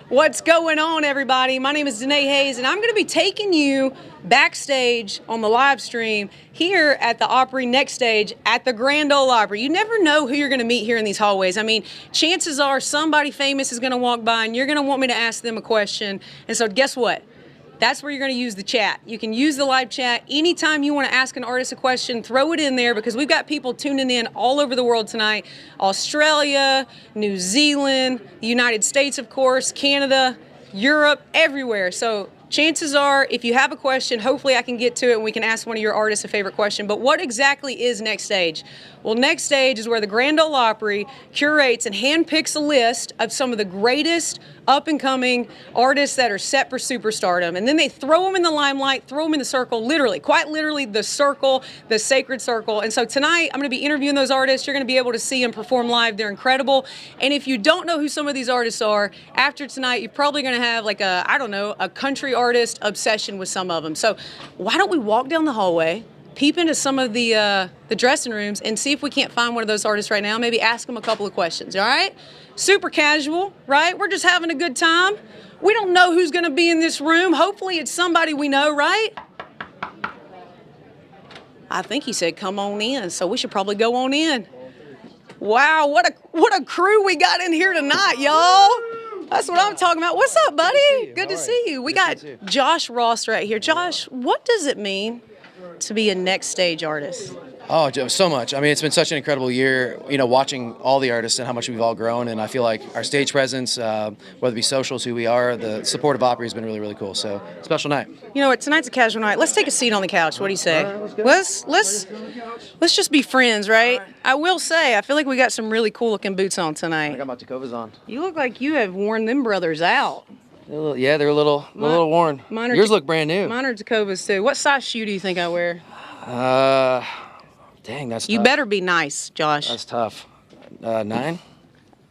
What's going on, everybody? My name is Danae Hayes, and I'm going to be taking you backstage on the live stream here at the Opry Next Stage at the Grand Ole Opry. You never know who you're going to meet here in these hallways. I mean, chances are somebody famous is going to walk by, and you're going to want me to ask them a question. And so guess what? That's where you're going to use the chat. You can use the live chat anytime you want to ask an artist a question. Throw it in there because we've got people tuning in all over the world tonight. Australia, New Zealand, the United States, of course, Canada, Europe, everywhere. So chances are, if you have a question, hopefully I can get to it and we can ask one of your artists a favorite question. But what exactly is Next Stage? Well, Next Stage is where the Grand Ole Opry curates and handpicks a list of some of the greatest up-and-coming artists that are set for superstardom. And then they throw them in the limelight, throw them in the circle, literally, quite literally the circle, the sacred circle. And so tonight, I'm going to be interviewing those artists. You're going to be able to see them perform live. They're incredible. And if you don't know who some of these artists are, after tonight, you're probably going to have like a country artist obsession with some of them. So why don't we walk down the hallway, peep into some of the dressing rooms, and see if we can't find one of those artists right now. Maybe ask them a couple of questions, all right? Super casual, right? We're just having a good time. We don't know who's going to be in this room. Hopefully it's somebody we know, right? I think he said come on in, so we should probably go on in. Wow, what a crew we got in here tonight, y'all. That's what I'm talking about. What's up, buddy? Good to see you. We got Josh Ross right here. Josh, what does it mean to be a Next Stage artist? Oh, so much. I mean, it's been such an incredible year, watching all the artists and how much we've all grown. And I feel like our stage presence, whether it be socials, who we are, the support of Opry has been really, really cool. So, special night. You know what? Tonight's a casual night. Let's take a seat on the couch. What do you say? Let's just be friends, right? I will say, I feel like we got some really cool looking boots on tonight. I got my Tacovas on. You look like you have worn them brothers out. Yeah, they're a little worn. Yours look brand new. Mine are Tacovas too. What size shoe do you think I wear? Dang, that's You tough. better be nice, Josh. That's tough. 9?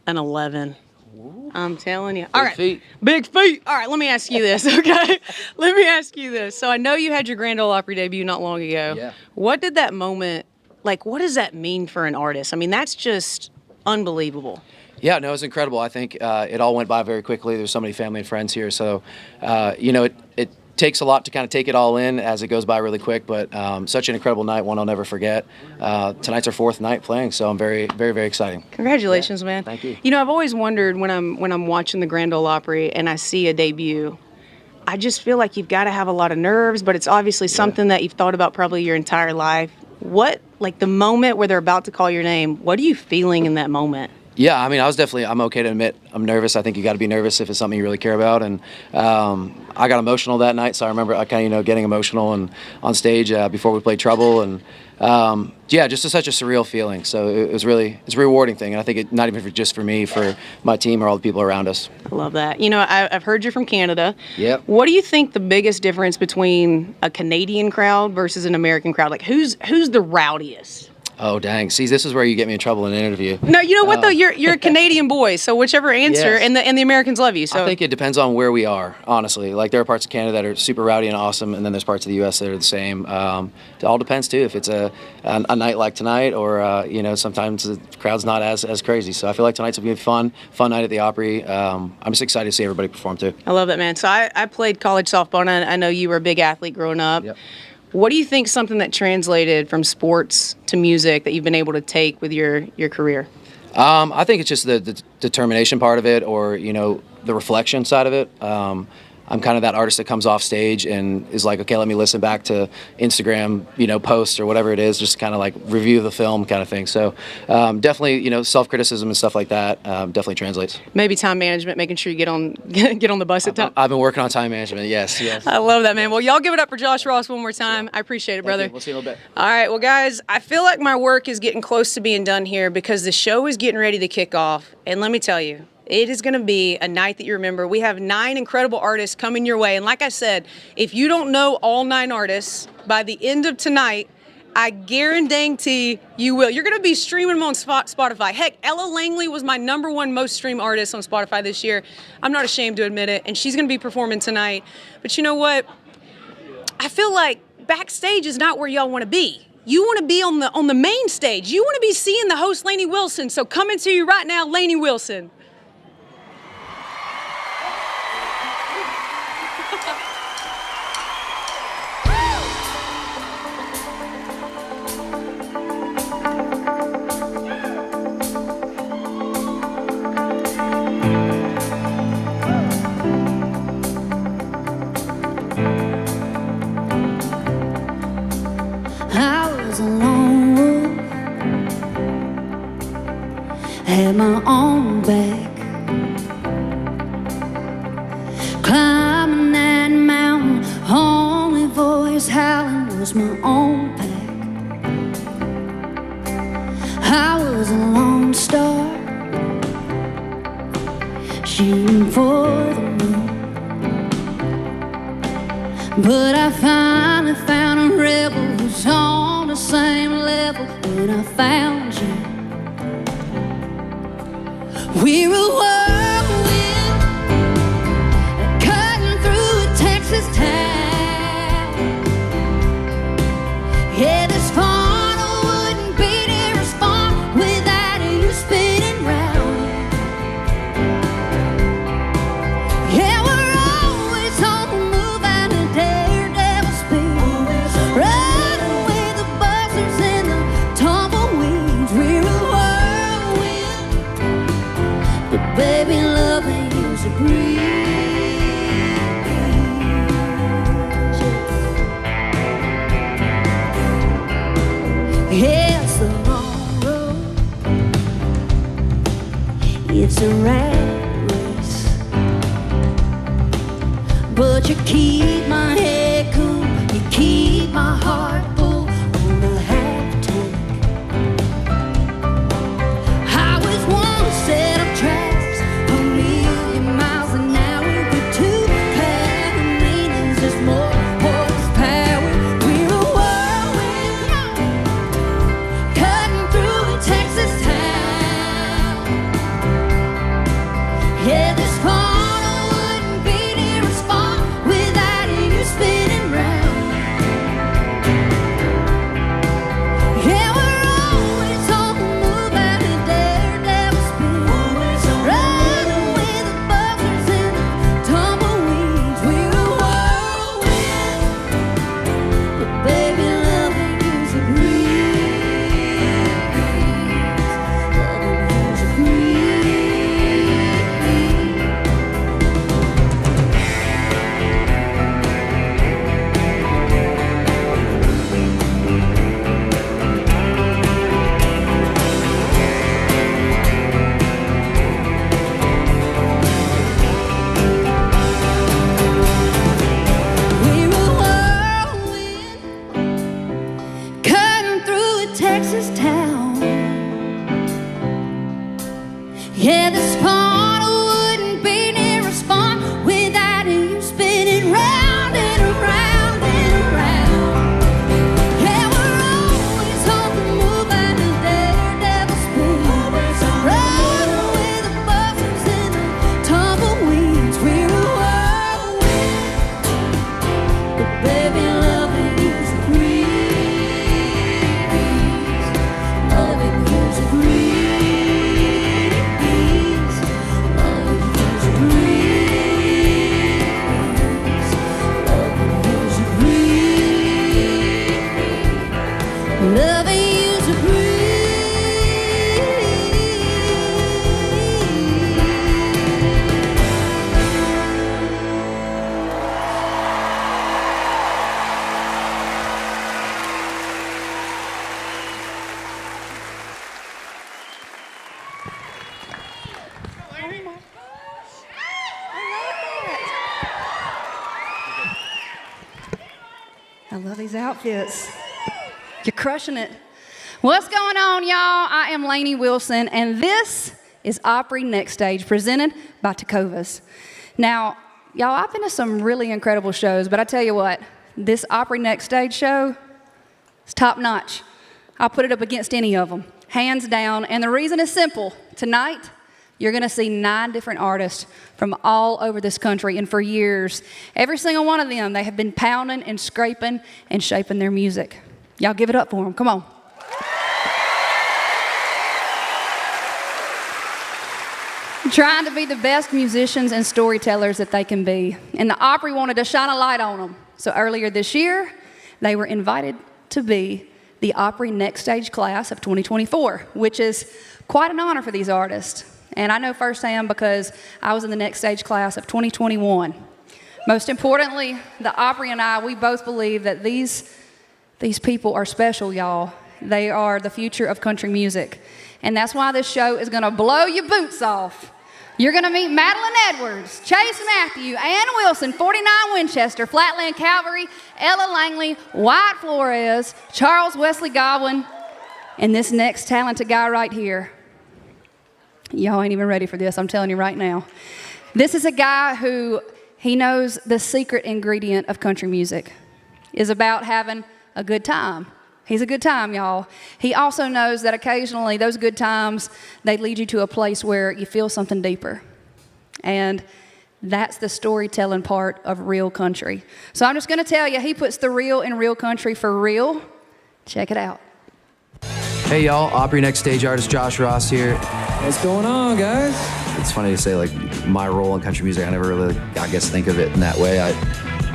An 11. Ooh. I'm telling you. All right. Feet. Big feet. All right, let me ask you this, okay? Let me ask you this. So I know you had your Grand Ole Opry debut not long ago. Yeah. What did that moment, what does that mean for an artist? I mean, that's just unbelievable. Yeah, no, it was incredible. I think it all went by very quickly. There's so many family and friends here. So, it takes a lot to kind of take it all in as it goes by really quick, but such an incredible night, one I'll never forget. Tonight's our 4th night playing, so I'm very, very, very excited. Congratulations, man. Thank you. You know, I've always wondered when I'm watching the Grand Ole Opry and I see a debut, I just feel like you've got to have a lot of nerves, but it's obviously something that you've thought about probably your entire life. What, the moment where they're about to call your name, what are you feeling in that moment? Yeah, I mean, I'm okay to admit I'm nervous. I think you got to be nervous if it's something you really care about. And I got emotional that night, so I remember getting emotional and on stage before we played Trouble. And just such a surreal feeling. So it's a rewarding thing. And I think not even just for me, for my team or all the people around us. I love that. You know, I've heard you're from Canada. Yep. What do you think the biggest difference between a Canadian crowd versus an American crowd? Who's the rowdiest? Oh, dang. See, this is where you get me in trouble in an interview. No, you know what, though? You're a Canadian boy, so whichever answer, yes. and the Americans love you. So I think it depends on where we are, honestly. There are parts of Canada that are super rowdy and awesome, and then there's parts of the U.S. that are the same. It all depends, too, if it's a night like tonight or, sometimes the crowd's not as crazy. So I feel like tonight's going to be a fun night at the Opry. I'm just excited to see everybody perform, too. I love that, man. So I played college softball, and I know you were a big athlete growing up. Yep. What do you think something that translated from sports to music that you've been able to take with your career? I think it's just the determination part of it, or the reflection side of it. I'm kind of that artist that comes off stage and is like, okay, let me listen back to Instagram, posts or whatever it is, just kind of review the film kind of thing. So definitely, self-criticism and stuff like that definitely translates. Maybe time management, making sure you get on the bus at time. I've been working on time management. Yes. I love that, man. Well, y'all give it up for Josh Ross one more time. I appreciate it, brother. We'll see you in a little bit. All right, well, guys, I feel like my work is getting close to being done here because the show is getting ready to kick off. And let me tell you, it is going to be a night that you remember. We have 9 incredible artists coming your way. And like I said, if you don't know all 9 artists, by the end of tonight, I guarantee you will. You're going to be streaming them on Spotify. Heck, Ella Langley was my #1 most streamed artist on Spotify this year. I'm not ashamed to admit it. And she's going to be performing tonight. But you know what? I feel like backstage is not where y'all want to be. You want to be on the main stage. You want to be seeing the host, Lainey Wilson. So coming to you right now, Lainey Wilson. had my own back. Climbing that mountain, only voice howling was my own pack. I was a lone star, shooting for the moon. But I finally found a rebel who's on the same level when I found you. We're a whirlwind cutting through a Texas town. Yeah, this funnel wouldn't beat it respond without you spinning round. Yeah, we're always on the move at a daredevil speed, running with the buzzers and the tumbleweeds. We're a whirlwind, but baby, love ain't use a breeze. Yeah, it's the long road, it's a rat race, but you keep my head cool, you keep my heart full on a half tank. Highways one set of tracks, a million miles an hour, but two means just more horsepower. We're a whirlwind cutting through a Texas town. Yeah, this funnel wouldn't beat it respond without you spinning round. Yeah, we're always on the move at a daredevil speed, running with the buzzers and the tumbleweeds. We're a whirlwind, but baby, love ain't use a breeze. Love ain't use a breeze. We're a whirlwind cutting through a Texas town. Yeah, this funnel wouldn't be near respond without you spinning round and around and around. Yeah, we're always on the move at a daredevil speed, running with the buzzers and the tumbleweeds. We're a whirlwind, but baby, love ain't use a breeze. Love ain't use a breeze. Love ain't use a breeze. Love ain't use a breeze. Love ain't use a breeze. I love these outfits. You're crushing it. What's going on, y'all? I am Lainey Wilson, and this is Opry Next Stage, presented by Tecovas. Now, y'all, I've been to some really incredible shows, but I tell you what, this Opry Next Stage show is top notch. I'll put it up against any of them, hands down. And the reason is simple. Tonight, you're going to see 9 different artists from all over this country, and for years, every single one of them, they have been pounding and scraping and shaping their music. Y'all give it up for them. Come on. Trying to be the best musicians and storytellers that they can be. And the Opry wanted to shine a light on them. So earlier this year, they were invited to be the Opry Next Stage class of 2024, which is quite an honor for these artists. And I know firsthand because I was in the Next Stage class of 2021. Most importantly, the Opry and I, we both believe that these people are special, y'all. They are the future of country music. And that's why this show is going to blow your boots off. You're going to meet Madeline Edwards, Chase Matthew, Ann Wilson, 49 Winchester, Flatland Cavalry, Ella Langley, Wyatt Flores, Charles Wesley Godwin, and this next talented guy right here. Y'all ain't even ready for this, I'm telling you right now. This is a guy who, he knows the secret ingredient of country music is about having a good time. He's a good time, y'all. He also knows that occasionally those good times, they lead you to a place where you feel something deeper. And that's the storytelling part of real country. So I'm just going to tell you, he puts the real in real country for real. Check it out. Hey y'all, Opry Next Stage artist Josh Ross here. What's going on, guys? It's funny to say, like, my role in country music, I never really, I guess, think of it in that way. I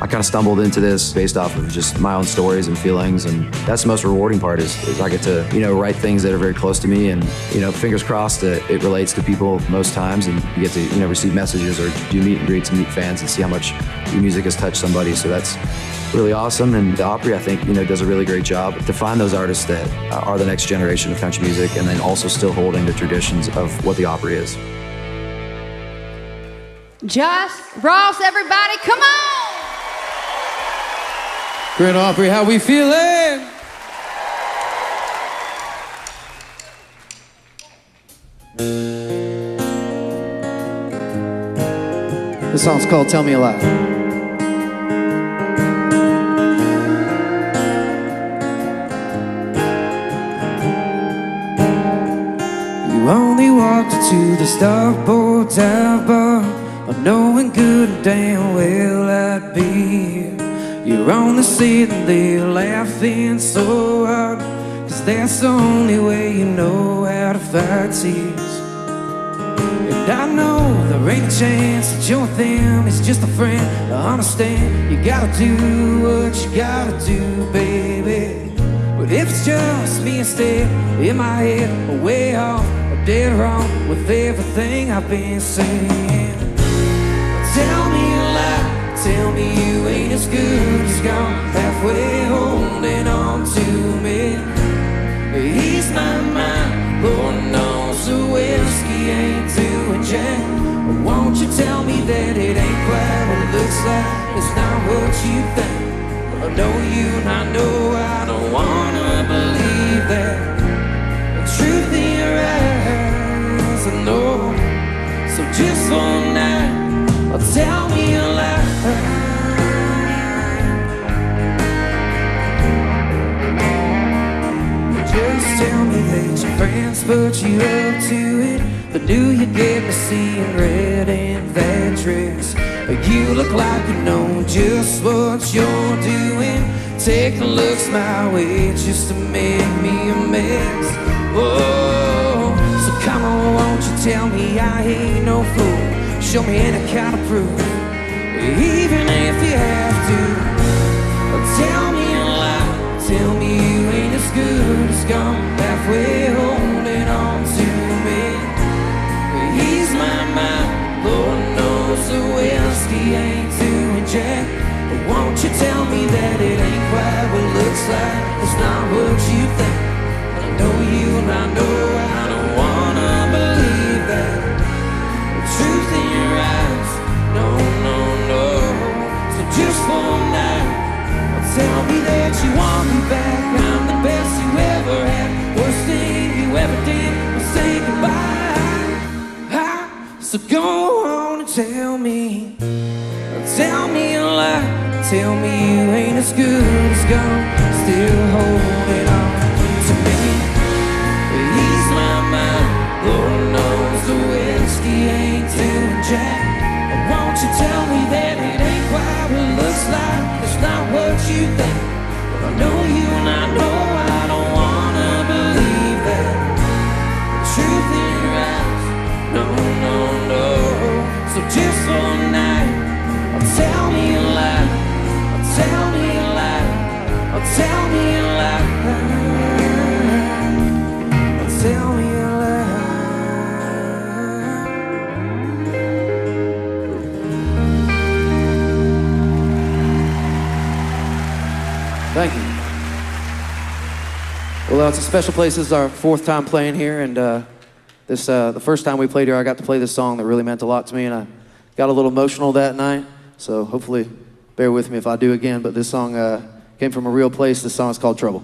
kind of stumbled into this based off of just my own stories and feelings, and that's the most rewarding part is I get to, write things that are very close to me, and, fingers crossed that it relates to people most times, and you get to, receive messages or do meet and greets and meet fans and see how much your music has touched somebody, so that's really awesome. And the Opry, I think, does a really great job to find those artists that are the next generation of country music, and then also still holding the traditions of what the Opry is. Josh Ross, everybody, come on! Grand Opry, how we feeling? This song's called Tell Me a Lie. You only walked into the starboard dive bar, knowing good and damn well I'd be here. You're on the sitting there laughing so hard, 'cause that's the only way you know how to fight tears. And I know there ain't a chance that you're with them, it's just a friend. I understand you gotta do what you gotta do, baby. But if it's just me instead, in my head, or way off, or dead wrong with everything I've been saying, tell me a lie, tell me you ain't as good as gone, halfway holding on to me. Ease my mind, Lord knows the whiskey ain't doing jack. Won't you tell me that it ain't quite what it looks like? It's not what you think. I know you and I know I don't wanna believe that. The truth in your eyes, I know. So just for now, tell me a lie. Just tell me that your friends put you up to it, but do you get me seeing red in that dress? You look like you know just what you're doing, taking looks my way just to make me a mess. Oh, so come on, won't you tell me I ain't no fool? Show me any kind of proof, even if you have to. Tell me a lie, tell me you ain't as good as gone, halfway holding on to me. Ease my mind, Lord knows the whiskey ain't doing jack. But won't you tell me that it ain't quite what it looks like? It's not what you think. I know you and I know I don't wanna believe that. Truth in your eyes, no, no, no. So just for now, tell me that you want me back. I'm the best you ever had, worst thing you ever did was say goodbye. So go on and tell me a lie. Tell me you ain't as good as gone, still holding on to me. Ease my mind, Lord knows the whiskey ain't doing jack. But won't you tell me that it ain't quite what it looks like? It's not what you think. But I know you and I know I don't wanna believe that. The truth in your eyes, no, no, no. So just for night, tell me a lie. Tell me a lie. Tell me a lie. Tell me a lie. Thank you. Well, Well, it's a special place. This is our 4th time playing here, and the first time we played here, I got to play this song that really meant a lot to me, and I got a little emotional that night, so hopefully bear with me if I do again, but this song came from a real place. This song is called Trouble.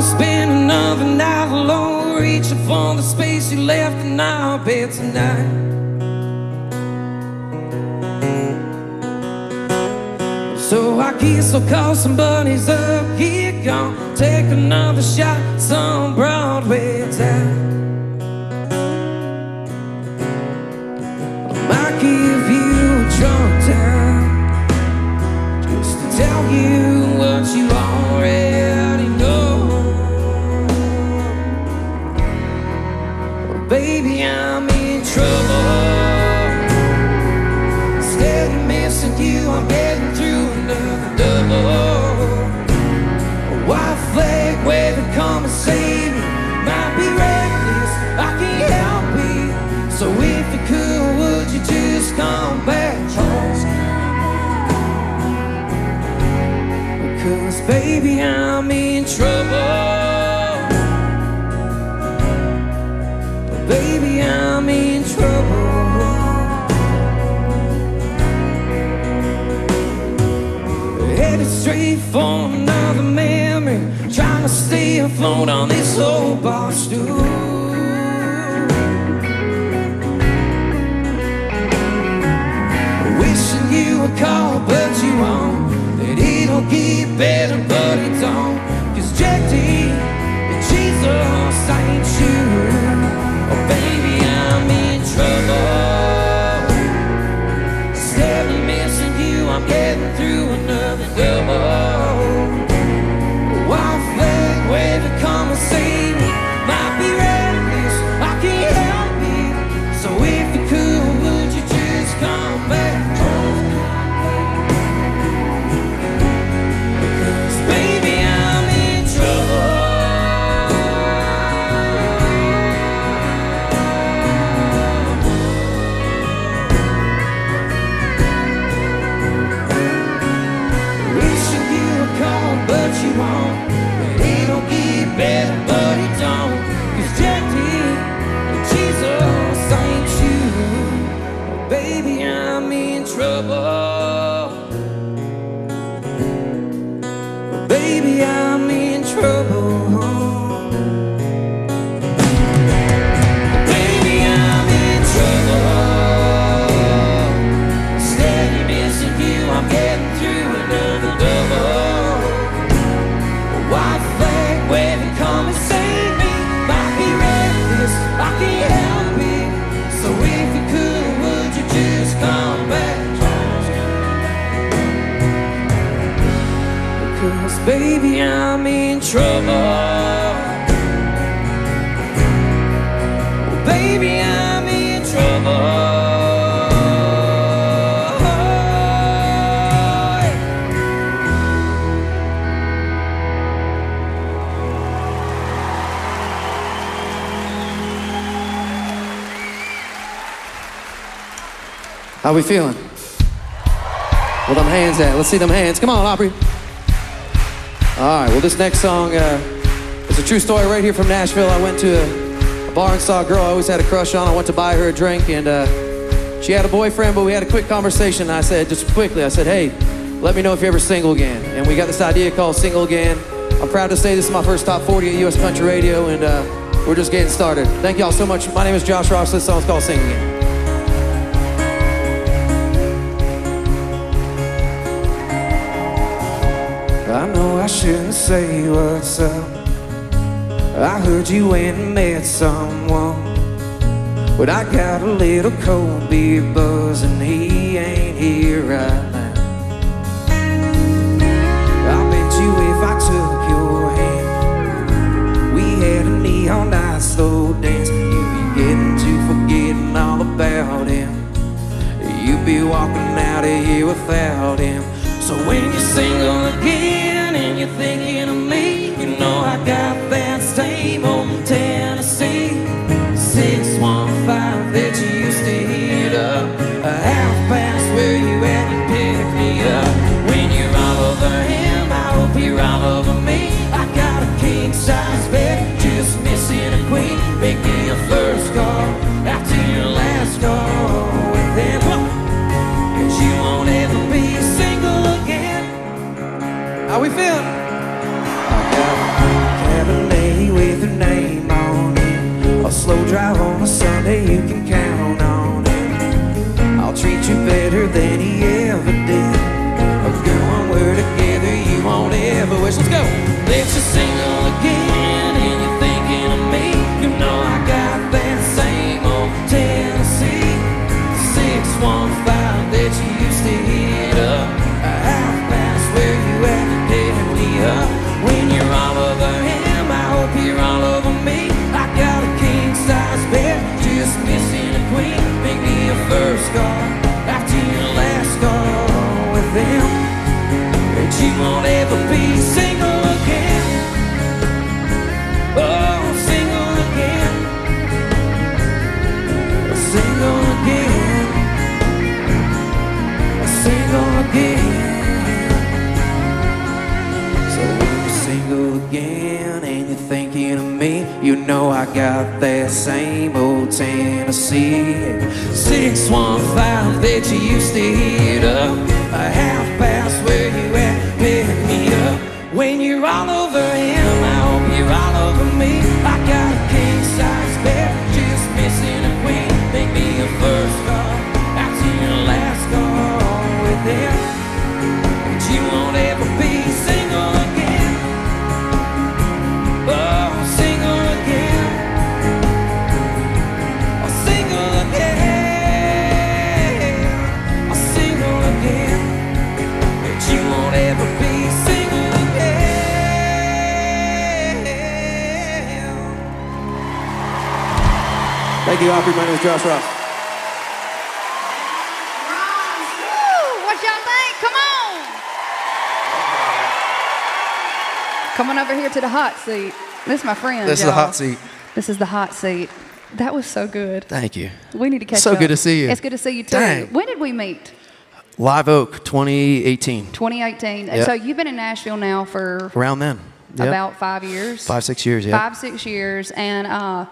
Spend another night alone, reaching for the space you left in our bed tonight. So I guess I'll call some buddies up, get gone, take another shot, some Broadway time. I might give you a drunk time, just to tell you what you already know. Baby, I'm in trouble. Instead of missing you, I'm getting through another double. A white flag waving, come and save me. Might be reckless, I can't help it. So if you could, would you just come back home? Because baby, I'm in trouble. Baby, I'm in trouble. Headed straight for another memory, trying to stay afloat on this old bar stool. Wishing you would call, but you won't. That it'll get better, but it don't. 'Cause Jack D and Jesus ain't you. Oh, baby, I'm in trouble. Instead of missing you, I'm getting through another double. White flag waving, come and save me. Might be reckless, I can't help it. So if you could, would you just come back home? Because baby, I'm in trouble. But you won't, but it'll get better, but it don't. 'Cause Jack D and Jesus ain't you. Baby, I'm in trouble. Baby, I'm in trouble. Baby, I'm in trouble. Instead of missing you, I'm getting through another double. White flag waving, come and save me. Might be reckless, I can't help it. So if you could, would you just come back home? Because baby, I'm in trouble. Baby, I'm in trouble. How we feeling? Where them hands at? Let's see them hands. Come on, Opry. All right, well, this next song is a true story right here from Nashville. I went to a bar and saw a girl I always had a crush on. I went to buy her a drink, and she had a boyfriend, but we had a quick conversation. I said, just quickly, I said, hey, let me know if you're ever single again. And we got this idea called Single Again. I'm proud to say this is my first top 40 at U.S. Country Radio, and we're just getting started. Thank y'all so much. My name is Josh Ross. This song's called Single Again. I know I shouldn't say what's up. I heard you went and met someone, but I got a little cold beer buzz and he ain't here right now. I bet you if I took your hand, we had a neon night slow dance, you'd be getting to forgetting all about him. You'd be walking out of here without him. So when you're single again and you're thinking of me, You know I got that same old Tennessee 615 that you used to hit up. A half past where you at, you pick me up. When you're all over him, I hope you're all over me. I got a king-size bed, just missing a queen. Make me your first call after your last call with him. 'Cause you won't ever be single again. How we feeling? I got a Cabernet with her name on it. A slow drive on a Sunday, you can count on it. I'll treat you better than he ever did. Oh, girl, when we're together, you won't ever wish. Let's go. If you're single again and you're thinking of me, you know I got that same old Tennessee 615 that you used to hit up. A half past where you at, pick me up. When you're all over him, I hope you're all over me. I got a king-size bed, just missing a queen. Make me your first call after your last call with him. And you won't ever be single again. Oh, single again. Single again. Single again. So when you're single again and you're thinking of me, you know I got that same old Tennessee 615 that you used to hit up. A half past where you at, pick me up. When you're all over him, I hope you're all over me. I got a king-size bed, just missing a queen. Make me your first call after your last call with him. But you won't ever be single again. Oh, single again. Oh, single again. Oh, single again. But you won't ever be single again. Thank you, Opry. My name is Josh Ross. Woo! What y'all think? Come on! Coming over here to the hot seat. This is my friend. This is the hot seat. This is the hot seat. That was so good. Thank you. We need to catch So up. good to see you. It's good to see you too. Dang. When did we meet? Live Oak 2018. 2018. Yep. So you've been in Nashville now for Around then. Yep. about 5 years. 5-6 years, yeah. 5-6 years. And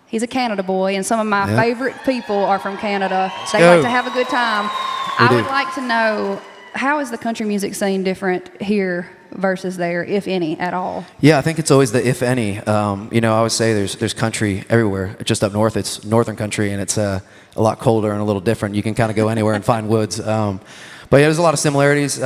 he's a Canada boy, and some of my Yep. favorite people are from Canada. They go. like to have a good time. We I do. would like to know, how is the country music scene different here versus there, if any, at all? Yeah, I think it's always the if any. You know, I would say there's country everywhere. Just up north, it's northern country, and it's a lot colder and a little different. You can kind of go anywhere and find woods. But yeah, there's a lot of similarities. You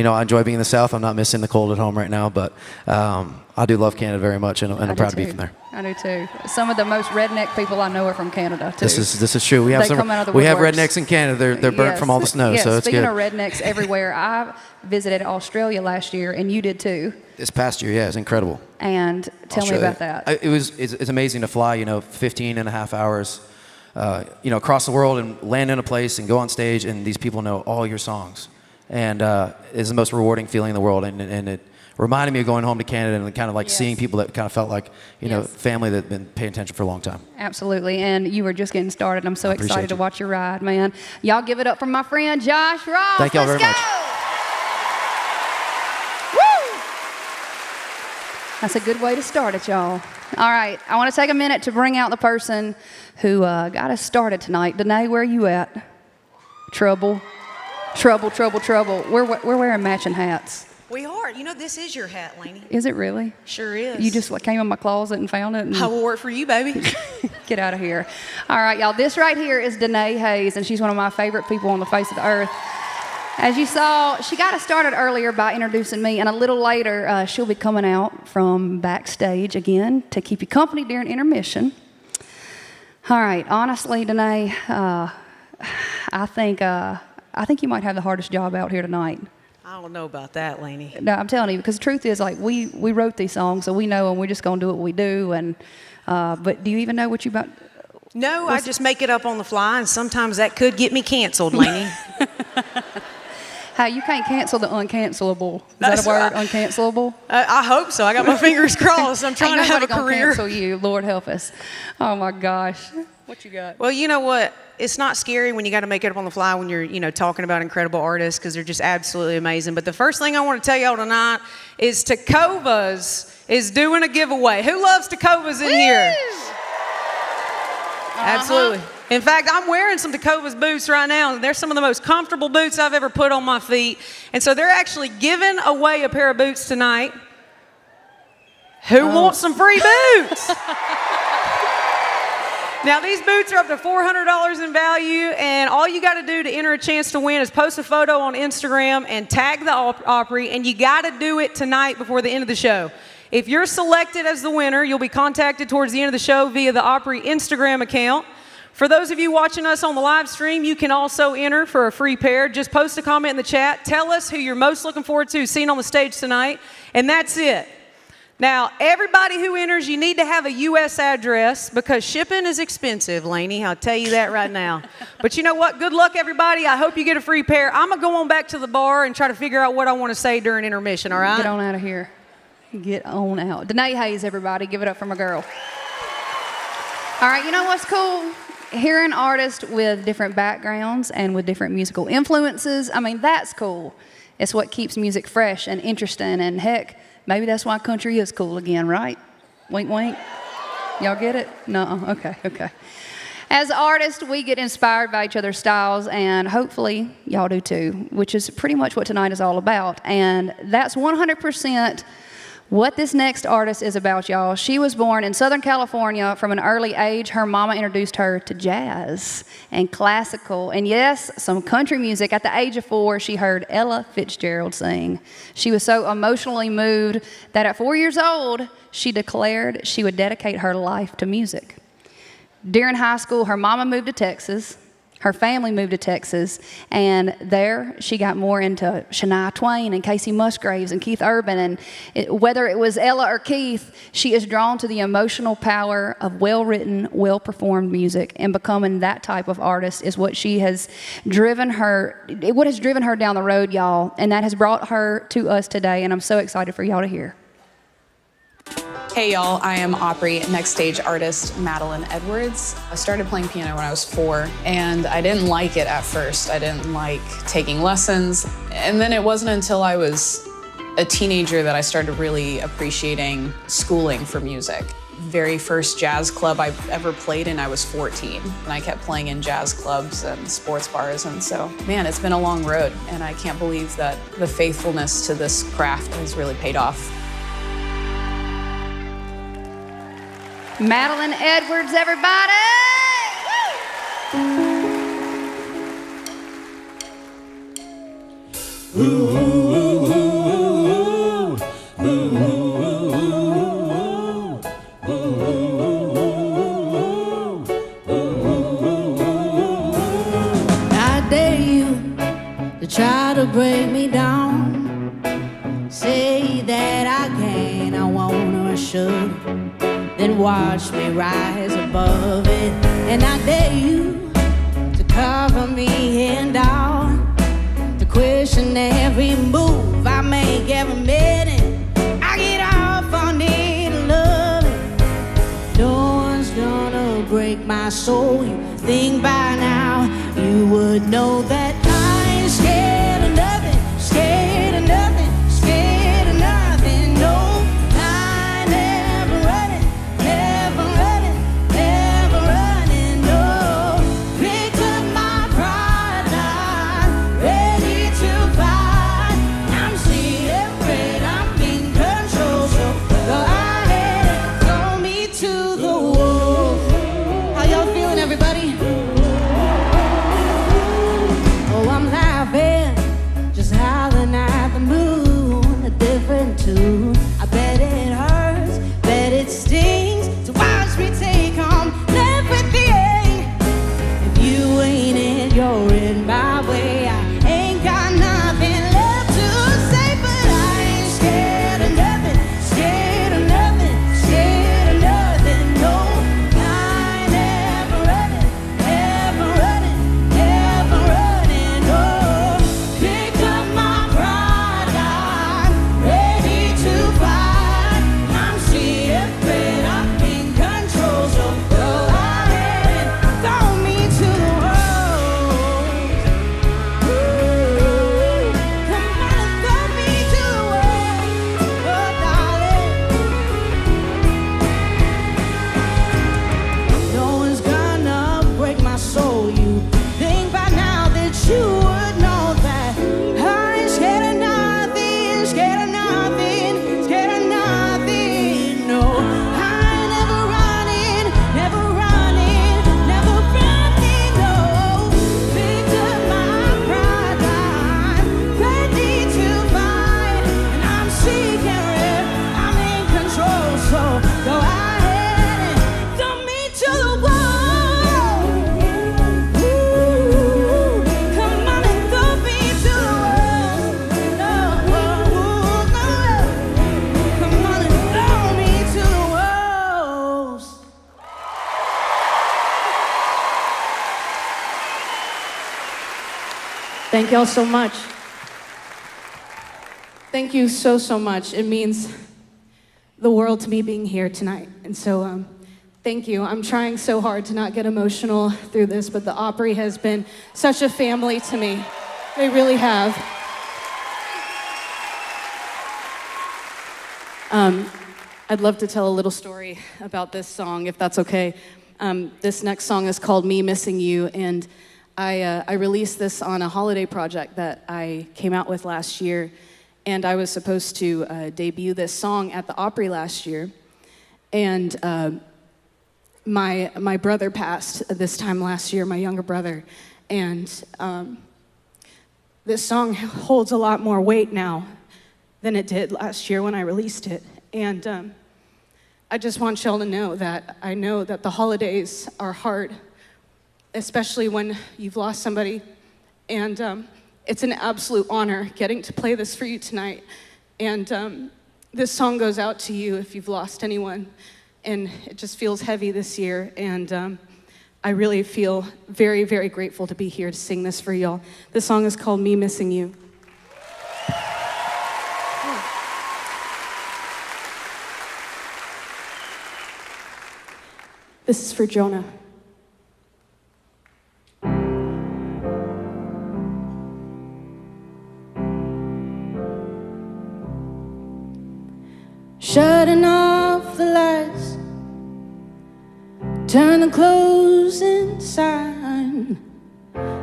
know, I enjoy being in the South. I'm not missing the cold at home right now, but I do love Canada very much, and I'm proud to be from there. I do too. Some of the most redneck people I know are from Canada too. This is true. We have They come out of the we have woodworks. rednecks in Canada. They're burnt Yes. from all the snow, Yes. so it's Speaking good. of rednecks everywhere, I visited Australia last year, and you did too. This past year, yeah, it's incredible. And tell me about that. It's amazing to fly, you know, 15 and a half hours, you know, across the world and land in a place and go on stage, and these people know all your songs. And it's the most rewarding feeling in the world, and it reminded me of going home to Canada and kind of like Yes. seeing people that kind of felt like, you know, Yes. family that had been paying attention for a long time. Absolutely. And you were just getting started. I'm so I appreciate excited to you. watch your ride, man. Y'all give it up for my friend Josh Ross. Thank y'all Let's very go. much. Woo! That's a good way to start it, y'all. All right. I want to take a minute to bring out the person who got us started tonight. Danae, where are you at? Trouble. Trouble. We're wearing matching hats. We are. You know, this is your hat, Lainey. Is it really? Sure is. You just came in my closet and found it? And I will work for you, baby. get out of here. All right, y'all. This right here is Danae Hayes, and she's one of my favorite people on the face of the earth. As you saw, she got us started earlier by introducing me, and a little later, she'll be coming out from Backstage again to keep you company during intermission. All right, honestly, Danae, I think you might have the hardest job out here tonight. I don't know about that, Lainey. No, I'm telling you, because the truth is, like, we wrote these songs, so we know, and we're just going to do what we do. And but do you even know what you about? No, I just make it up on the fly, and sometimes that could get me canceled, Lainey. Hey, you can't cancel the uncancelable. Is that a word, uncancelable? I hope so. I got my fingers crossed. I'm trying to have a Ain't nobody career. gonna cancel you. Lord help us. Oh, my gosh. What you got? Well, you know what? It's not scary when you got to make it up on the fly when you're, talking about incredible artists because they're just absolutely amazing. But the first thing I want to tell y'all tonight is Tacovas is doing a giveaway. Who loves Tacovas in here? Absolutely. In fact, I'm wearing some Tacovas boots right now. They're some of the most comfortable boots I've ever put on my feet. And so they're actually giving away a pair of boots tonight. Who wants some free boots? Now, these boots are up to $400 in value, and all you got to do to enter a chance to win is post a photo on Instagram and tag the Opry, and you got to do it tonight before the end of the show. If you're selected as the winner, you'll be contacted towards the end of the show via the Opry Instagram account. For those of you watching us on the live stream, you can also enter for a free pair. Just post a comment in the chat. Tell us who you're most looking forward to seeing on the stage tonight, and that's it. Now, everybody who enters, you need to have a U.S. address because shipping is expensive, Lainey. I'll tell you that right now. But you know what? Good luck, everybody. I hope you get a free pair. I'm going to go on back to the bar and try to figure out what I want to say during intermission, all right? Get on out of here. Get on out. Danae Hayes, everybody. Give it up for my girl. All right, you know what's cool? Hearing artists with different backgrounds and with different musical influences, I mean, that's cool. It's what keeps music fresh and interesting, and heck, maybe that's why country is cool again, right? Wink, wink. Y'all get it? No. Okay. As artists, we get inspired by each other's styles, and hopefully y'all do too, which is pretty much what tonight is all about. And that's 100% what this next artist is about, y'all. She was born in Southern California from an early age. Her mama introduced her to jazz and classical, and yes, some country music. At the age of 4, she heard Ella Fitzgerald sing. She was so emotionally moved that at 4 years old, she declared she would dedicate her life to music. During high school, her mama moved to Texas. Her family moved to Texas, and there she got more into Shania Twain and Casey Musgraves and Keith Urban. And whether it was Ella or Keith, she is drawn to the emotional power of well-written, well-performed music, and becoming that type of artist is what has driven her down the road, y'all, and that has brought her to us today, and I'm so excited for y'all to hear. Hey y'all, I am Opry Next Stage artist Madeline Edwards. I started playing piano when I was 4, and I didn't like it at first. I didn't like taking lessons. And then it wasn't until I was a teenager that I started really appreciating schooling for music. Very first jazz club I ever played in, I was 14. And I kept playing in jazz clubs and sports bars. And so, man, it's been a long road. And I can't believe that the faithfulness to this craft has really paid off. Madeline Edwards, everybody! I dare you to try to break me down. Say that I can, I won't or I should. Then watch me rise above it. And I dare you to cover me and down, to question every move I make every minute. I get off on it, love it. No one's gonna break my soul. You think by now you would know that I ain't scared of nothing, scared of nothing, scared of nothing. No. Thank y'all so much. Thank you so, so much. It means the world to me being here tonight. And so, thank you. I'm trying so hard to not get emotional through this, but the Opry has been such a family to me. They really have. I'd love to tell a little story about this song, if that's okay. This next song is called Me Missing You, and I released this on a holiday project that I came out with last year, and I was supposed to debut this song at the Opry last year, and my brother passed this time last year, my younger brother, and this song holds a lot more weight now than it did last year when I released it, and I just want y'all to know that I know that the holidays are hard, especially when you've lost somebody, and it's an absolute honor getting to play this for you tonight, and this song goes out to you if you've lost anyone, and it just feels heavy this year, and I really feel very, very grateful to be here to sing this for y'all. This song is called Me Missing You. This is for Jonah. Shutting off the lights, turn the closing sign,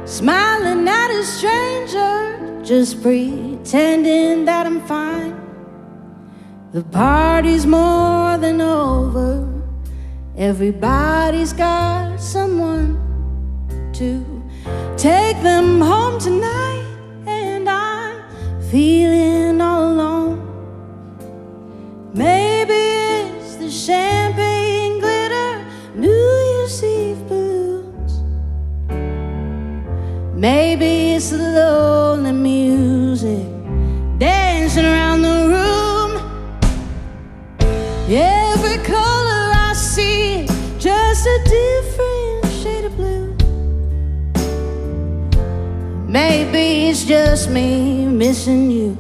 smiling at a stranger, just pretending that I'm fine. The party's more than over, everybody's got someone to take them home tonight, and I'm feeling all alone. Maybe it's the champagne glitter, New Year's Eve balloons. Maybe it's the lonely music dancing around the room. Every color I see, just a different shade of blue. Maybe it's just me missing you.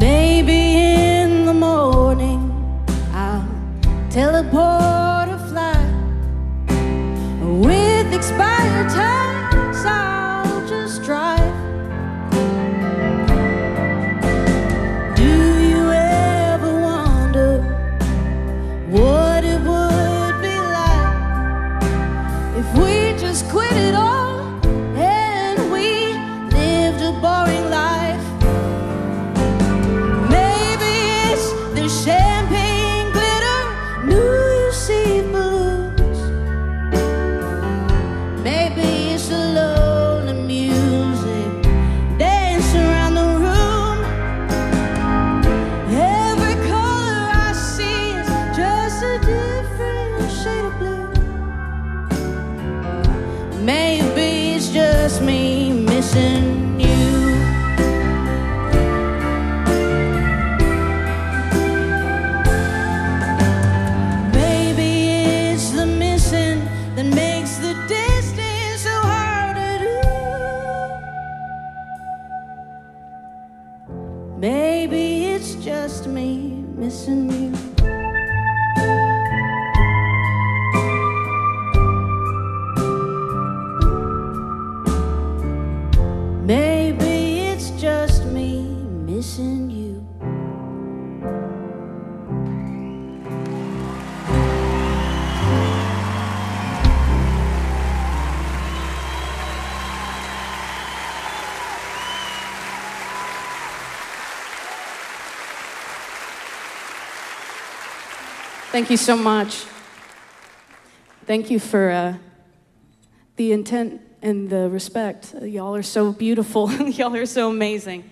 Maybe in the morning I'll teleport or fly. With expired times I'll just drive. Do you ever wonder what it would be like if we just quit it all and we lived a boring life? Maybe it's the champagne glitter, New Year's Eve balloons. Maybe it's the lonely music dancing around the room. Every color I see is just a different shade of blue. Maybe it's just me missing you. Maybe it's the missing that makes the distance so hard to do. Maybe it's just me missing you. Maybe it's just me missing you. Thank you so much. Thank you for the intent and the respect. Y'all are so beautiful. Y'all are so amazing.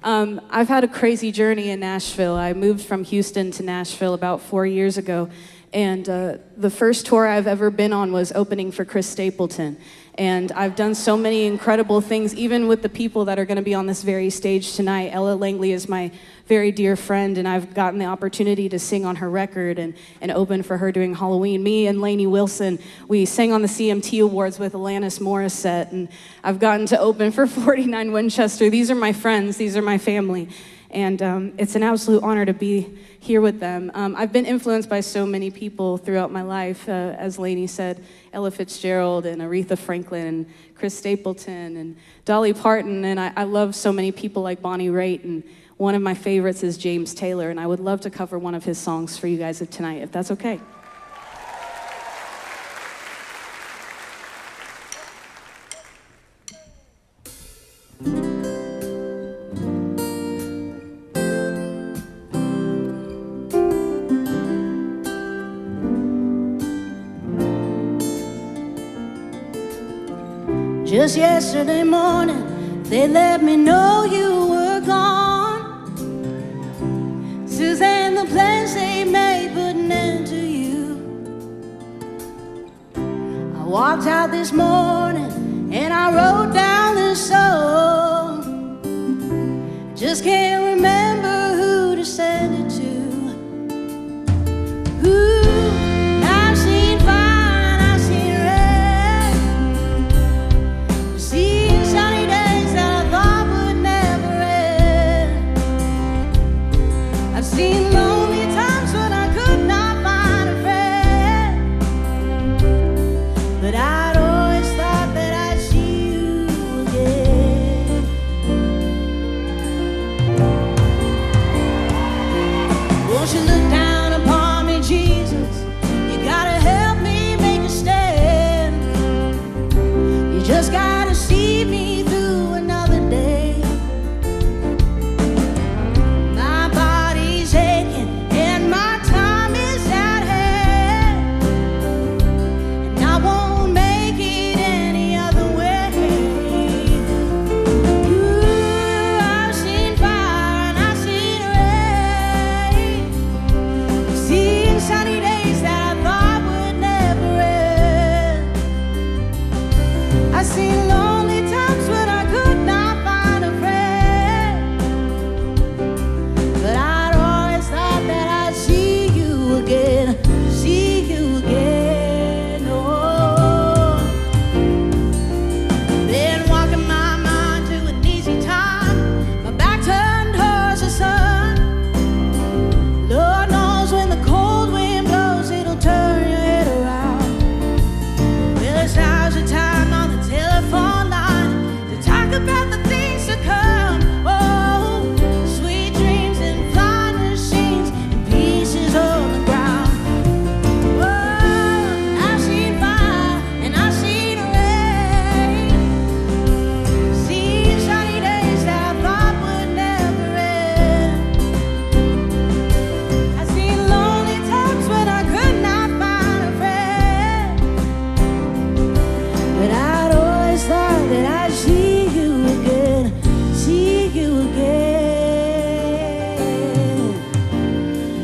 I've had a crazy journey in Nashville. I moved from Houston to Nashville about 4 years ago, and the first tour I've ever been on was opening for Chris Stapleton. And I've done so many incredible things, even with the people that are going to be on this very stage tonight. Ella Langley is my very dear friend, and I've gotten the opportunity to sing on her record and open for her during Halloween. Me and Lainey Wilson, we sang on the CMT Awards with Alanis Morissette, and I've gotten to open for 49 Winchester. These are my friends. These are my family. And it's an absolute honor to be here with them. I've been influenced by so many people throughout my life, as Lainey said, Ella Fitzgerald and Aretha Franklin and Chris Stapleton and Dolly Parton, and I love so many people like Bonnie Raitt, and one of my favorites is James Taylor, and I would love to cover one of his songs for you guys tonight, if that's okay. Just yesterday morning, they let me know you were gone. Suzanne, the plans they made put an end to you. I walked out this morning and I wrote down this song. Just can't remember who to send it to. Ooh, I've seen fire, I've seen red. Seen sunny days that I thought would never end. I've seen lonely times when I could not find a friend. But I'd always thought that I'd see you again. Won't you look down upon me, Jesus? You gotta help me make a stand. You just gotta see me through another day. My body's aching and my time is at hand, and I won't make it any other way. Ooh, I've seen fire and I've seen rain. I've seen sunny days that I thought would never end. I've seen lonely times when I could not find a friend. But I'd always thought that I'd see you again, see you again. Oh, been walking my mind to an easy time. My back turned towards the sun. Lord knows when the cold wind blows, it'll turn your head around. Well, it's now's the time on the telephone line to talk about the things to come. Oh, sweet dreams and flying machines and pieces on the ground. Oh, I've seen fire and I've seen rain. Seen sunny days that I thought would never end. I've seen lonely times when I could not find a friend. But I'd always thought that I'd see you again, see you again.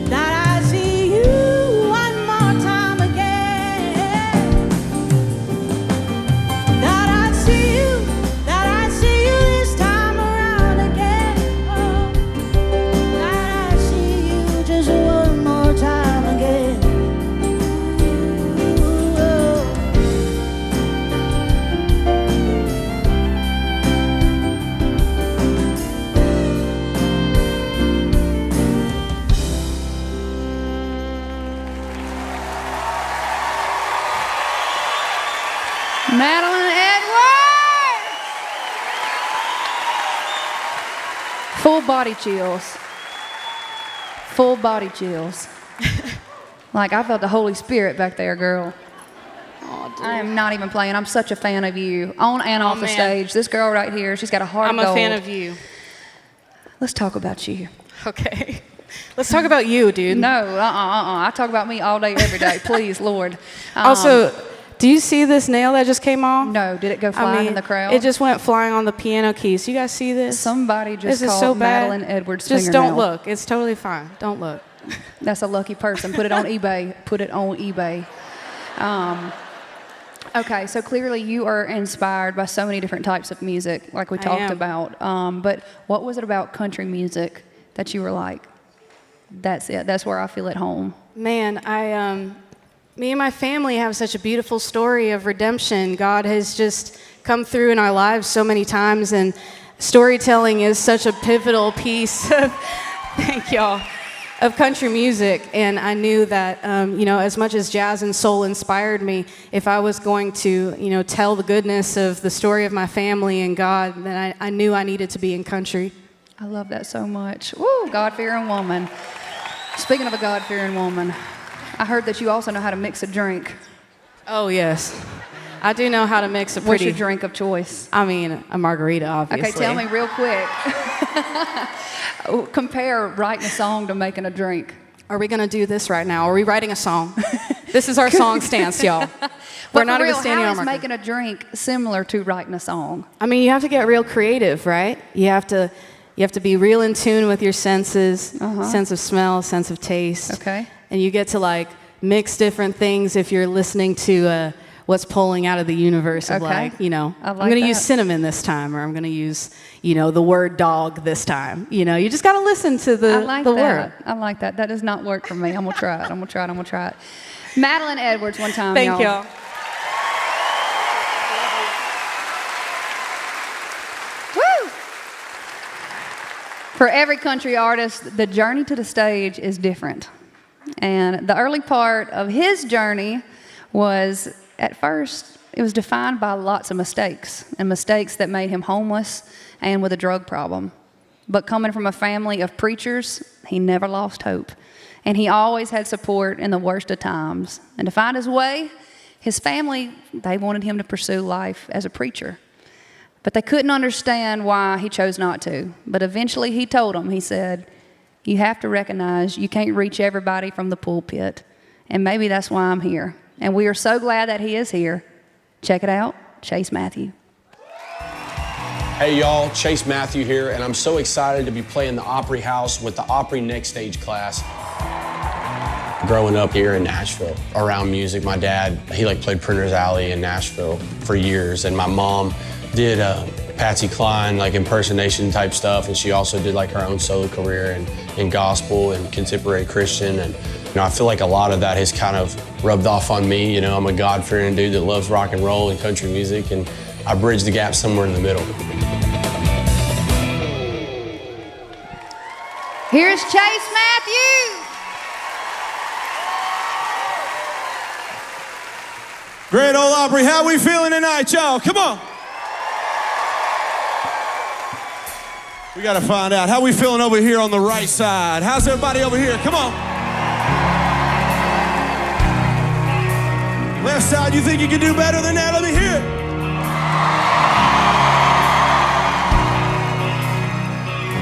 That I'd see you one more time again. That I'd see you this time around again. Oh, that I'd see you just one more time again. Ooh, oh. Madeline Edwards! Full body chills. Full body chills. Like I felt the Holy Spirit back there, girl. I am not even playing. I'm such a fan of you, on and off the man. stage. This girl right here, she's got a heart I'm of a fan gold. of you. Let's talk about you. Okay. Let's talk about you, dude. No, I talk about me all day, every day. Please, Lord. Also, do you see this nail that just came off? No, did it go flying in the crowd? It just went flying on the piano keys. You guys see this? Somebody just This is called so bad. Madeline Edwards Just fingernail. don't look. It's totally fine. Don't look. That's a lucky person. Put it on eBay. Put it on eBay. Okay, so clearly you are inspired by so many different types of music, like we talked about. But what was it about country music that you were like, that's it, that's where I feel at home? Man, me and my family have such a beautiful story of redemption. God has just come through in our lives so many times, and storytelling is such a pivotal piece of, thank y'all, of country music. And I knew that, as much as jazz and soul inspired me, if I was going to, tell the goodness of the story of my family and God, then I knew I needed to be in country. I love that so much. Woo, God-fearing woman. Speaking of a God-fearing woman, I heard that you also know how to mix a drink. Oh, yes. I do know how to mix a pretty... What's your drink of choice? I mean, a margarita, obviously. Okay, tell me real quick. Compare writing a song to making a drink. Are we going to do this right now? Are we writing a song? This is our song stance, y'all. We're not even standing on how is making a drink similar to writing a song? I mean, you have to get real creative, right? You have to be real in tune with your senses, sense of smell, sense of taste. Okay. And you get to mix different things if you're listening to what's pulling out of the universe of I'm going to use cinnamon this time, or I'm going to use, the word dog this time. You just got to listen to the word. I like that. That does not work for me. I'm going to try it. Madeline Edwards one time, Thank y'all. Woo! For every country artist, the journey to the stage is different. And the early part of his journey was, at first, it was defined by lots of mistakes, and mistakes that made him homeless and with a drug problem. But coming from a family of preachers, he never lost hope. And he always had support in the worst of times. And to find his way, his family, they wanted him to pursue life as a preacher. But they couldn't understand why he chose not to. But eventually he told them, he said, you have to recognize you can't reach everybody from the pulpit. And maybe that's why I'm here. And we are so glad that he is here. Check it out, Chase Matthew. Hey y'all, Chase Matthew here, and I'm so excited to be playing the Opry House with the Opry Next Stage class. Growing up here in Nashville, around music, my dad, he played Printer's Alley in Nashville for years, and my mom did Patsy Cline, impersonation type stuff, and she also did her own solo career in gospel and contemporary Christian, and I feel like a lot of that has kind of rubbed off on me. I'm a God-fearing dude that loves rock and roll and country music, and I bridge the gap somewhere in the middle. Here's Chase Matthew. Great old Opry, how we feeling tonight, y'all? Come on. We gotta find out. How we feeling over here on the right side? How's everybody over here? Come on. Left side, you think you can do better than that? Let me hear it.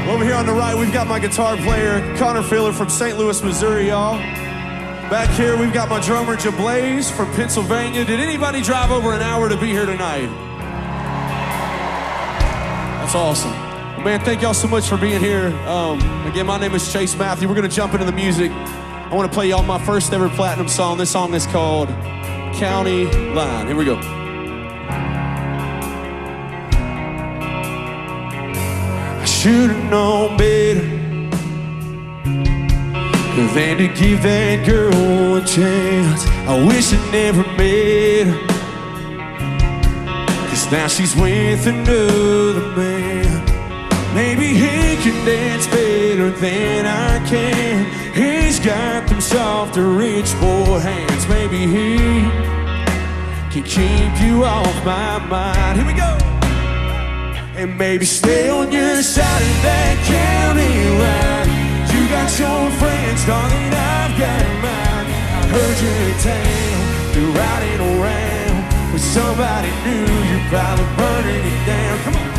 Over here on the right, we've got my guitar player, Connor Filler from St. Louis, Missouri, y'all. Back here, we've got my drummer, Jablaze from Pennsylvania. Did anybody drive over an hour to be here tonight? That's awesome. Well, man, thank y'all so much for being here. Again, my name is Chase Matthew. We're gonna jump into the music. I wanna play y'all my first ever platinum song. This song is called County Line. Here we go. I should've known better than to give that girl a chance. I wish I never met her, 'cause now she's with another man. Maybe he can dance better than I can. He's got them soft rich boy hands. Maybe he can keep you off my mind. Here we go. And maybe stay on your side of that county line. You got your friends, darling, I've got mine. I heard you're in town, you're riding around with somebody new. You're probably burning it down. Come on.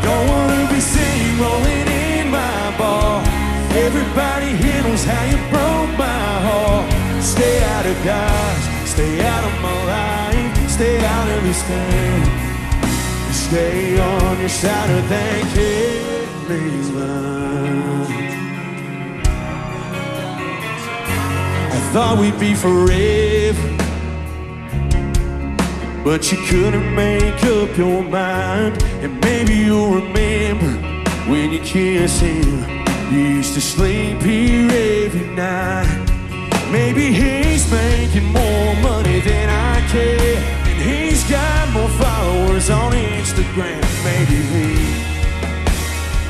Don't wanna be seen rolling in my bar. Everybody here knows how you broke my heart. Stay out of Dodge, stay out of my life, stay out of this town. Stay on your side of that county line. I thought we'd be forever, but you couldn't make up your mind. And maybe you'll remember when you kissed him. You used to sleep here every night. Maybe he's making more money than I can, and he's got more followers on Instagram. Maybe he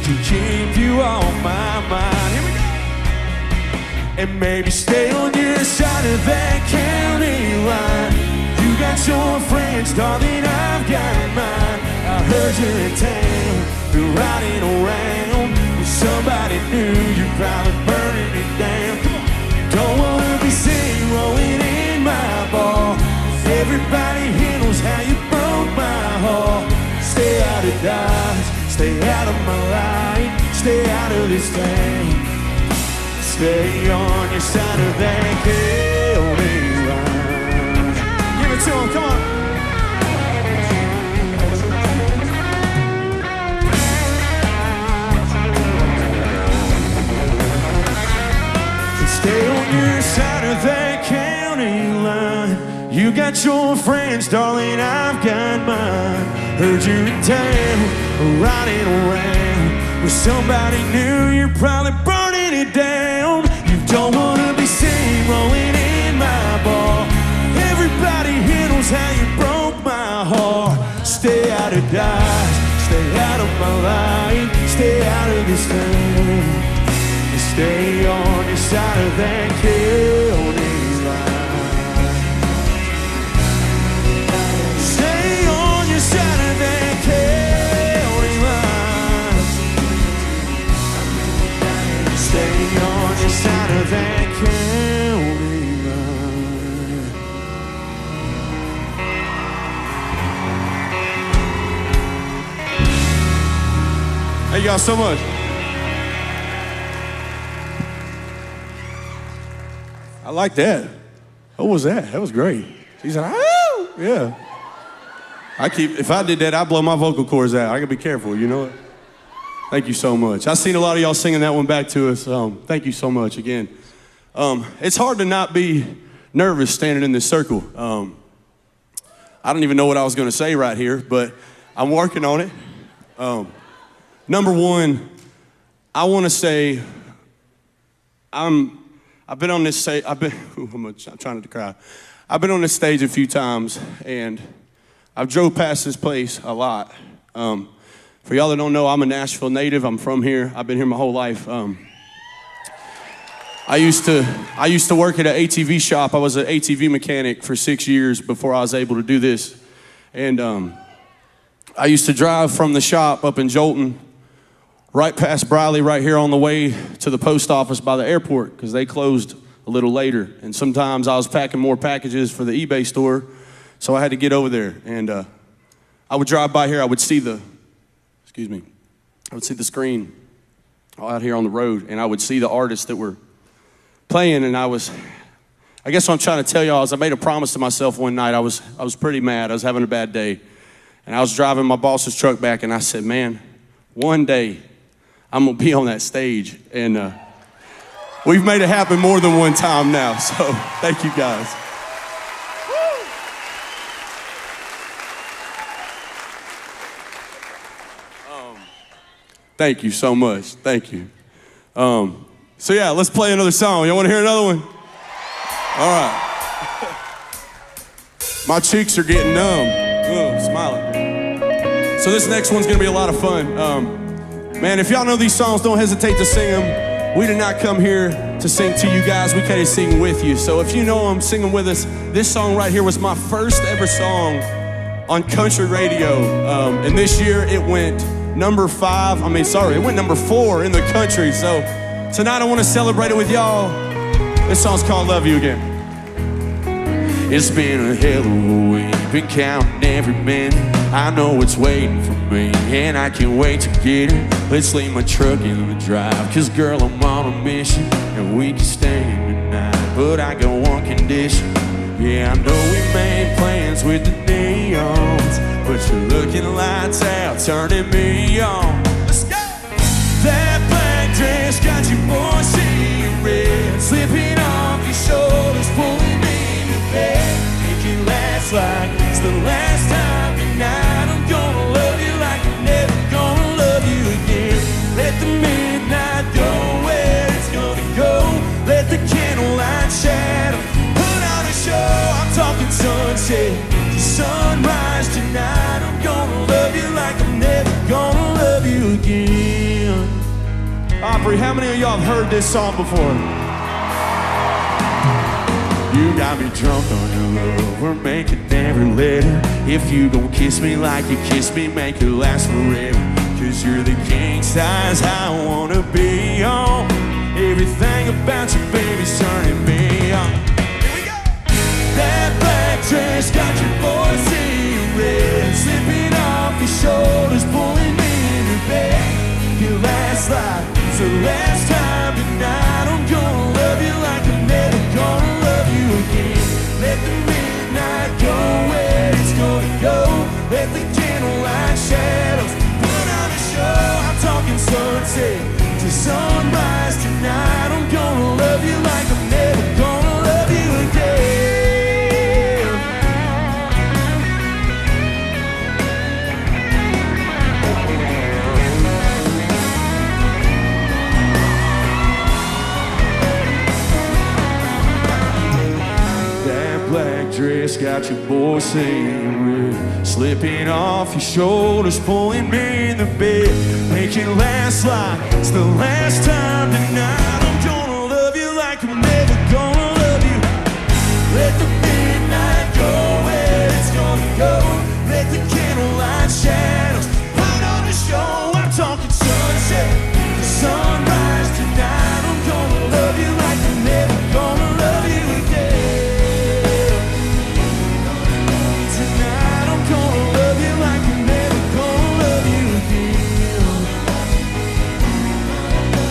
can keep you on my mind. Here we go. And maybe stay on your side of that county line. You got your friends, darling, I've got mine. I heard you're in town, you're riding around with somebody new. You're probably burning it down. Don't wanna be seen rolling in my bar. Everybody here knows how you broke my heart. Stay out of Dodge, stay out of my life, stay out of this town. Stay on your side of that county line. Give it to him, come on. Stay on your side of that county line. You got your friends, darling, I've got mine. Heard you're in town, riding around with somebody new. You're probably burning it down. You don't wanna be seen rolling in my bar. Everybody here knows how you broke my heart. Stay out of Dodge, stay out of my life, stay out of this town. Stay on your side of that county line. Stay on your side of that county line. Stay on your side of that county line. Thank y'all so much. I like that. What was that? That was great. She said, "Oh, yeah." If I did that, I'd blow my vocal cords out. I gotta be careful, you know it? Thank you so much. I've seen a lot of y'all singing that one back to us. Thank you so much again. It's hard to not be nervous standing in this circle. I don't even know what I was gonna say right here, but I'm working on it. Number one, I wanna say I've been on this stage, I'm trying to cry. I've been on this stage a few times, and I've drove past this place a lot. For y'all that don't know, I'm a Nashville native. I'm from here. I've been here my whole life. I used to work at an ATV shop. I was an ATV mechanic for 6 years before I was able to do this. And I used to drive from the shop up in Jolton, right past Briley, right here on the way to the post office by the airport, because they closed a little later. And sometimes I was packing more packages for the eBay store, so I had to get over there. And I would drive by here, I would see the screen out here on the road, and I would see the artists that were playing, and I guess what I'm trying to tell y'all is I made a promise to myself one night. I was pretty mad. I was having a bad day. And I was driving my boss's truck back, and I said, man, one day I'm gonna be on that stage. And we've made it happen more than one time now, so thank you guys. Thank you so much, thank you. So yeah, let's play another song. Y'all wanna hear another one? All right. My cheeks are getting numb. Ugh, smiling. So this next one's gonna be a lot of fun. Man, if y'all know these songs, don't hesitate to sing them. We did not come here to sing to you guys, we came to sing with you. So if you know them, sing them with us. This song right here was my first ever song on country radio. And this year it went number 4 in the country. So tonight I wanna celebrate it with y'all. This song's called Love You Again. It's been a hell of a week, been counting every minute. I know it's waiting for me, and I can't wait to get it. Let's leave my truck in the drive, 'cause girl, I'm on a mission, and we can stay in tonight. But I got one condition. Yeah, I know we made plans with the neons, but you're looking lights out, turning me on. Let's go! That black dress got you boy seeing red, slipping off your shoulders, pulling me to bed. Make it last like it's the last many of y'all have heard this song before? You got me drunk on your love, we're making every letter. If you gon' kiss me like you kiss me, make it last forever. Cause you're the king size I wanna be on. Everything about you, baby's turning me on. Here we go! That black dress got your boy seeing red, slipping off your shoulders, pulling me into bed. Your last life is the last time tonight. I'm gonna love you like I'm never gonna love you again. Let the midnight go where it's gonna go. Let the candlelight shadows put on a show. I'm talking sunset to sunrise tonight. I'm gonna love you like I'm never gonna love you again. That black dress got your boy saying red, slipping off your shoulders, pulling me in the bed. Make it last like it's the last time tonight. I'm gonna love you like I'm never gonna love you. Let the midnight go where it's gonna go. Let the candlelight shadows put on the show. I'm talking sunset to sunrise tonight. I'm gonna love you like I'm never gonna love you again. Tonight I'm gonna love you like I'm never gonna love you again.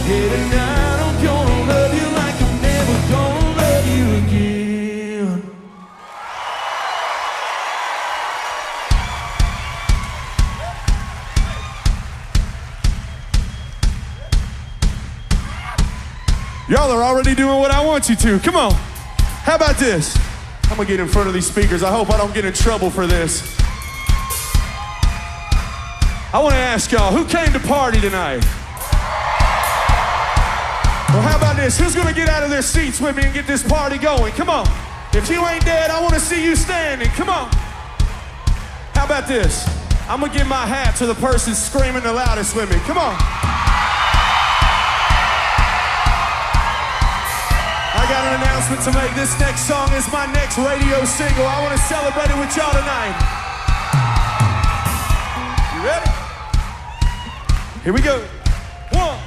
Yeah, tonight I'm gonna love you like I'm never gonna love you again. Y'all are already doing what I want you to. Come on. How about this? I'm gonna get in front of these speakers. I hope I don't get in trouble for this. I wanna ask y'all, who came to party tonight? Well, how about this? Who's gonna get out of their seats with me and get this party going? Come on. If you ain't dead, I wanna see you standing. Come on. How about this? I'm gonna give my hat to the person screaming the loudest with me. Come on. I got an announcement to make. This next song is my next radio single. I want to celebrate it with y'all tonight. You ready? Here we go. 1,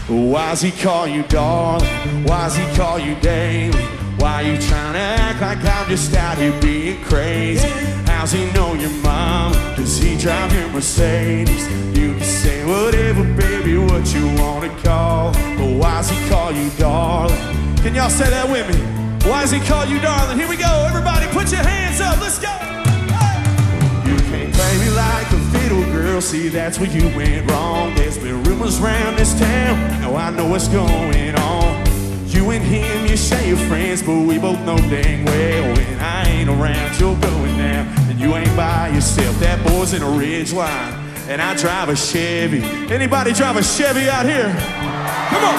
2. Why's he call you darling? Why's he call you daily? Why you trying to act like I'm just out here being crazy? How's he know your mom? Does he drive your Mercedes? You can say whatever, baby, what you wanna call. But why's he call you darling? Can y'all say that with me? Why's he call you darling? Here we go, everybody put your hands up, let's go! You can't play me like a fiddle girl, see that's where you went wrong. There's been rumors around this town, now I know what's going on. You and him, you say you're friends, but we both know dang well when I ain't around, you're going down, and you ain't by yourself. That boy's in a Ridgeline, and I drive a Chevy. Anybody drive a Chevy out here? Come on!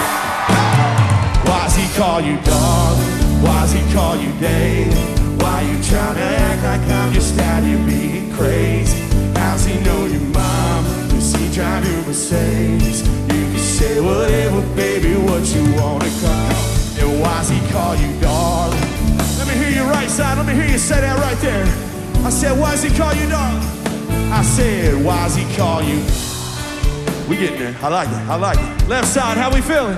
Why's he call you darling? Why's he call you Dave? Why you trying to act like I'm just out here being crazy? How's he know your mom? Does he drive your Mercedes? You can say whatever, baby, what you wanna call. And why's he call you darling? Let me hear your right side, let me hear you say that right there. I said, why's he call you darling? I said, why's he call you? We getting there, I like it, I like it. Left side, how we feeling?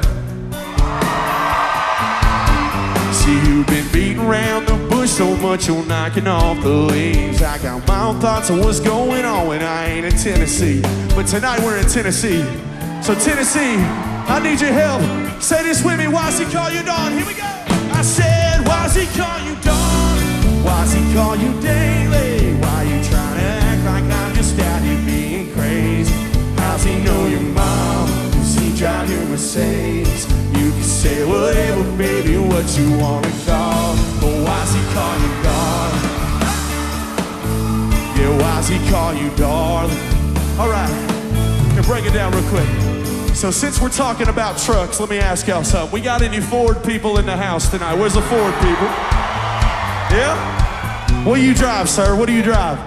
See, you've been beating around the bush so much you're knocking off the leaves. I got my own thoughts on what's going on when I ain't in Tennessee. But tonight we're in Tennessee. So Tennessee, I need your help. Say this with me, why's he call you darling? Here we go. I said, why's he call you darling? Why's he call you daily? Why you trying to act like I'm just out here being crazy? How's he know your mom? Does he drive your Mercedes? You can say whatever, baby, what you wanna call. But why's he call you darling? Yeah, why's he call you darling? All right, can break it down real quick. So since we're talking about trucks, let me ask y'all something. We got any Ford people in the house tonight? Where's the Ford people? Yeah? What do you drive, sir? What do you drive?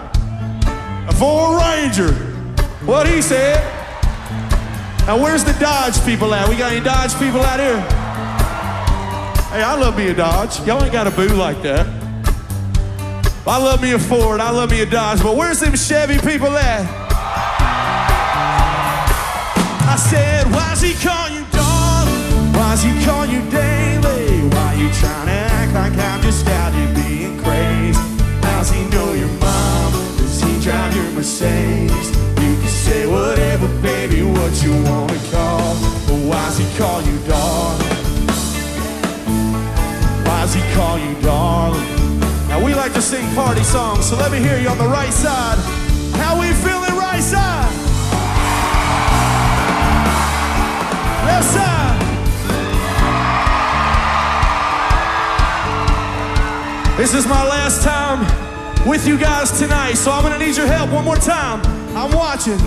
A Ford Ranger. What he said? Now, where's the Dodge people at? We got any Dodge people out here? Hey, I love me a Dodge. Y'all ain't got a boo like that. I love me a Ford. I love me a Dodge. But where's them Chevy people at? I said, why's he call you darling? Why's he call you daily? Why you trying to act like I'm just out here being crazy? How's he know your mom? Does he drive your Mercedes? You can say whatever, baby, what you want to call. But why's he call you darling? Why's he call you darling? Now we like to sing party songs, so let me hear you on the right side. How we feeling right side? Left side. This is my last time with you guys tonight, so I'm gonna need your help one more time. I'm watching.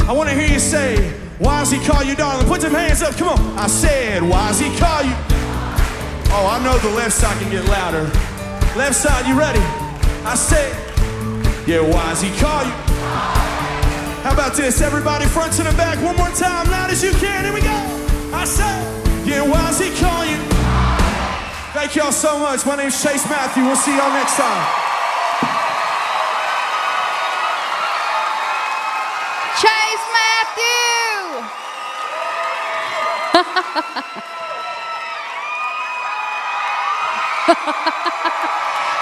I wanna hear you say, why's he call you darling? Put them hands up, come on. I said, why's he call you? Oh, I know the left side can get louder. Left side, you ready? I said, yeah, why's he call you? How about this? Everybody front to the back, one more time, loud as you can, here we go. I said, yeah, why's he call you? Thank y'all so much. My name's Chase Matthew. We'll see y'all next time. Chase Matthew!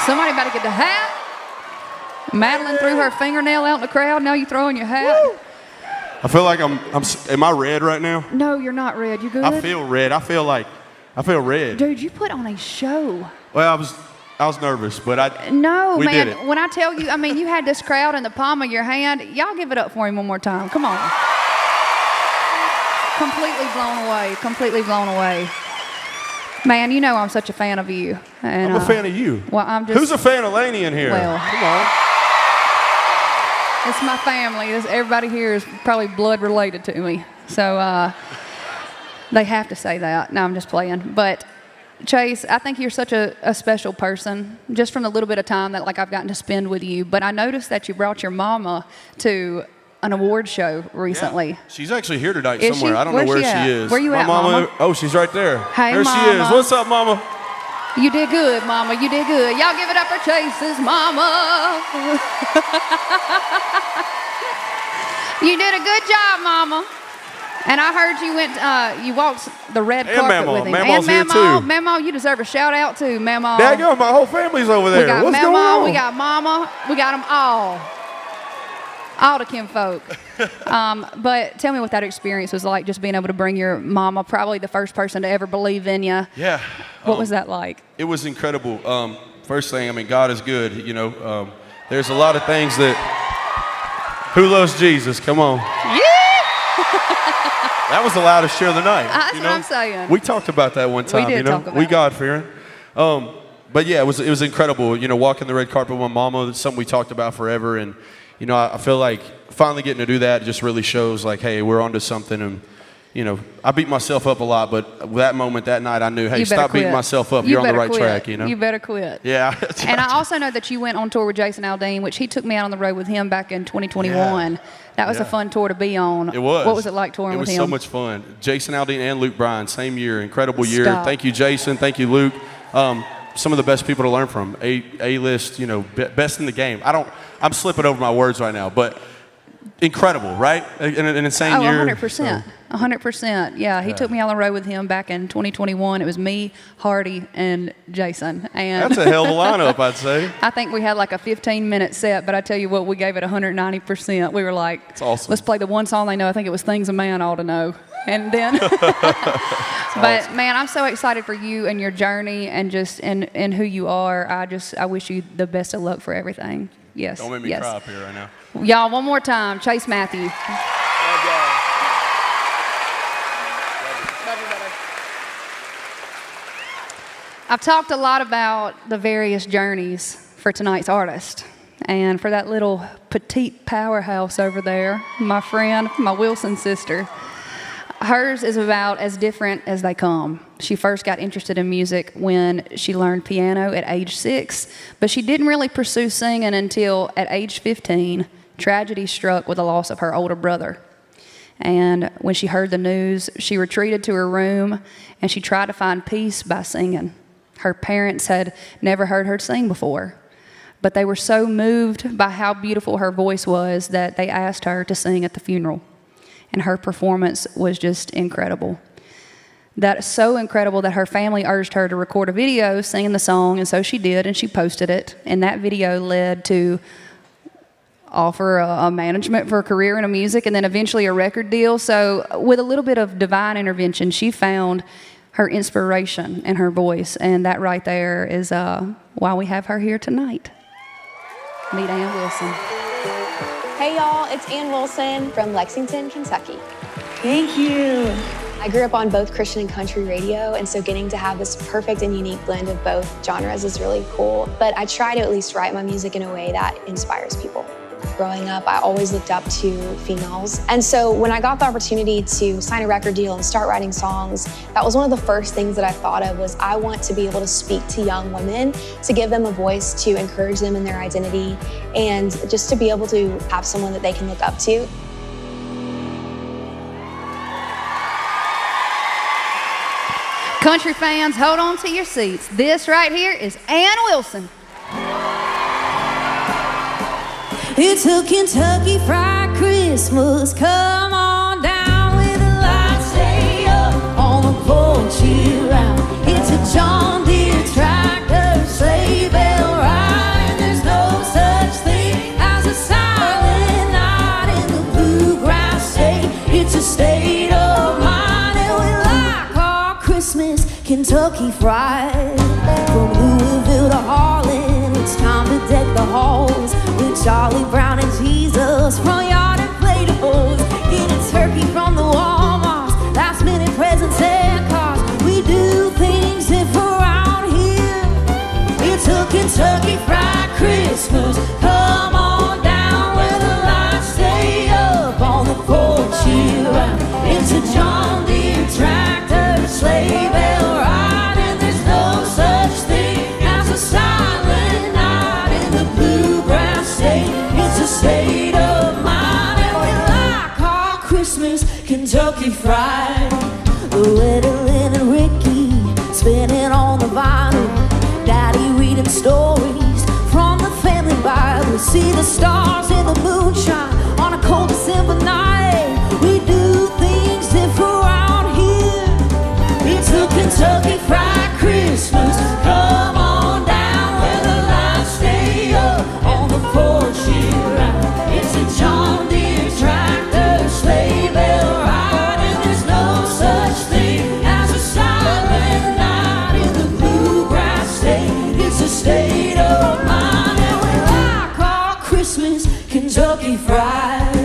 Somebody better get the hat. Madeline threw her fingernail out in the crowd. Now you throwing your hat. Woo! I feel like am I red right now? No, you're not red. You good? I feel red. I feel red. Dude, you put on a show. Well, I was nervous, but No, we man. did it. When I tell you, I mean, you had this crowd in the palm of your hand. Y'all give it up for him one more time. Come on. Completely blown away. Completely blown away. Man, you know I'm such a fan of you. And, I'm a fan of you. Well, I'm just. Who's a fan of Laney in here? Well, come on. It's my family. Everybody here is probably blood related to me. So they have to say that. No, I'm just playing. But Chase, I think you're such a special person, just from the little bit of time that I've gotten to spend with you. But I noticed that you brought your mama to an award show recently. Yeah. She's actually here tonight Is somewhere. she? I don't know where Where's she she at? is. Where you My at, mama? Mama? Oh, she's right there. Hey, there Mama. she is. What's up, Mama? You did good, Mama. You did good. Y'all give it up for Chase's mama. You did a good job, Mama. And I heard you walked the red carpet Mama. with him. Mama's and here too. Mama, you deserve a shout out too, Mama. Daggone, my whole family's over there. We got What's Mama, going on? we got Mama, we got them all. All the kinfolk. But tell me what that experience was like, just being able to bring your mama, probably the first person to ever believe in you. Yeah. What was that like? It was incredible. First thing, I mean, God is good. You know, there's a lot of things that. Who loves Jesus? Come on. Yeah. That was the loudest cheer of the night. That's you what know? I'm saying. We talked about that one time. We did you know? talk about we it. God-fearing. But yeah, it was incredible. You know, walking the red carpet with my mama. That's something we talked about forever. And you know, I feel like finally getting to do that just really shows like, hey, we're onto something. And you know, I beat myself up a lot, but that moment, that night, I knew, hey, stop beating myself up. You're on the right track, you know? You better quit. Yeah. And I also know that you went on tour with Jason Aldean, which he took me out on the road with him back in 2021. Yeah. That was a fun tour to be on. It was. What was it like touring with him? It was so much fun. Jason Aldean and Luke Bryan, same year, incredible year. Stop. Thank you, Jason. Thank you, Luke. Some of the best people to learn from. A-list, you know, best in the game. I'm slipping over my words right now, but incredible, right? An insane year. 100%. 100%. Yeah, he took me on the road with him back in 2021. It was me, Hardy, and Jason. And that's a hell of a lineup, I'd say. I think we had like a 15-minute set, but I tell you what, we gave it 190%. We were like, that's awesome. Let's play the one song they know. I think it was Things a Man Ought to Know. And then, but awesome. Man, I'm so excited for you and your journey and just and who you are. I wish you the best of luck for everything. Yes. Don't make me cry up here right now. Y'all, one more time, Chase Matthew. Love y'all. I've talked a lot about the various journeys for tonight's artist. And for that little petite powerhouse over there, my friend, my Wilson sister, hers is about as different as they come. She first got interested in music when she learned piano at age 6, but she didn't really pursue singing until at age 15, tragedy struck with the loss of her older brother. And when she heard the news, she retreated to her room and she tried to find peace by singing. Her parents had never heard her sing before, but they were so moved by how beautiful her voice was that they asked her to sing at the funeral. And her performance was just incredible. That's so incredible that her family urged her to record a video singing the song, and so she did, and she posted it. And that video led to offer a management for a career in music and then eventually a record deal. So with a little bit of divine intervention, she found her inspiration in her voice, and that right there is why we have her here tonight. Meet Ann Wilson. Hey y'all, it's Ann Wilson from Lexington, Kentucky. Thank you. I grew up on both Christian and country radio, and so getting to have this perfect and unique blend of both genres is really cool. But I try to at least write my music in a way that inspires people. Growing up, I always looked up to females. And so when I got the opportunity to sign a record deal and start writing songs, that was one of the first things that I thought of was I want to be able to speak to young women, to give them a voice, to encourage them in their identity, and just to be able to have someone that they can look up to. Country fans, hold on to your seats. This right here is Ann Wilson. It's a Kentucky Fried Christmas. Come on down with the lights, stay up on the porch year round. It's a John Deere tractor, sleigh bell ride, and there's no such thing as a silent night in the bluegrass state. It's a state of mind, and we like our Christmas Kentucky Fried. From Louisville to Harlan, it's time to deck the halls with Charlie Brown and Jesus, front yard inflatables, getting turkey from the Walmarts, last minute presents and cards. We do things different around here. It's a Kentucky Fried Christmas. Come on down where the lights stay up on the porch year round. It's a John Deere tractor, sleigh bell ride, and there's no such thing as a silent night in the bluegrass state. It's a state of mind, and we like our Christmas Kentucky Fried. Loretta Lynn and Ricky spinning on the vinyl, Daddy reading stories from the family Bible. See the stars in the moonshine on a cold December night. We do things different around here. It's a Kentucky Fried Christmas. Come on down where the lights stay up on the porch year round. It's a John Deere tractor, sleigh bell ride, and there's no such thing as a silent night in the bluegrass state. It's a state of mind, and we like our Christmas Kentucky Fried.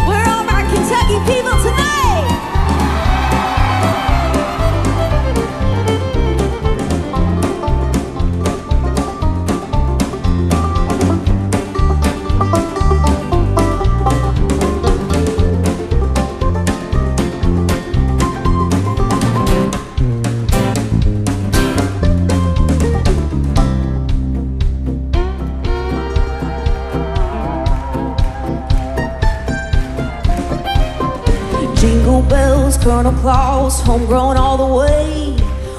We're all about Kentucky people tonight. Jingle bells, Colonel Claus, homegrown all the way.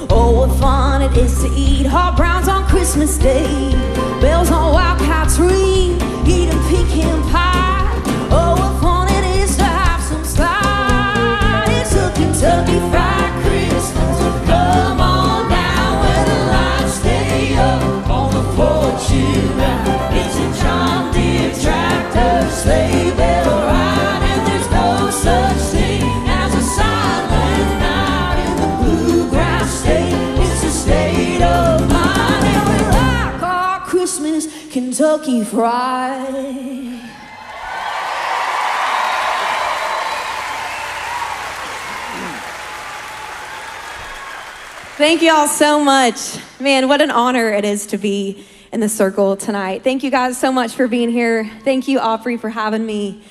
Oh, what fun it is to eat hot browns on Christmas Day. Bells on Wildcat Tree, eating pecan pie. Oh, what fun it is to have some slide. It's a Kentucky Fried Christmas. Come on down where the lights stay up on the porch year round. It's a John Deere tractor, sleigh bell ride, and there's no such thing as a silent night in the bluegrass state. It's a state of mind, and we like our Christmas Kentucky Fried. Thank you all so much. Man, what an honor it is to be in the circle tonight. Thank you guys so much for being here. Thank you, Opry, for having me.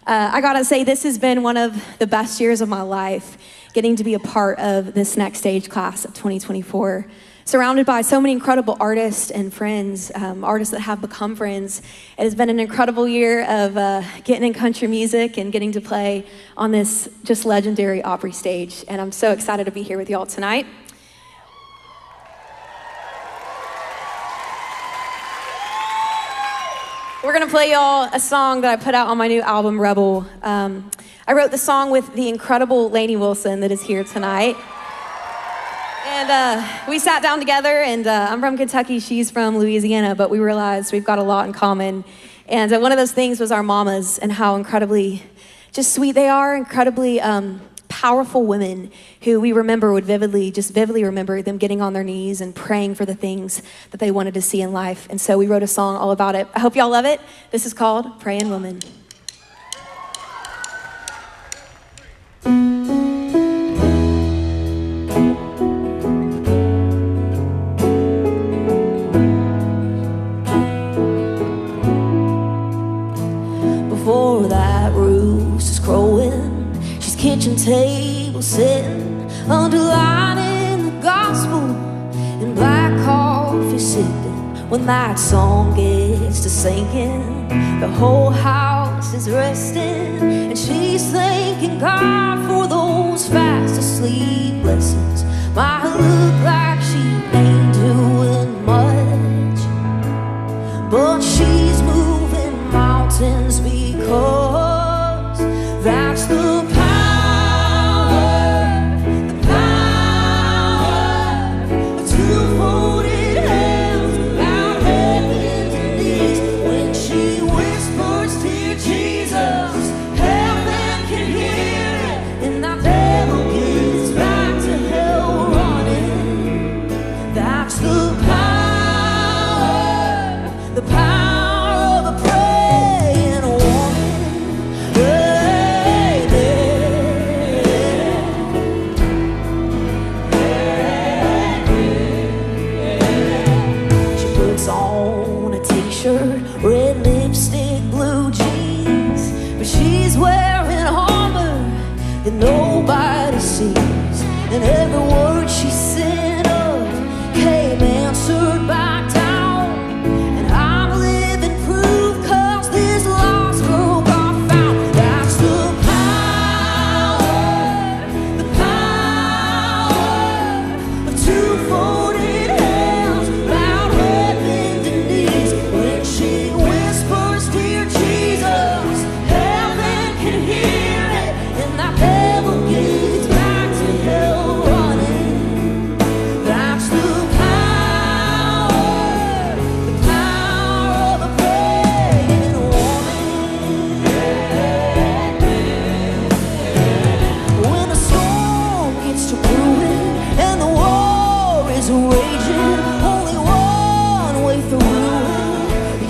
I gotta say, this has been one of the best years of my life, getting to be a part of this Next Stage class of 2024. surrounded by so many incredible artists and friends, artists that have become friends. It has been an incredible year of getting in country music and getting to play on this just legendary Opry stage. And I'm so excited to be here with y'all tonight. We're gonna play y'all a song that I put out on my new album, Rebel. I wrote the song with the incredible Lainey Wilson that is here tonight. And we sat down together, and I'm from Kentucky, she's from Louisiana, but we realized we've got a lot in common. And one of those things was our mamas and how incredibly just sweet they are, incredibly powerful women who we remember would vividly remember them getting on their knees and praying for the things that they wanted to see in life. And so we wrote a song all about it. I hope y'all love it. This is called Praying Woman. Before that roost is crowing, she's kitchen table sitting, underlining the gospel and black coffee sipping. When that song gets to singing, the whole house is resting, and she's thanking God for those fast asleep blessings. Might look like she ain't doing much, but she's moving mountains because that's the power of two-folded hands, loud heavens and knees. When she whispers, "Dear Jesus," heaven can hear it, and that devil gets back to hell running. That's the power of a praying woman. She puts on a t-shirt, red lipstick, blue jeans, but she's wearing armor that nobody sees, and every word she sent up came answered back down. And I'm living proof 'cause this lost girl got found. That's the power of two-folded hands, loud heavens and knees. When she whispers, "Dear Jesus," heaven can hear it, and that devil gets back to hell running. That's the power of a praying woman. When the storm gets to brewing and the war is raging, only one way through it.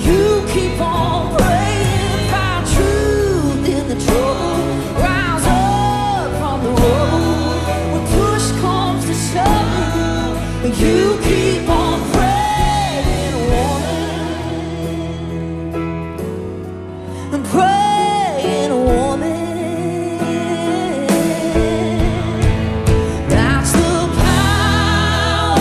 You keep on praying, find truth in the trouble, rise up from the rubble. When push comes to shove, you keep on praying, woman. Praying woman. That's the power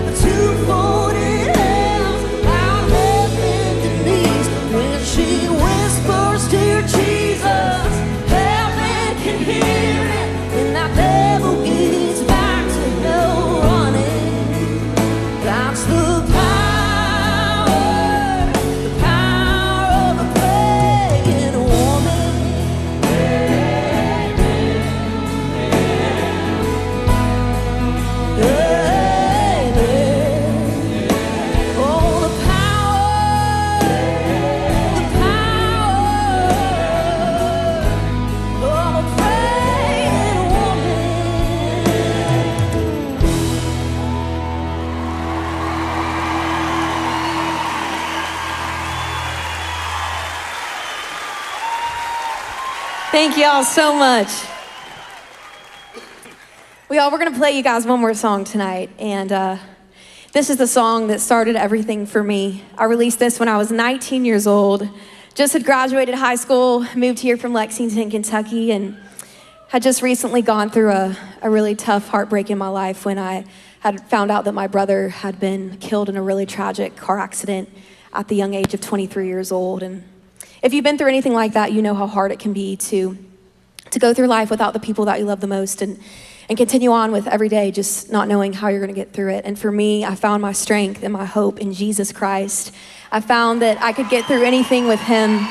of two-folded hands, loud heavens and knees. When she whispers, "Dear Jesus," heaven can hear it, and that devil gets back to hell running. That's the power of a praying woman. Oh, the power of a praying woman. Thank y'all so much. We're gonna play you guys one more song tonight, and this is the song that started everything for me. I released this when I was 19 years old, just had graduated high school, moved here from Lexington, Kentucky, and had just recently gone through a really tough heartbreak in my life when I had found out that my brother had been killed in a really tragic car accident at the young age of 23 years old. And if you've been through anything like that, you know how hard it can be to go through life without the people that you love the most and continue on with every day just not knowing how you're going to get through it. And for me, I found my strength and my hope in Jesus Christ. I found that I could get through anything with him.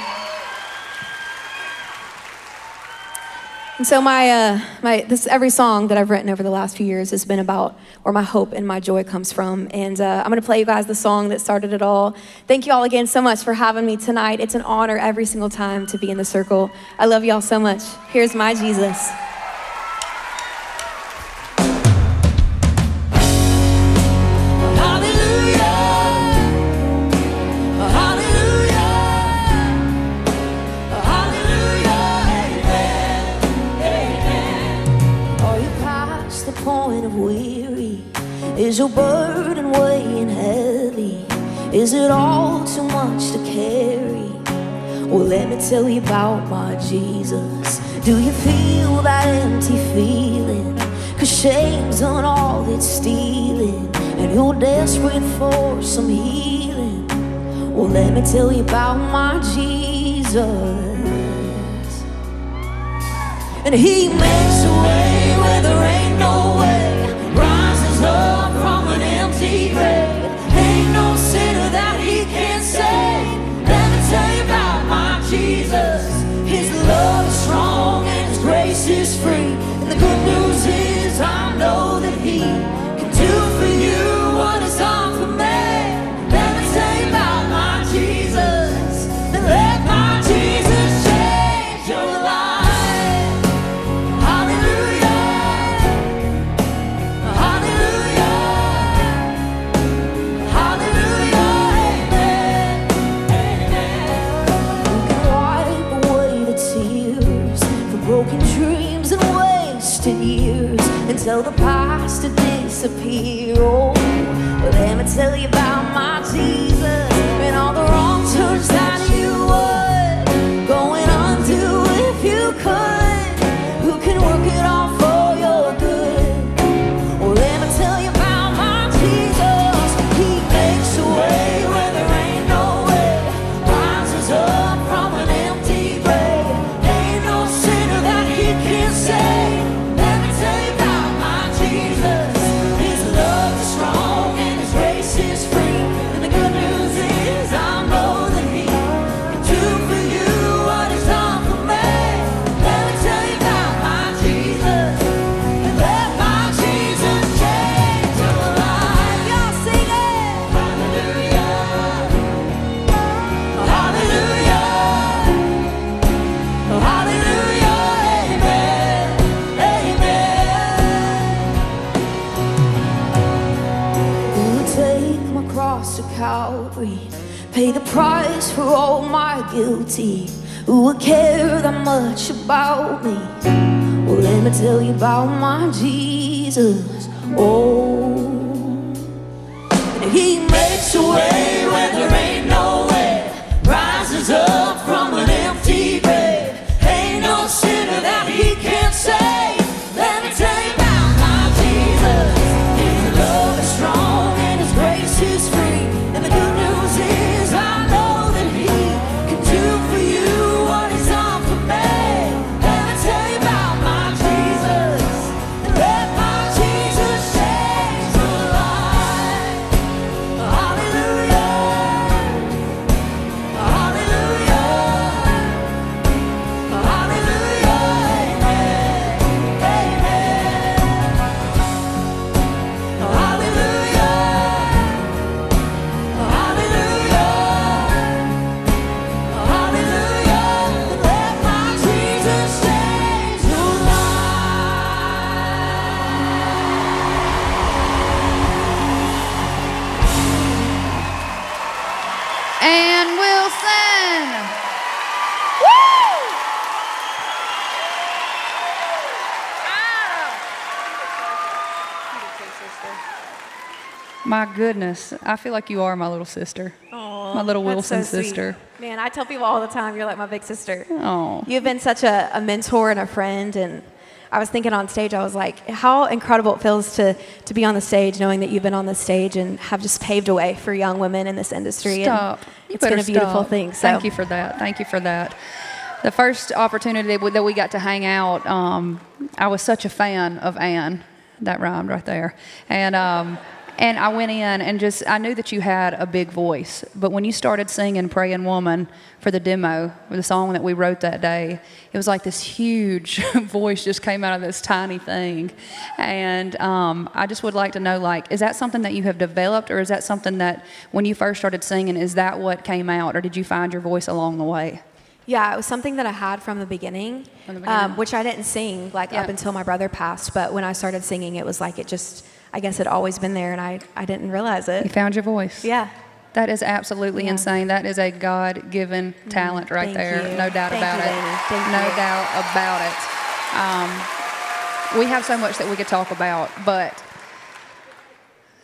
And so every song that I've written over the last few years has been about where my hope and my joy comes from. And I'm going to play you guys the song that started it all. Thank you all again so much for having me tonight. It's an honor every single time to be in the circle. I love you all so much. Here's My Jesus. Is your burden weighing heavy? Is it all too much to carry? Well, let me tell you about my Jesus. Do you feel that empty feeling? 'Cause shame's done all it's stealing, and you're desperate for some healing. Well, let me tell you about my Jesus. And he makes a way where there ain't no way, rises up from an empty grave. Ain't no sinner that he can't save. Let me tell you about my Jesus. His love is strong and his grace is free. And the good news is I know that he can do for you what he's done for me. Let me tell you about my Jesus. And let my Jesus change your life. Years until the past to disappear. Oh, well, let me tell you about my Jesus and all the wrong turns that you would go and undo if you could. Who can work it all for your good? Well, let me tell you about my Jesus. He makes a way where there ain't no way, rises up from an empty grave. Ain't no sinner that he can't save. Calvary, pay the price for all my guilty. Who would care that much about me? Well, let me tell you about my Jesus. Oh, and he makes a way where there ain't no way, rises up from an empty grave. Ain't no sinner that he can't save. Let me tell you about my Jesus. His love is strong and his grace is free. And the good news is I know that he can do for you what he's done for me. Let me tell you about my Jesus. And let my Jesus change your life. Hallelujah. Hallelujah. Hallelujah. Amen. Amen. Hallelujah. And Wilson. My goodness, I feel like you are my little sister. Aww, my little that's Wilson so sweet. sister. Man, I tell people all the time, you're like my big sister. Oh. You've been such a mentor and a friend, and I was thinking on stage, I was like, how incredible it feels to be on the stage, knowing that you've been on the stage and have just paved a way for young women in this industry. Stop. And You it's been better a beautiful stop. thing. So. Thank you for that. Thank you for that. The first opportunity that we got to hang out, I was such a fan of Ann. That rhymed right there. And I went in and I knew that you had a big voice. But when you started singing Praying Woman for the demo, or the song that we wrote that day, it was like this huge voice just came out of this tiny thing. And I just would like to know, like, is that something that you have developed, or is that something that when you first started singing, is that what came out, or did you find your voice along the way? Yeah, it was something that I had from the beginning, which I didn't sing up until my brother passed. But when I started singing, it was like it just, I guess it always been there, and I didn't realize it. You found your voice. Yeah. That is absolutely insane. That is a God-given talent right there. You. No doubt Thank about you, it. Lainey. Thank No you. doubt about it. We have so much that we could talk about, but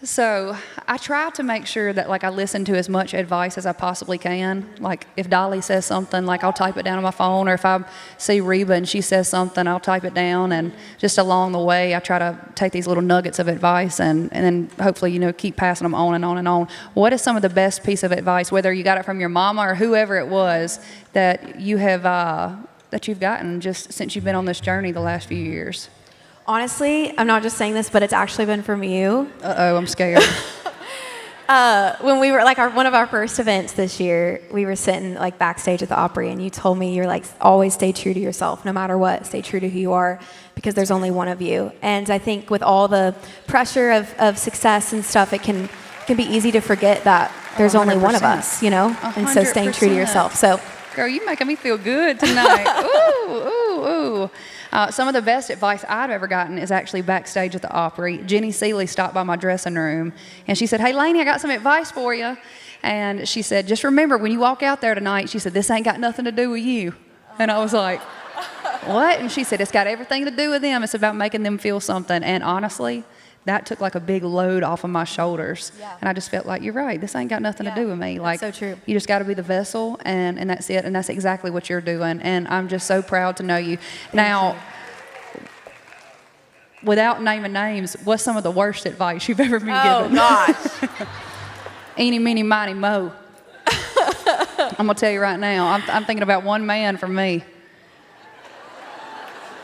so I try to make sure that, like, I listen to as much advice as I possibly can. Like, if Dolly says something, like, I'll type it down on my phone, or if I see Reba and she says something, I'll type it down. And just along the way, I try to take these little nuggets of advice and then hopefully, keep passing them on and on and on. What is some of the best piece of advice, whether you got it from your mama or whoever it was, that you have that you've gotten just since you've been on this journey the last few years? Honestly, I'm not just saying this, but it's actually been from you. Uh-oh, I'm scared. When we were, one of our first events this year, we were sitting, backstage at the Opry, and you told me, you're like, always stay true to yourself, no matter what. Stay true to who you are, because there's only one of you. And I think with all the pressure of success and stuff, it can be easy to forget that there's only one of us, And so staying true to yourself. So, girl, you making me feel good tonight. Ooh, ooh, ooh. Some of the best advice I've ever gotten is actually backstage at the Opry. Jenny Seeley stopped by my dressing room, and she said, "Hey, Lainey, I got some advice for you." And she said, "Just remember, when you walk out there tonight," she said, "this ain't got nothing to do with you." And I was like, "What?" And she said, "It's got everything to do with them. It's about making them feel something." And honestly, that took like a big load off of my shoulders. Yeah. And I just felt like, you're right, this ain't got nothing to do with me. Like, so true. You just got to be the vessel, and that's it. And that's exactly what you're doing. And I'm just so proud to know you. Now, without naming names, what's some of the worst advice you've ever been given? Oh, gosh. Eeny, meeny, miny, mo. I'm going to tell you right now, I'm thinking about one man for me.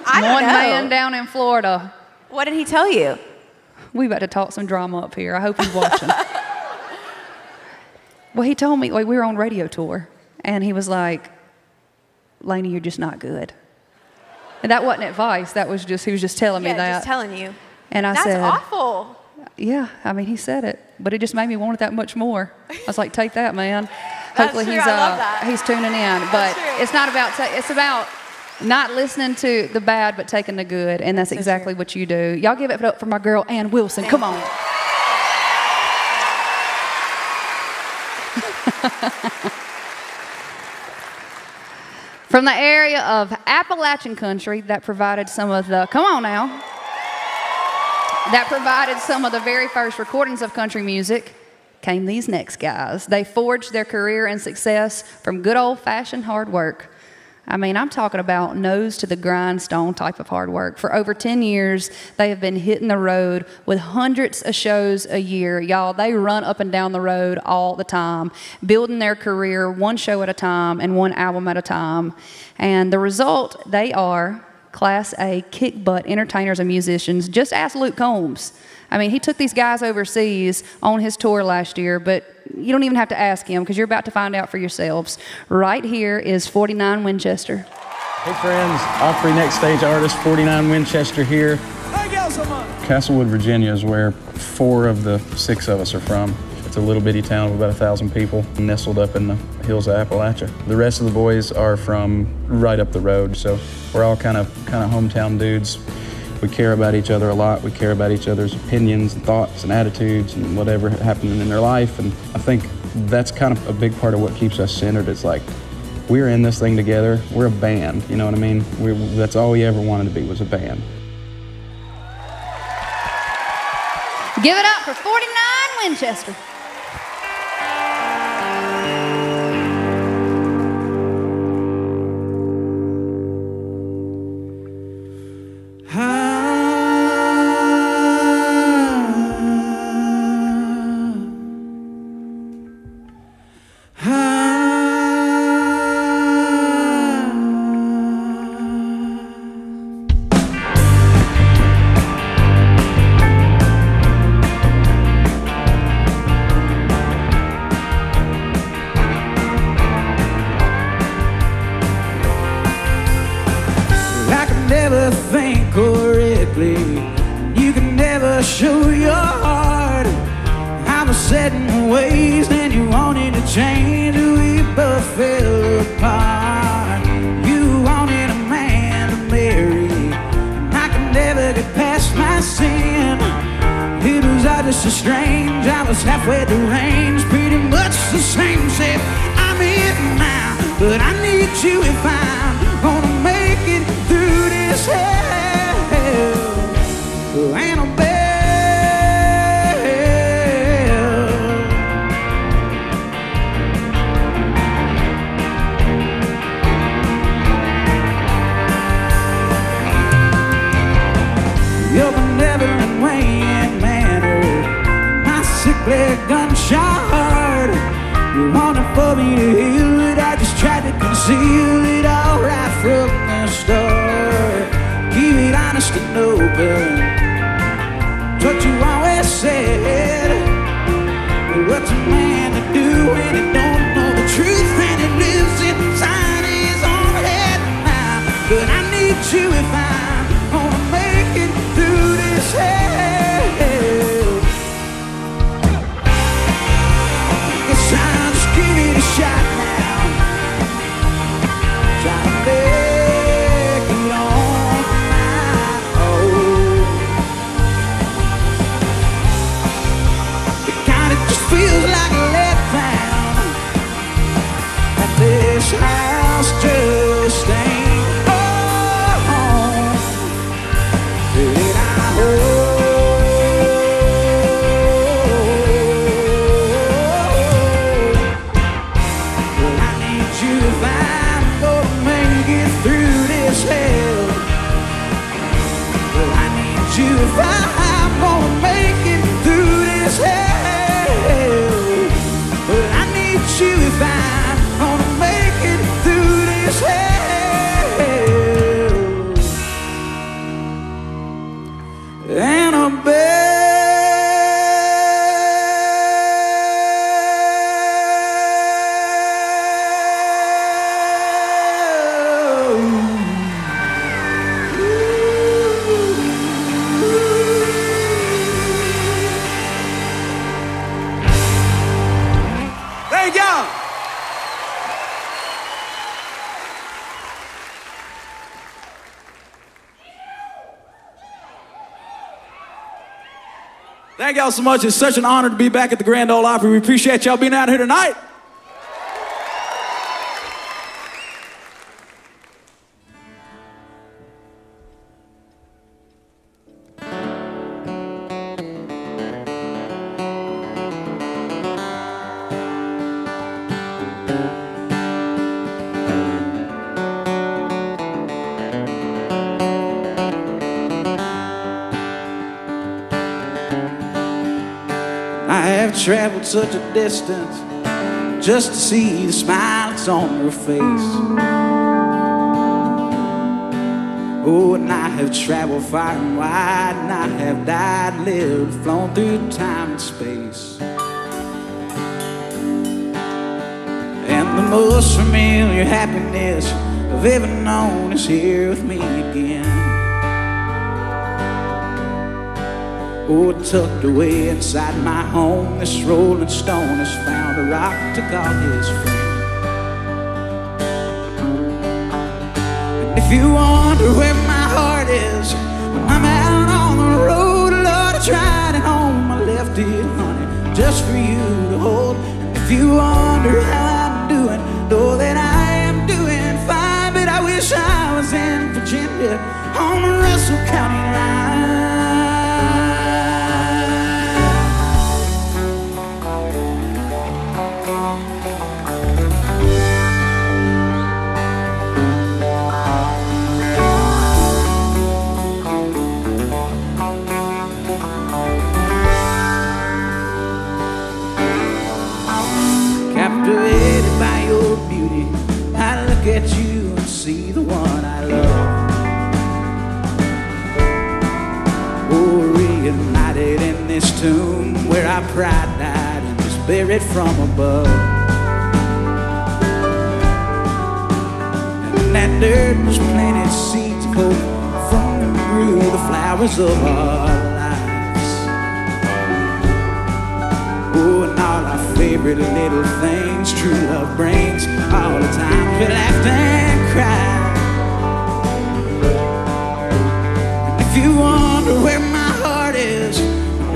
I don't know. One man down in Florida. What did he tell you? We about to talk some drama up here. I hope he's watching. Well, he told me, we were on radio tour, and he was like, "Lainey, you're just not good." And that wasn't advice. That was just, he was just telling me that. Just telling you. And I That's said, awful. Yeah, I mean, he said it, but it just made me want it that much more. I was like, take that, man. That's Hopefully true. he's I love that. he's tuning in. But it's not about, it's about not listening to the bad, but taking the good, and that's exactly what you do. Y'all give it up for my girl, Ann Wilson. Come on. From the area of Appalachian country that provided some of the, come on now, that provided some of the very first recordings of country music, came these next guys. They forged their career and success from good old-fashioned hard work. I mean, I'm talking about nose to the grindstone type of hard work. For over 10 years, they have been hitting the road with hundreds of shows a year. Y'all, they run up and down the road all the time, building their career one show at a time and one album at a time. And the result, they are Class A kick-butt entertainers and musicians. Just ask Luke Combs. I mean, he took these guys overseas on his tour last year, but you don't even have to ask him because you're about to find out for yourselves. Right here is 49 Winchester. Hey friends, Opry Next Stage artist 49 Winchester here. Thank y'all so much. Castlewood, Virginia is where 4 of the 6 of us are from. It's a little bitty town of about 1,000 people nestled up in the hills of Appalachia. The rest of the boys are from right up the road, so we're all kind of hometown dudes. We care about each other a lot. We care about each other's opinions and thoughts and attitudes and whatever happening in their life. And I think that's kind of a big part of what keeps us centered. It's like, we're in this thing together. We're a band, you know what I mean? That's all we ever wanted to be, was a band. Give it up for 49 Winchester. set in my ways, then you wanted to change. We both fell apart. You wanted a man to marry, and I could never get past my sin. It was all just so strange. I was halfway deranged, pretty much the same. Said I'm in now, but I need you if I'm gonna make it through this hell. Annabelle. You're the Neverland Wayne manner, my sickly gunshot. You wanted for me to heal it, I just tried to conceal it all right from the start. Keep it honest and open, it's what you always said. But what's a man to do when he don't know the truth and he lives inside his own head now? But I need you if I'm gonna make it through this hell. Guess I'll just give it a shot now. Try to make it on my own. It kinda just feels like a letdown that this house just ain't home. Did I Well, I need you if I'm gonna make it through this hell. Well, I need you if I'm gonna make it through this hell. Well, I need you if I'm gonna make it through this hell. Annabelle. Thank y'all. Thank y'all so much. It's such an honor to be back at the Grand Ole Opry. We appreciate y'all being out here tonight. I have traveled such a distance just to see the smile that's on your face. Oh, and I have traveled far and wide, and I have died, lived, flown through time and space. And the most familiar happiness I've ever known is here with me again. Oh, tucked away inside my home, this rolling stone has found a rock to call his friend. And if you wonder where my heart is when I'm out on the road, Lord, I tried at home, I left it, honey, just for you to hold. And if you wonder how I'm doing, know that I am doing fine, but I wish I was in Virginia on the Russell County line. Captivated by your beauty, I look at you and see the one I love. Oh, reunited in this tomb where our pride died and was buried from above. And that dirt was planted seeds of hope from and grew the flowers of our lives. Oh, my favorite little things true love brings. All the times we laughed and cried. And if you wonder where my heart is,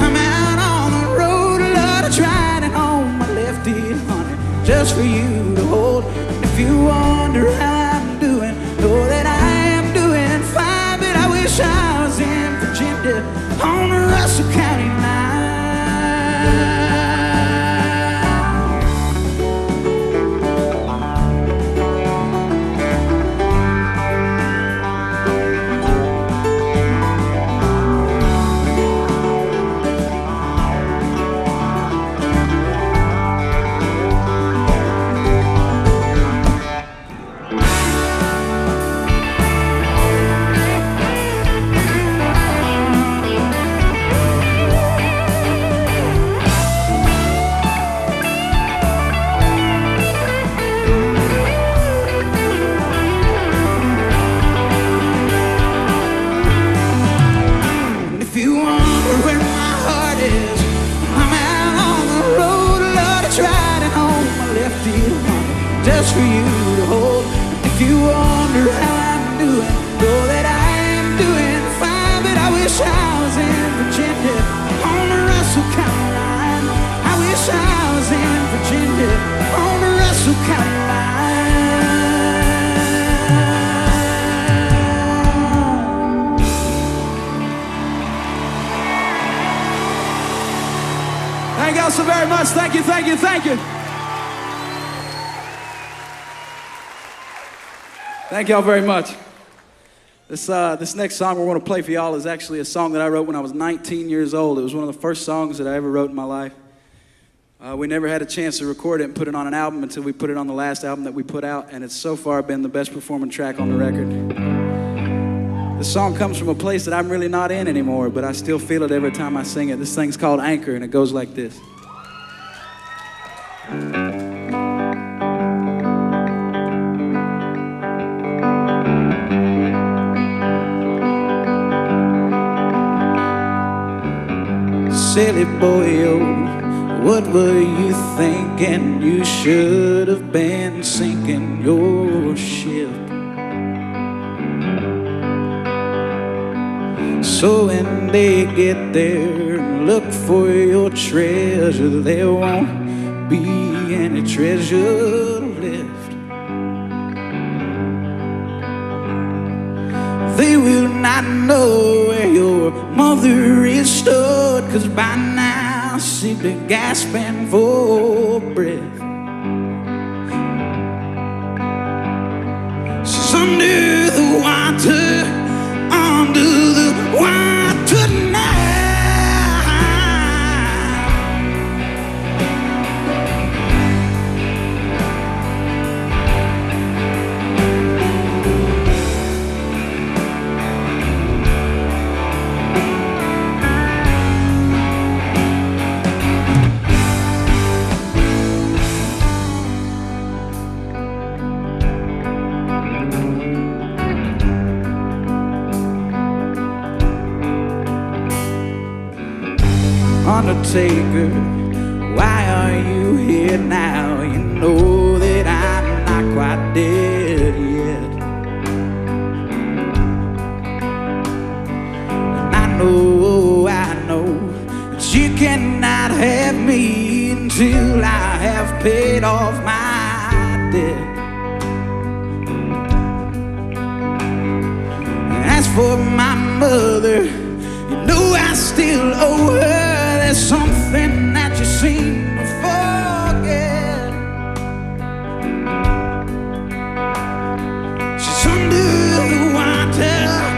I'm out on the road. Lord, I tried and on my left ear, honey, just for you to hold. And if you wonder how I'm doing, know that I am doing fine. But I wish I was in Virginia on the Russell County line. Just for you to hold. If you wonder how I'm doing, know that I am doing fine. But I wish I was in Virginia on the Russell County line. I wish I was in Virginia on the Russell County line. Thank y'all so very much. Thank you, thank you, thank you. Thank y'all very much. This next song we're going to play for y'all is actually a song that I wrote when I was 19 years old. It was one of the first songs that I ever wrote in my life. We never had a chance to record it and put it on an album until we put it on the last album that we put out, and it's so far been the best performing track on the record. The song comes from a place that I'm really not in anymore, but I still feel it every time I sing it. This thing's called Anchor, and it goes like this. Silly boy, oh, what were you thinking? You should have been sinking your ship. So when they get there and look for your treasure, there won't be any treasure left. They will not know where your mother is stood, 'cause by now she'd be gasping for breath. She's under the water now. Undertaker, why are you here now? You know that I'm not quite dead yet. And I know that you cannot have me until I have paid off my debt. As for my mother, you know I still owe her. There's something that you seem to forget. She's under the water now.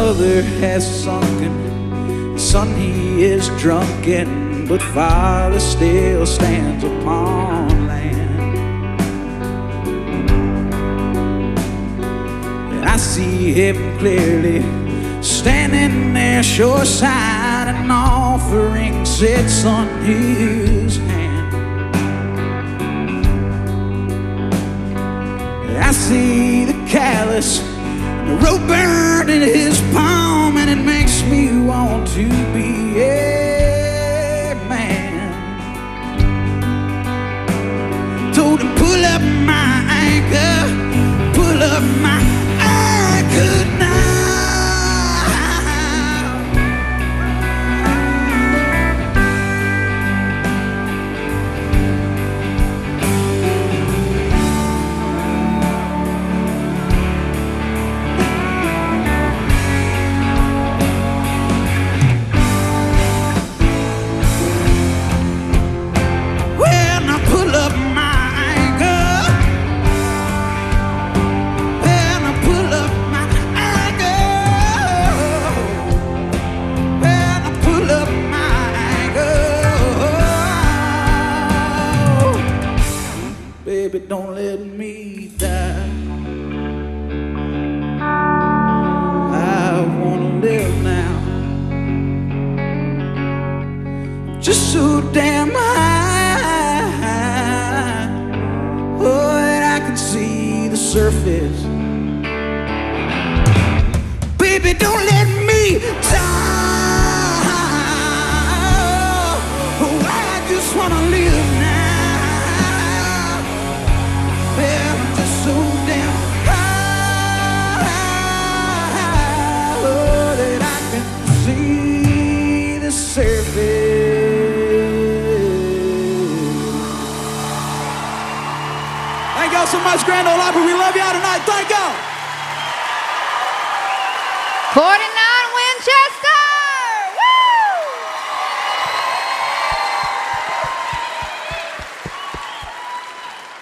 brother has sunken, son he is drunken, but father still stands upon land. And I see him clearly, standing there shoreside, an offering sits on his hand. And I see the callus, the rope burned in his palm, and it makes me want to be a man. Told him pull up my anchor, pull up my anchor now. Baby, don't let me die. I wanna live now. Just so damn high, oh, that I can see the surface. Baby, don't let me die. Oh, I just wanna live now. So damn high, oh, that I can see the surface. Thank y'all so much, Grand Ole Opry. We love y'all tonight. Thank y'all. 49 Winchester! Woo!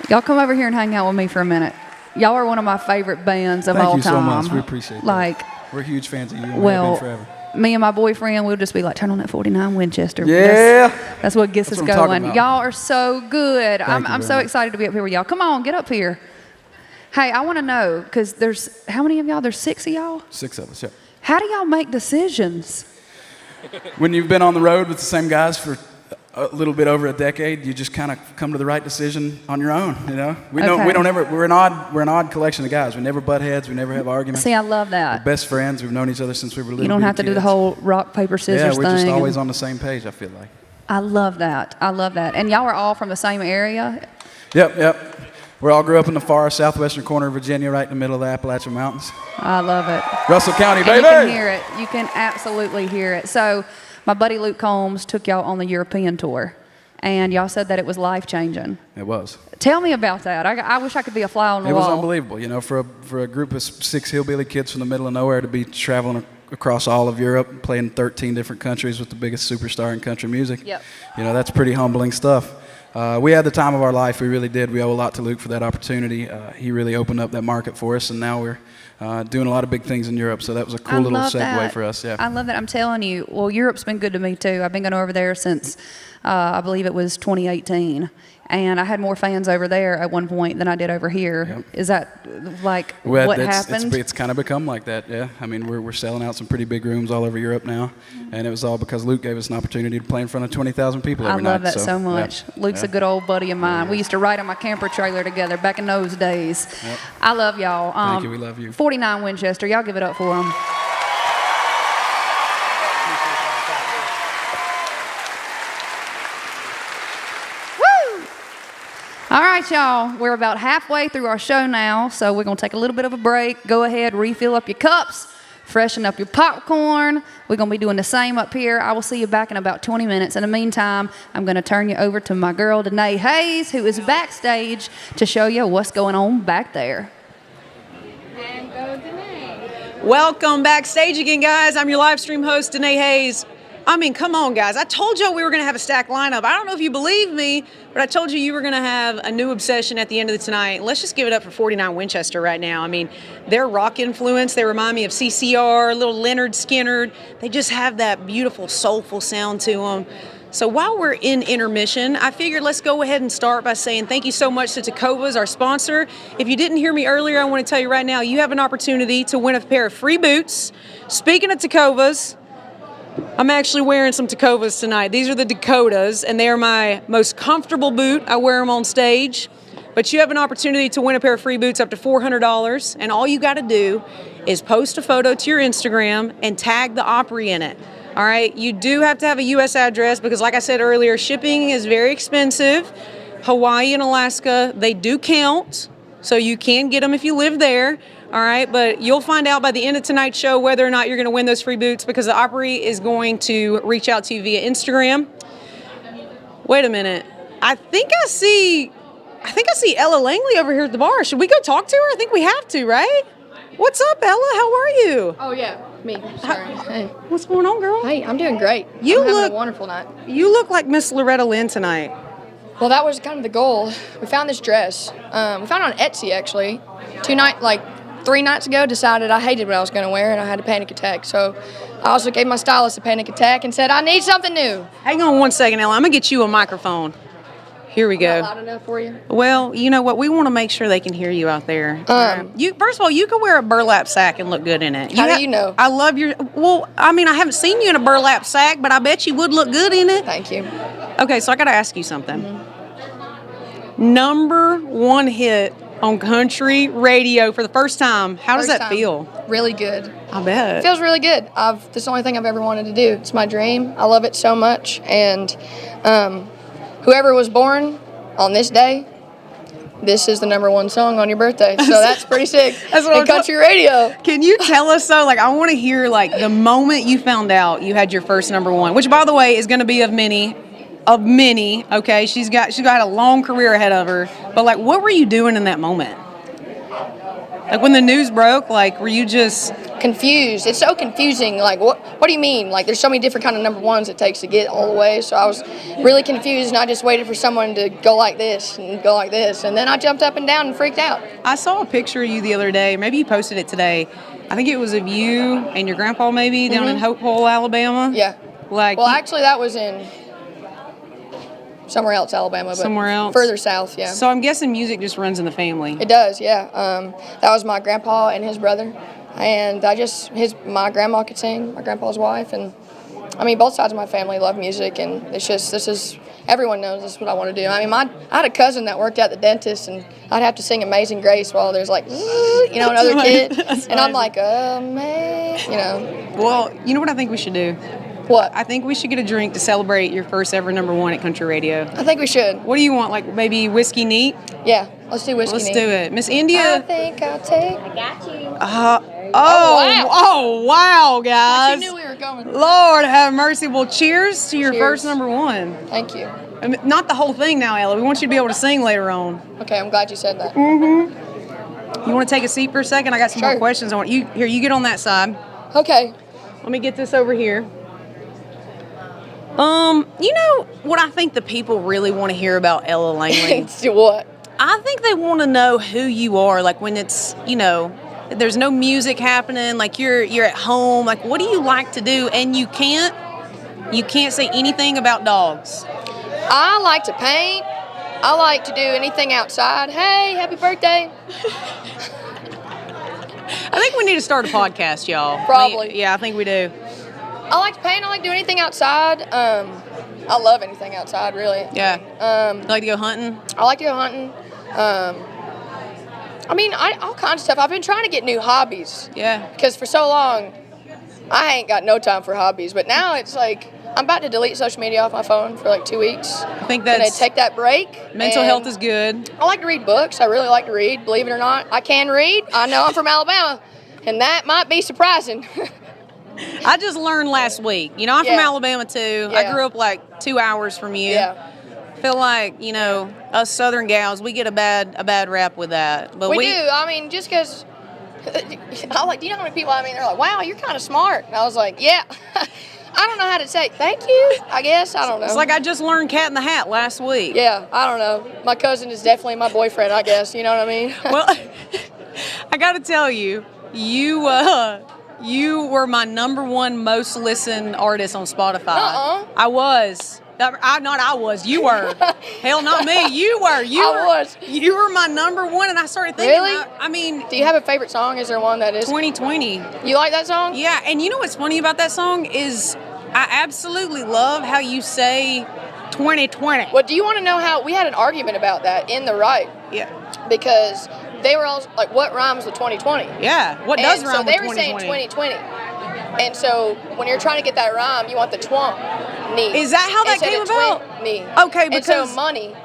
Y'all come over here and hang out with me for a minute. Y'all are one of my favorite bands of all time. Thank you so much. We appreciate that. Like, we're huge fans of you. And well, we've been forever. Me and my boyfriend, we'll just be like, turn on that 49 Winchester. Yeah. That's what gets us going. Y'all are so good. I'm so much. excited to be up here with y'all. Come on, get up here. Hey, I want to know, because there's, how many of y'all? There's 6 of y'all? 6 of us, yeah. How do y'all make decisions? When you've been on the road with the same guys for a little bit over a decade, you just kind of come to the right decision on your own, you know? We don't ever, we're an odd collection of guys. We never butt heads, we never have arguments. See, I love that. We're best friends, we've known each other since we were little. You don't have to do the whole rock, paper, scissors thing. Yeah, we're just always on the same page, I feel like. I love that. I love that. And y'all are all from the same area? Yep. We all grew up in the far southwestern corner of Virginia, right in the middle of the Appalachian Mountains. I love it. Russell County, And baby! you can hear it. You can absolutely hear it. So my buddy Luke Combs took y'all on the European tour, and y'all said that it was life-changing. It was. Tell me about that. I wish I could be a fly on the wall. It was unbelievable, you know, for a group of 6 hillbilly kids from the middle of nowhere to be traveling across all of Europe, playing 13 different countries with the biggest superstar in country music. Yep. You know, that's pretty humbling stuff. We had the time of our life. We really did. We owe a lot to Luke for that opportunity. He really opened up that market for us, and now we're doing a lot of big things in Europe. So that was a cool little segue for us. Yeah. I love that. I'm telling you. Well, Europe's been good to me too. I've been going over there since I believe it was 2018. And I had more fans over there at one point than I did over here. Yep. Is that like what happened? It's kind of become like that, yeah. I mean, we're selling out some pretty big rooms all over Europe now. And it was all because Luke gave us an opportunity to play in front of 20,000 people every night. I love that so much. Yeah. Luke's a good old buddy of mine. We used to ride on my camper trailer together back in those days. Yep. I love y'all. Thank you, we love you. 49 Winchester, y'all give it up for them. All right, y'all, we're about halfway through our show now, so we're going to take a little bit of a break. Go ahead, refill up your cups, freshen up your popcorn. We're going to be doing the same up here. I will see you back in about 20 minutes. In the meantime, I'm going to turn you over to my girl, Danae Hayes, who is backstage to show you what's going on back there. And go, Danae. Welcome backstage again, guys. I'm your live stream host, Danae Hayes. I mean, come on, guys. I told y'all we were going to have a stacked lineup. I don't know if you believe me, but I told you were going to have a new obsession at the end of the tonight. Let's just give it up for 49 Winchester right now. I mean, their rock influence, they remind me of CCR, little Leonard Skinner. They just have that beautiful, soulful sound to them. So while we're in intermission, I figured let's go ahead and start by saying thank you so much to Tecovas, our sponsor. If you didn't hear me earlier, I want to tell you right now, you have an opportunity to win a pair of free boots. Speaking of Tecovas, I'm actually wearing some Tecovas tonight. These are the Dakotas, and they are my most comfortable boot. I wear them on stage. But you have an opportunity to win a pair of free boots up to $400, and all you got to do is post a photo to your Instagram and tag the Opry in it. All right? You do have to have a U.S. address because, like I said earlier, shipping is very expensive. Hawaii and Alaska, they do count, so you can get them if you live there. All right, but you'll find out by the end of tonight's show whether or not you're going to win those free boots because the Opry is going to reach out to you via Instagram. Wait a minute. I think I see Ella Langley over here at the bar. Should we go talk to her? I think we have to, right? What's up, Ella? How are you? Oh, yeah, me. Sorry. Hey. What's going on, girl? Hey, I'm doing great. I'm having a wonderful night. You look like Miss Loretta Lynn tonight. Well, that was kind of the goal. We found this dress. We found it on Etsy, actually. 3 nights ago, decided I hated what I was going to wear, and I had a panic attack. So I also gave my stylist a panic attack and said, I need something new. Hang on one second, Ella. I'm going to get you a microphone. Here we go. Not loud enough for you? Well, you know what? We want to make sure they can hear you out there. First of all, you can wear a burlap sack and look good in it. How do you know? I love your... Well, I mean, I haven't seen you in a burlap sack, but I bet you would look good in it. Thank you. Okay, so I got to ask you something. Number one hit on country radio for the first time. How does that feel? Really good. I bet. It feels really good. This is the only thing I've ever wanted to do. It's my dream. I love it so much. And whoever was born on this day, this is the number one song on your birthday. So that's pretty sick. That's what country radio. Can you tell us, though, I want to hear, the moment you found out you had your first number one, which, by the way, is going to be of many, okay? She's got a long career ahead of her. But, what were you doing in that moment? When the news broke, were you just... Confused. It's so confusing. What do you mean? There's so many different kind of number ones it takes to get all the way. So I was really confused, and I just waited for someone to go like this and go like this. And then I jumped up and down and freaked out. I saw a picture of you the other day. Maybe you posted it today. I think it was of you and your grandpa maybe down in Hope Hole, Alabama. Yeah. Well, actually, that was in... somewhere else, Alabama. But somewhere else? Further south, yeah. So I'm guessing music just runs in the family. It does, yeah. That was my grandpa and his brother. And my grandma could sing, my grandpa's wife. And, both sides of my family love music. And everyone knows this is what I want to do. I had a cousin that worked at the dentist, and I'd have to sing Amazing Grace while there's another kid. And I'm like, man, Well, you know what I think we should do? What? I think we should get a drink to celebrate your first ever number one at country radio. I think we should. What do you want? Maybe whiskey neat? Yeah, let's do whiskey neat. Let's do it. Miss India. I think I'll take. I got you. Oh, wow, guys. You knew we were going. Lord have mercy. Well, cheers to your first number one. Thank you. Not the whole thing now, Ella. We want you to be able to sing later on. Okay, I'm glad you said that. You want to take a seat for a second? I got some more questions. You get on that side. Okay. Let me get this over here. What I think the people really want to hear about Ella Langley? What? I think they want to know who you are, when it's, there's no music happening, you're at home, what do you like to do? And you can't say anything about dogs. I like to paint. I like to do anything outside. Hey, happy birthday. I think we need to start a podcast, y'all. Probably. Yeah, I think we do. I like to paint. I like to do anything outside. I love anything outside, really. Yeah. You like to go hunting? I like to go hunting. All kinds of stuff. I've been trying to get new hobbies. Yeah. Because for so long, I ain't got no time for hobbies. But now it's I'm about to delete social media off my phone for 2 weeks. I think that's... Gonna take that break. Mental health is good. I like to read books. I really like to read, believe it or not. I can read. I know I'm from Alabama, and that might be surprising. I just learned last week. I'm from Alabama, too. Yeah. I grew up 2 hours from you. Yeah. I feel like, us Southern gals, we get a bad rap with that. But we do. Just because, do you know how many people, they're like, wow, you're kind of smart. And I was like, yeah. I don't know how to say thank you, I guess. I don't know. It's like I just learned Cat in the Hat last week. Yeah, I don't know. My cousin is definitely my boyfriend, I guess. You know what I mean? Well, I got to tell you, you were my #1 most listened artist on Spotify. I was. You were. Hell, not me. You were. You were my #1, and I started thinking. Really? I mean, do you have a favorite song? Is there one that is 2020? You like that song? Yeah, and you know what's funny about that song is I absolutely love how you say 2020. Well, do you want to know how we had an argument about that in the right? Yeah. Because they were all like, "What rhymes with 2020?" Yeah. What does rhyme with 2020? So they were saying 2020. And so when you're trying to get that rhyme, you want the twang. Is that how that came about? Okay, because and so money,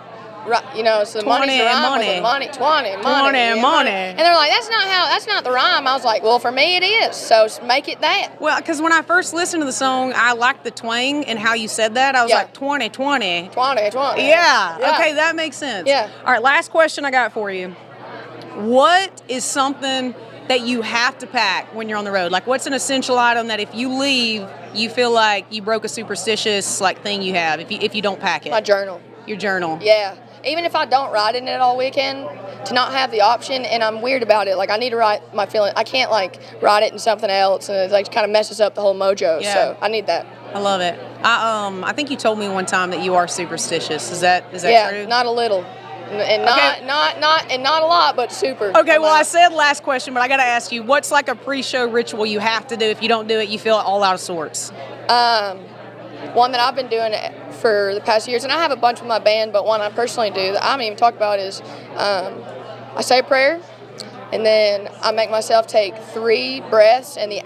you know, so money's the rhyme with the money, 20, money. And they're like, that's not the rhyme. I was like, well, for me it is. So make it that. Well, because when I first listened to the song, I liked the twang and how you said that. I was like, 2020. 2020. Yeah. Okay, that makes sense. Yeah. All right, last question I got for you. What is something that you have to pack when you're on the road? Like, what's an essential item that if you leave, you feel like you broke a superstitious thing you have if you don't pack it? My journal. Your journal. Yeah. Even if I don't write in it all weekend, to not have the option, and I'm weird about it. Like, I need to write my feeling. I can't write it in something else, and it kind of messes up the whole mojo. Yeah. So I need that. I love it. I think you told me one time that you are superstitious. Is that true? Yeah, not a little. And not a lot, but super. Okay, well, I said last question, but I got to ask you, what's like a pre-show ritual you have to do? If you don't do it, you feel all out of sorts. One that I've been doing for the past years, and I have a bunch with my band, but one I personally do that I don't even talk about is I say a prayer, and then I make myself take 3 breaths, and the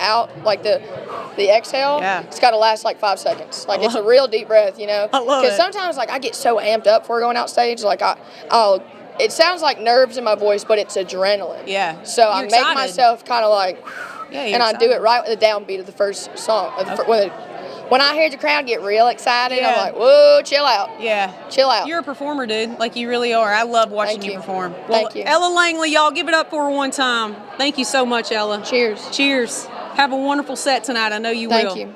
exhale, it's got to last 5 seconds. It's a real deep breath, you know? I love it. Because sometimes I get so amped up before going out stage, it sounds like nerves in my voice, but it's adrenaline. Yeah. So I make myself kind of and I do it right with the downbeat of the first song. When I hear the crowd get real excited, I'm like, whoa, chill out. Yeah. Chill out. You're a performer, dude. You really are. I love watching you perform. Well, Thank you. Ella Langley, y'all give it up for her one time. Thank you so much, Ella. Cheers. Cheers. Have a wonderful set tonight. I know you will. Thank you.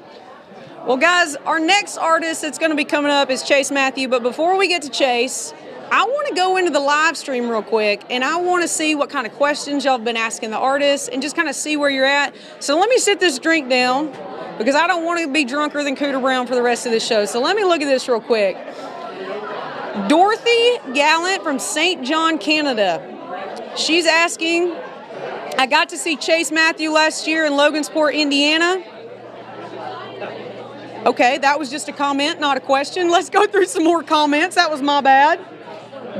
Well, guys, our next artist that's going to be coming up is Chase Matthew. But before we get to Chase, I want to go into the live stream real quick, and I want to see what kind of questions y'all have been asking the artists and just kind of see where you're at. So let me sit this drink down, because I don't want to be drunker than Cooter Brown for the rest of the show. So let me look at this real quick. Dorothy Gallant from St. John, Canada. She's asking, I got to see Chase Matthew last year in Logansport, Indiana. Okay, that was just a comment, not a question. Let's go through some more comments. That was my bad.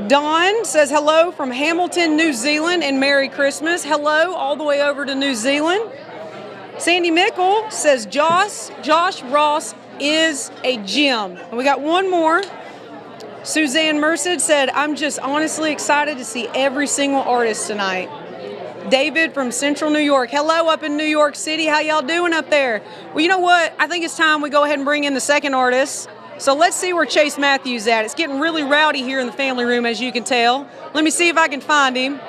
Dawn says hello from Hamilton, New Zealand, and Merry Christmas. Hello all the way over to New Zealand. Sandy Mickle says Josh Ross is a gem. And we got one more. Suzanne Merced said, I'm just honestly excited to see every single artist tonight. David from Central New York. Hello up in New York City. How y'all doing up there? Well, you know what? I think it's time we go ahead and bring in the second artist. So let's see where Chase Matthews at. It's getting really rowdy here in the family room, as you can tell. Let me see if I can find him.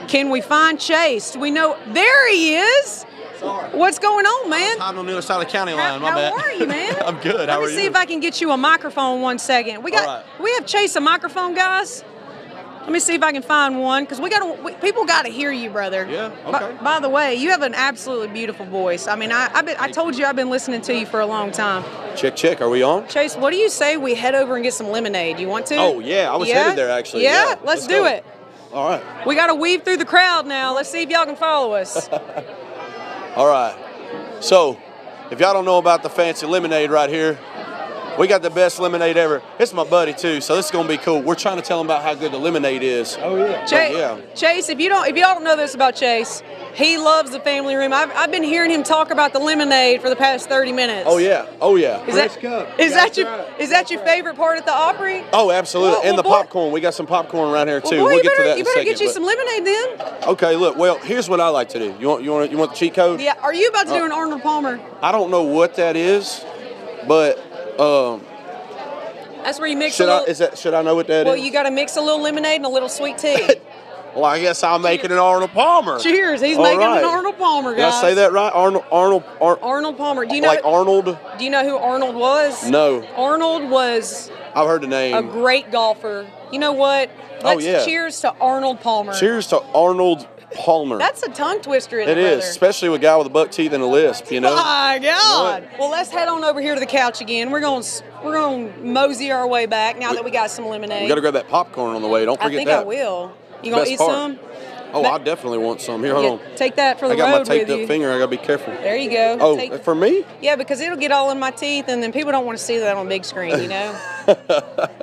Can we find Chase? We know. There he is. Sorry. What's going on, man? I'm on the other side of the county line. My bad. How are you, man? I'm good. How are you? Let me see if I can get you a microphone 1 second. We have Chase a microphone, guys. Let me see if I can find one, because people got to hear you, brother. Yeah. Okay. By the way, you have an absolutely beautiful voice. I mean, I told you I've been listening to you for a long time. Check. Are we on? Chase, what do you say we head over and get some lemonade? You want to? Oh yeah, I was headed there actually. Yeah. Let's do it. All right. We got to weave through the crowd now. Let's see if y'all can follow us. All right. So, if y'all don't know about the fancy lemonade right here, we got the best lemonade ever. It's my buddy too, so this is gonna be cool. We're trying to tell him about how good the lemonade is. Oh yeah. Chase, if y'all don't know this about Chase, he loves the family room. I've been hearing him talk about the lemonade for the past 30 minutes. Oh yeah. Is that your favorite part at the Opry? Oh, absolutely. And the popcorn. We got some popcorn around here too. We'll get to that in a second. You better get you some lemonade then. Okay, look. Well, here's what I like to do. You want the cheat code? Yeah. Are you about to do an Arnold Palmer? I don't know what that is, but that's where you mix should I know what that is? Well, you got to mix a little lemonade and a little sweet tea. Well, I guess I'm making an Arnold Palmer. Cheers. He's All making right. an Arnold Palmer, Did I guys. say that right? Arnold Palmer. Do you know like Arnold? Do you know who Arnold was? No. Arnold was I've heard the name. a great golfer. You know what? Let's yeah. cheers to Arnold Palmer. Cheers to Arnold Palmer. That's a tongue twister, isn't it it, is, brother? especially with a guy with a buck teeth and a lisp, you know? My God. You know Well, let's head on over here to the couch again. We're going to mosey our way back now that we got some lemonade. We got to grab that popcorn on the way. Don't I forget think that. I will. You The going best to eat part. some? Oh, I definitely want some. Here, hold on. Take that for the I got road my taped with up you. finger. I got to be careful. There you go. Oh, for me? Yeah, because it'll get all in my teeth, and then people don't want to see that on big screen, you know?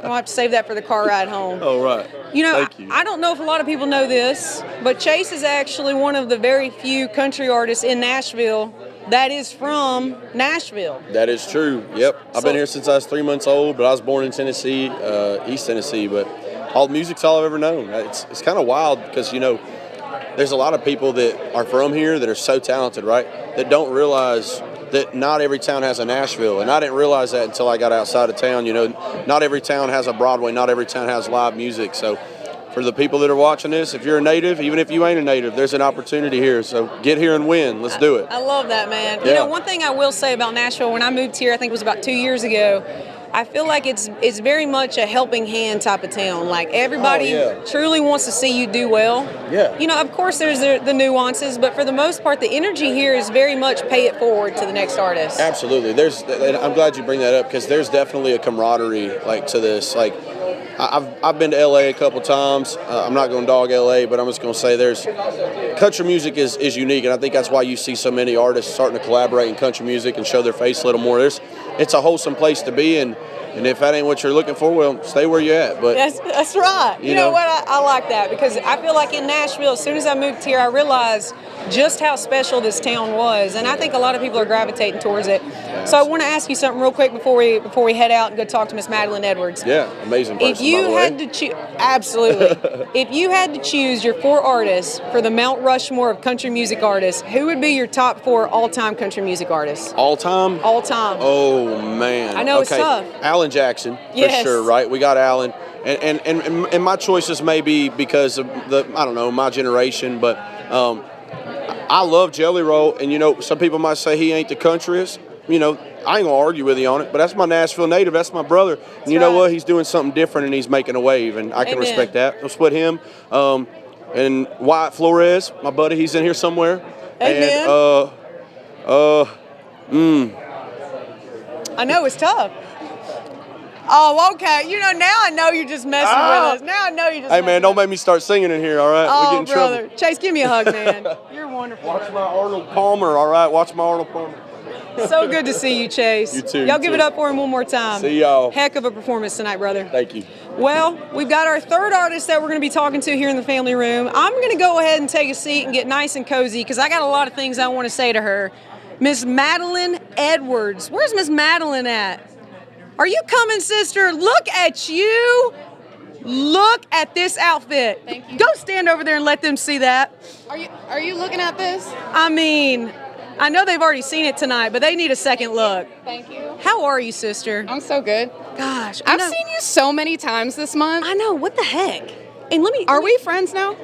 I'll have to save that for the car ride home. Oh, right. You know, Thank you. I don't know if a lot of people know this, but Chase is actually one of the very few country artists in Nashville that is from Nashville. That is true. Yep. I've been here since I was 3 months old, but I was born in Tennessee, East Tennessee. But all the music's all I've ever known. It's kind of wild because, you know, there's a lot of people that are from here that are so talented, right, that don't realize that not every town has a Nashville. And I didn't realize that until I got outside of town. You know, not every town has a Broadway. Not every town has live music. So for the people that are watching this, if you're a native, even if you ain't a native, there's an opportunity here. So get here and win. Let's do it. I love that, man. Yeah. You know, one thing I will say about Nashville, when I moved here, I think it was about 2 years ago, I feel like it's very much a helping hand type of town. Like everybody truly wants to see you do well. Yeah. You know, of course there's the nuances, but for the most part, the energy here is very much pay it forward to the next artist. Absolutely. And I'm glad you bring that up because there's definitely a camaraderie like to this. Like I've been to LA a couple times. I'm not going to dog LA, but I'm just going to say there's country music is unique, and I think that's why you see so many artists starting to collaborate in country music and show their face a little more. It's a wholesome place to be, and if that ain't what you're looking for, well, stay where you're at. But that's right. You know what? I like that because I feel like in Nashville, as soon as I moved here, I realized just how special this town was, and I think a lot of people are gravitating towards it. So I want to ask you something real quick before we head out and go talk to Miss Madeline Edwards. Yeah, amazing person, If you by the way. had to choose, absolutely. If you had to choose your 4 artists for the Mount Rushmore of country music artists, who would be your top 4 all-time country music artists? All time? All time. Oh, man. I know it's tough. Alan Jackson, for Yes. sure, right? We got Alan. And my choices may be because of my generation, but I love Jelly Roll, and, you know, some people might say he ain't the countryest. You know, I ain't going to argue with you on it, but that's my Nashville native. That's my brother. And you know what? He's doing something different, and he's making a wave, and I can respect that. Let's put him. And Wyatt Flores, my buddy, he's in here somewhere. Amen. And, I know it's tough. Oh, okay. You know, now I know you're just messing with us. Now I know you're just hey, man, don't make me start singing in here, all right? Oh, we get in brother. trouble. Chase, give me a hug, man. You're wonderful. Watch my Arnold Palmer, all right? Watch my Arnold Palmer. So good to see you, Chase. You too. Y'all give it up for him one more time. See y'all. Heck of a performance tonight, brother. Thank you. Well, we've got our 3rd artist that we're going to be talking to here in the family room. I'm going to go ahead and take a seat and get nice and cozy because I got a lot of things I want to say to her. Miss Madeline Edwards. Where's Miss Madeline at? Are you coming, sister? Look at you. Look at this outfit. Thank you. Go stand over there and let them see that. Are you looking at this? I mean, I know they've already seen it tonight, but they need a second look. Thank you. How are you, sister? I'm so good. Gosh, I've seen you so many times this month. I know. What the heck? And Are we friends now?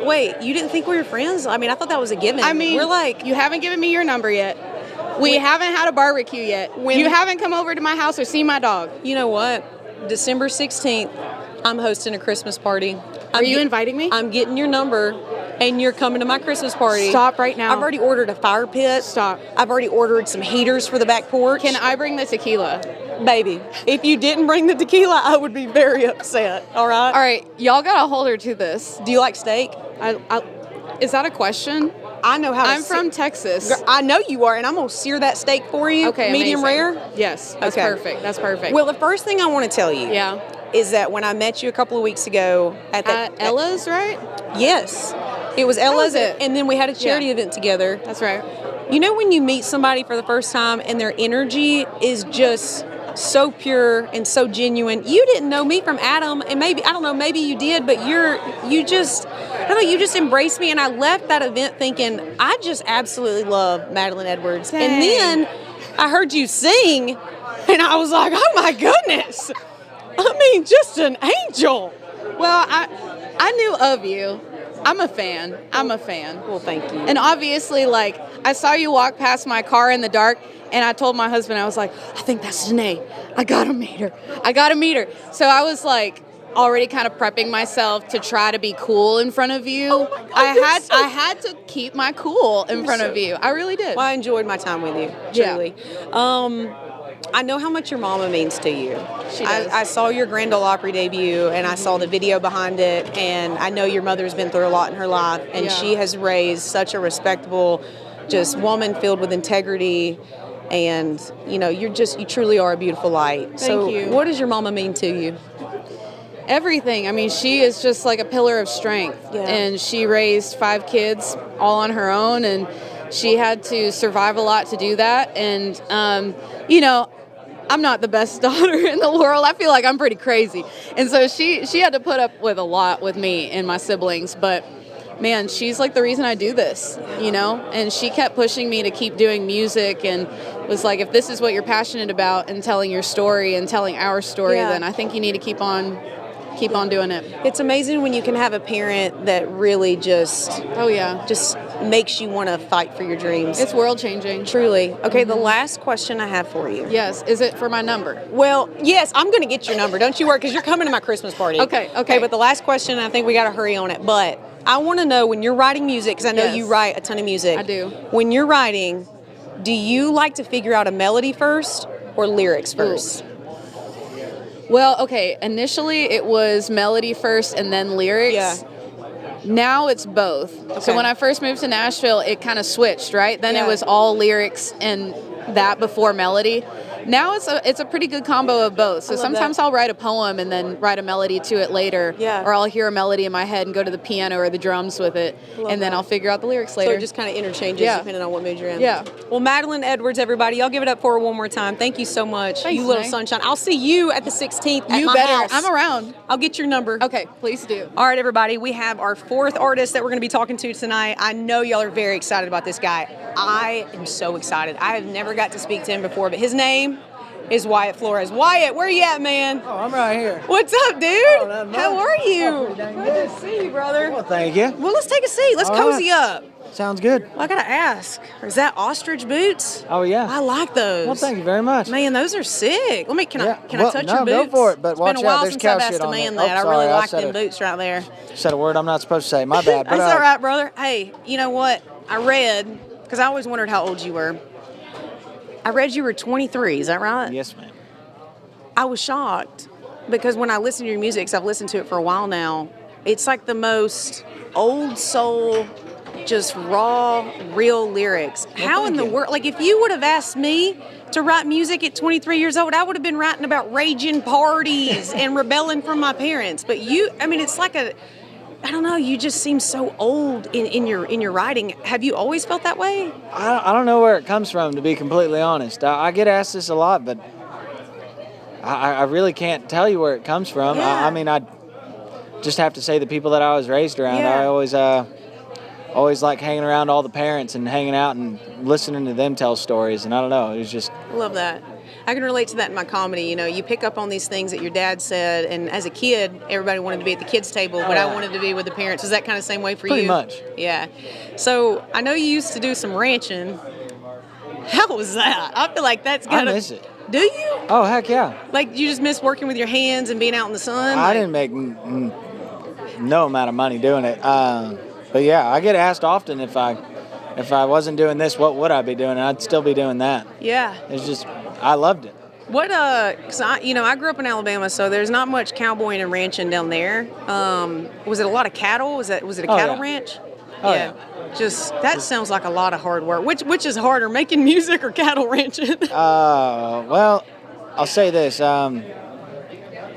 Wait, you didn't think we were friends? I mean, I thought that was a given. I mean, we're like, you haven't given me your number yet. We haven't had a barbecue yet. You haven't come over to my house or seen my dog. You know what? December 16th, I'm hosting a Christmas party. Are you inviting me? I'm getting your number, and you're coming to my Christmas party. Stop right now. I've already ordered a fire pit. Stop. I've already ordered some heaters for the back porch. Can I bring the tequila? Baby, if you didn't bring the tequila, I would be very upset, all right? All right, y'all got to hold her to this. Do you like steak? Is that a question? I know how to I'm from Texas. I know you are, and I'm going to sear that steak for you. Okay, medium amazing. rare? Yes, that's perfect. That's perfect. Well, the first thing I want to tell you yeah. is that when I met you a couple of weeks ago at Ella's, right? Yes. It was Ella's, was it? And then we had a charity event together. That's right. You know when you meet somebody for the first time and their energy is just so pure and so genuine. You didn't know me from Adam, and maybe you did, but you just embraced me, and I left that event thinking, I just absolutely love Madeline Edwards. Dang. And then I heard you sing, and I was like, oh my goodness. I mean, just an angel. Well, I knew of you. I'm a fan. Well, thank you. And obviously, like, I saw you walk past my car in the dark, and I told my husband, I was like, I think that's Danae. I gotta meet her. So I was like, already kind of prepping myself to try to be cool in front of you. Oh my God, I had to keep my cool in front of you. I really did. Well, I enjoyed my time with you, truly. I know how much your mama means to you. She does. I saw your Grand Ole Opry debut, and I saw the video behind it, and I know your mother's been through a lot in her life, and she has raised such a respectable, just woman filled with integrity, and you truly are a beautiful light. Thank you. What does your mama mean to you? Everything. I mean, she is just like a pillar of strength. Yeah. And she raised 5 kids all on her own, and she had to survive a lot to do that. And, I'm not the best daughter in the world. I feel like I'm pretty crazy. And so she had to put up with a lot with me and my siblings. But, man, she's like the reason I do this, And she kept pushing me to keep doing music and was like, if this is what you're passionate about and telling your story and telling our story, then I think you need to keep on doing it. It's amazing when you can have a parent that really just makes you want to fight for your dreams. It's world changing. Truly. Okay, the last question I have for you. Yes, is it for my number? Well, yes, I'm going to get your number. Don't you worry, because you're coming to my Christmas party. Okay. But the last question, I think we got to hurry on it. But I want to know, when you're writing music, because I know you write a ton of music. I do. When you're writing, do you like to figure out a melody first or lyrics first? Ooh. Well, okay, initially it was melody first and then lyrics. Yeah. Now it's both. Okay. So when I first moved to Nashville, it kind of switched, right? Then it was all lyrics and that before melody. Now it's a pretty good combo of both. So sometimes I'll write a poem and then write a melody to it later. Yeah. Or I'll hear a melody in my head and go to the piano or the drums with it. And then I'll figure out the lyrics later. So it just kind of interchanges depending on what mood you're in. Yeah. Well, Madeline Edwards, everybody, y'all give it up for her one more time. Thank you so much. Thanks, you little Renee. sunshine. I'll see you at the 16th at You my better. house. I'm around. I'll get your number. Okay, please do. All right, everybody, we have our 4th artist that we're going to be talking to tonight. I know y'all are very excited about this guy. I am so excited. I have never got to speak to him before, but his name is Wyatt Flores. Wyatt, where you at, man? Oh, I'm right here. What's up, dude? Oh, not much. How are you? Oh, pretty dang Good good. to see you, brother. Well, thank you. Well, let's take a seat. Let's All cozy right. up. Sounds good. Well, I gotta ask, is that ostrich boots? Oh, yeah. I like those. Well, thank you very much. Man, those are sick. Let me, can I touch your boots? No, go for it, but It's watch been a while out. There's since cow I've asked shit a on man there. that. Oh, I really sorry, like them boots right there. Said a word I'm not supposed to say. My bad. But, That's all right, brother. Hey, you know what? I read, because I always wondered how old you were. I read you were 23. Is that right? Yes, ma'am. I was shocked because when I listen to your music, 'cause I've listened to it for a while now, it's like the most old soul, just raw, real lyrics. Well, How in the world, like if you would have asked me to write music at 23 years old, I would have been writing about raging parties and rebelling from my parents. But you, I mean, it's like I don't know, you just seem so old in your writing. Have you always felt that way? I don't know where it comes from, to be completely honest. I get asked this a lot, but I really can't tell you where it comes from. Yeah. I mean, I just have to say the people that I was raised around. Yeah. I always like hanging around all the parents and hanging out and listening to them tell stories. And I don't know, it was just... I love that. I can relate to that in my comedy. You know, you pick up on these things that your dad said, and as a kid, everybody wanted to be at the kids' table, but I wanted to be with the parents. Was that kind of the same way for you? Pretty much. Yeah. So I know you used to do some ranching. How was that? I feel like that's got to... I miss it. Do you? Oh, heck yeah. Like, you just miss working with your hands and being out in the sun? I didn't make no amount of money doing it. But yeah, I get asked often if I wasn't doing this, what would I be doing? And I'd still be doing that. Yeah. It's just, I loved it. What, cause I grew up in Alabama, so there's not much cowboying and ranching down there. Was it a lot of cattle? Was it a cattle ranch? Oh, yeah. Just, that sounds like a lot of hard work. Which is harder, making music or cattle ranching? Well, I'll say this.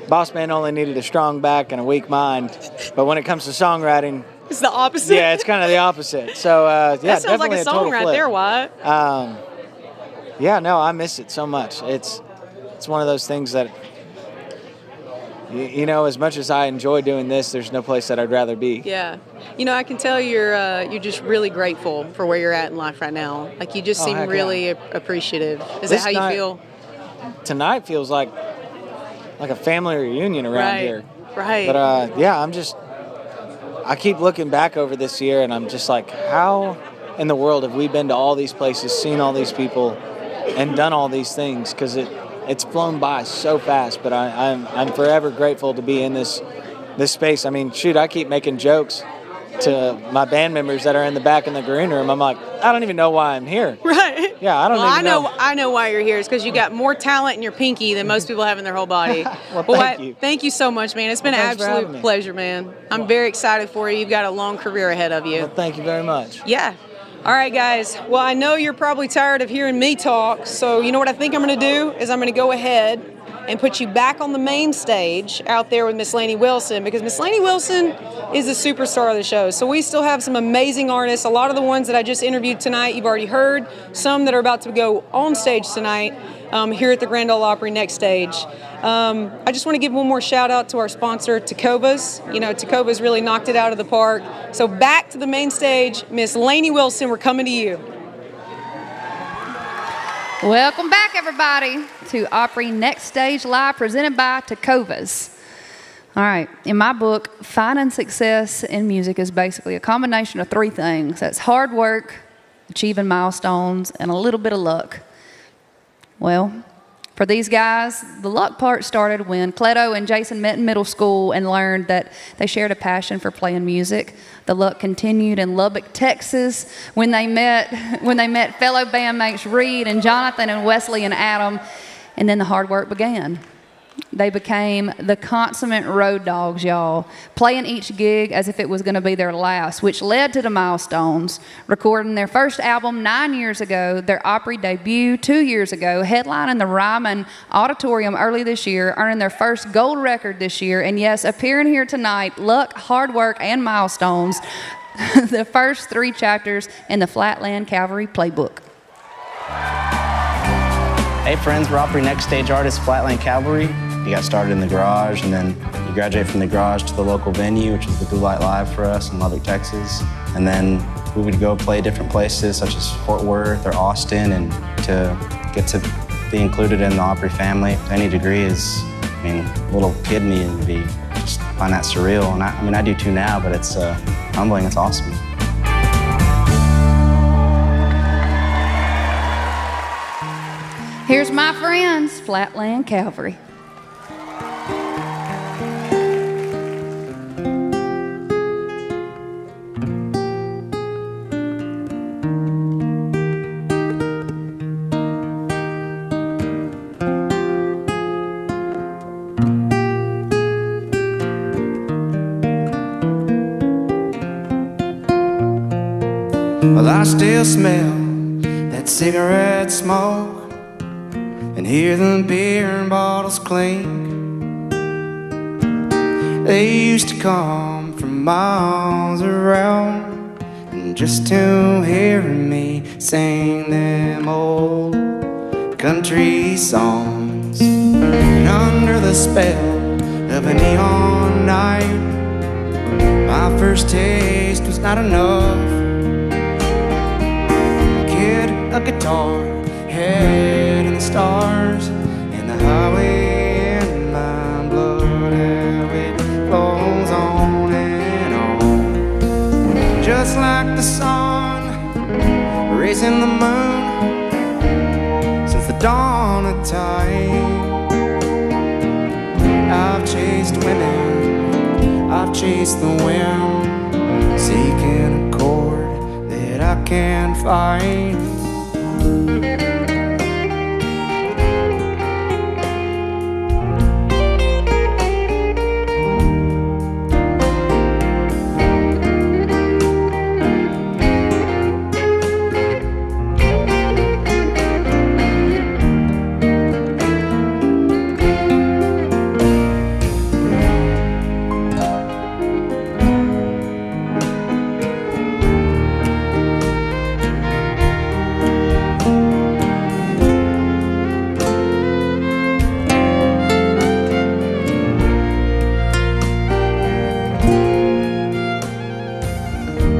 Boss Man only needed a strong back and a weak mind. But when it comes to songwriting... It's the opposite? Yeah, it's kind of the opposite. So, yeah, that sounds like a song right there, Wyatt. Yeah, no, I miss it so much. It's one of those things that, you know, as much as I enjoy doing this, there's no place that I'd rather be. Yeah. You know, I can tell you're just really grateful for where you're at in life right now. Like, you just seem really appreciative. Is that how you feel? Tonight feels like a family reunion around here. Right. But, yeah, I'm just... I keep looking back over this year, and I'm just like, how in the world have we been to all these places, seen all these people, and done all these things? Because it's flown by so fast. But I'm forever grateful to be in this space. I mean, shoot, I keep making jokes to my band members that are in the back in the green room. I'm like, I don't even know why I'm here. Right. Yeah, I don't even know. I know why you're here. It's because you got more talent in your pinky than most people have in their whole body. Well, Wyatt, thank you. Thank you so much, man. It's been an Thanks for having absolute me. pleasure, man. I'm very excited for you. You've got a long career ahead of you. Well, thank you very much. Yeah. All right, guys. Well, I know you're probably tired of hearing me talk, so you know what I think I'm going to do is I'm going to go ahead and put you back on the main stage out there with Miss Lainey Wilson, because Miss Lainey Wilson is the superstar of the show. So we still have some amazing artists. A lot of the ones that I just interviewed tonight, you've already heard. Some that are about to go on stage tonight here at the Grand Ole Opry Next Stage. I just want to give one more shout out to our sponsor, Tecovas. You know, Tecovas really knocked it out of the park. So back to the main stage, Miss Lainey Wilson, we're coming to you. Welcome back, everybody, to Opry Next Stage Live, presented by Tecovas. All right, in my book, finding success in music is basically a combination of three things. That's hard work, achieving milestones, and a little bit of luck. Well, for these guys, the luck part started when Cleto and Jason met in middle school and learned that they shared a passion for playing music. The luck continued in Lubbock, Texas, when they met fellow bandmates Reed and Jonathan and Wesley and Adam, and then the hard work began. They became the consummate road dogs, y'all, playing each gig as if it was going to be their last, which led to the milestones, recording their first album 9 years ago, their Opry debut 2 years ago, headlining the Ryman Auditorium early this year, earning their first gold record this year, and yes, appearing here tonight, luck, hard work, and milestones, the first 3 chapters in the Flatland Cavalry playbook. Hey friends, we're Opry Next Stage artists, Flatland Cavalry. You got started in the garage, and then you graduate from the garage to the local venue, which is the Blue Light Live for us in Lubbock, Texas. And then we would go play different places, such as Fort Worth or Austin, and to get to be included in the Opry family to any degree is, I mean, little kid me and just find that surreal. And I do too now, but it's humbling, it's awesome. Here's my friends, Flatland Cavalry. Well, I still smell that cigarette smoke and hear the beer bottles clink. They used to come from miles around, and just to hear me sing them old country songs. And under the spell of a neon night, my first taste was not enough. Kid, a guitar, head in the stars, and the highway in my blood, how it flows on and on. Just like the sun raising the moon since the dawn of time. I've chased women, I've chased the wind, seeking a chord that I can't find.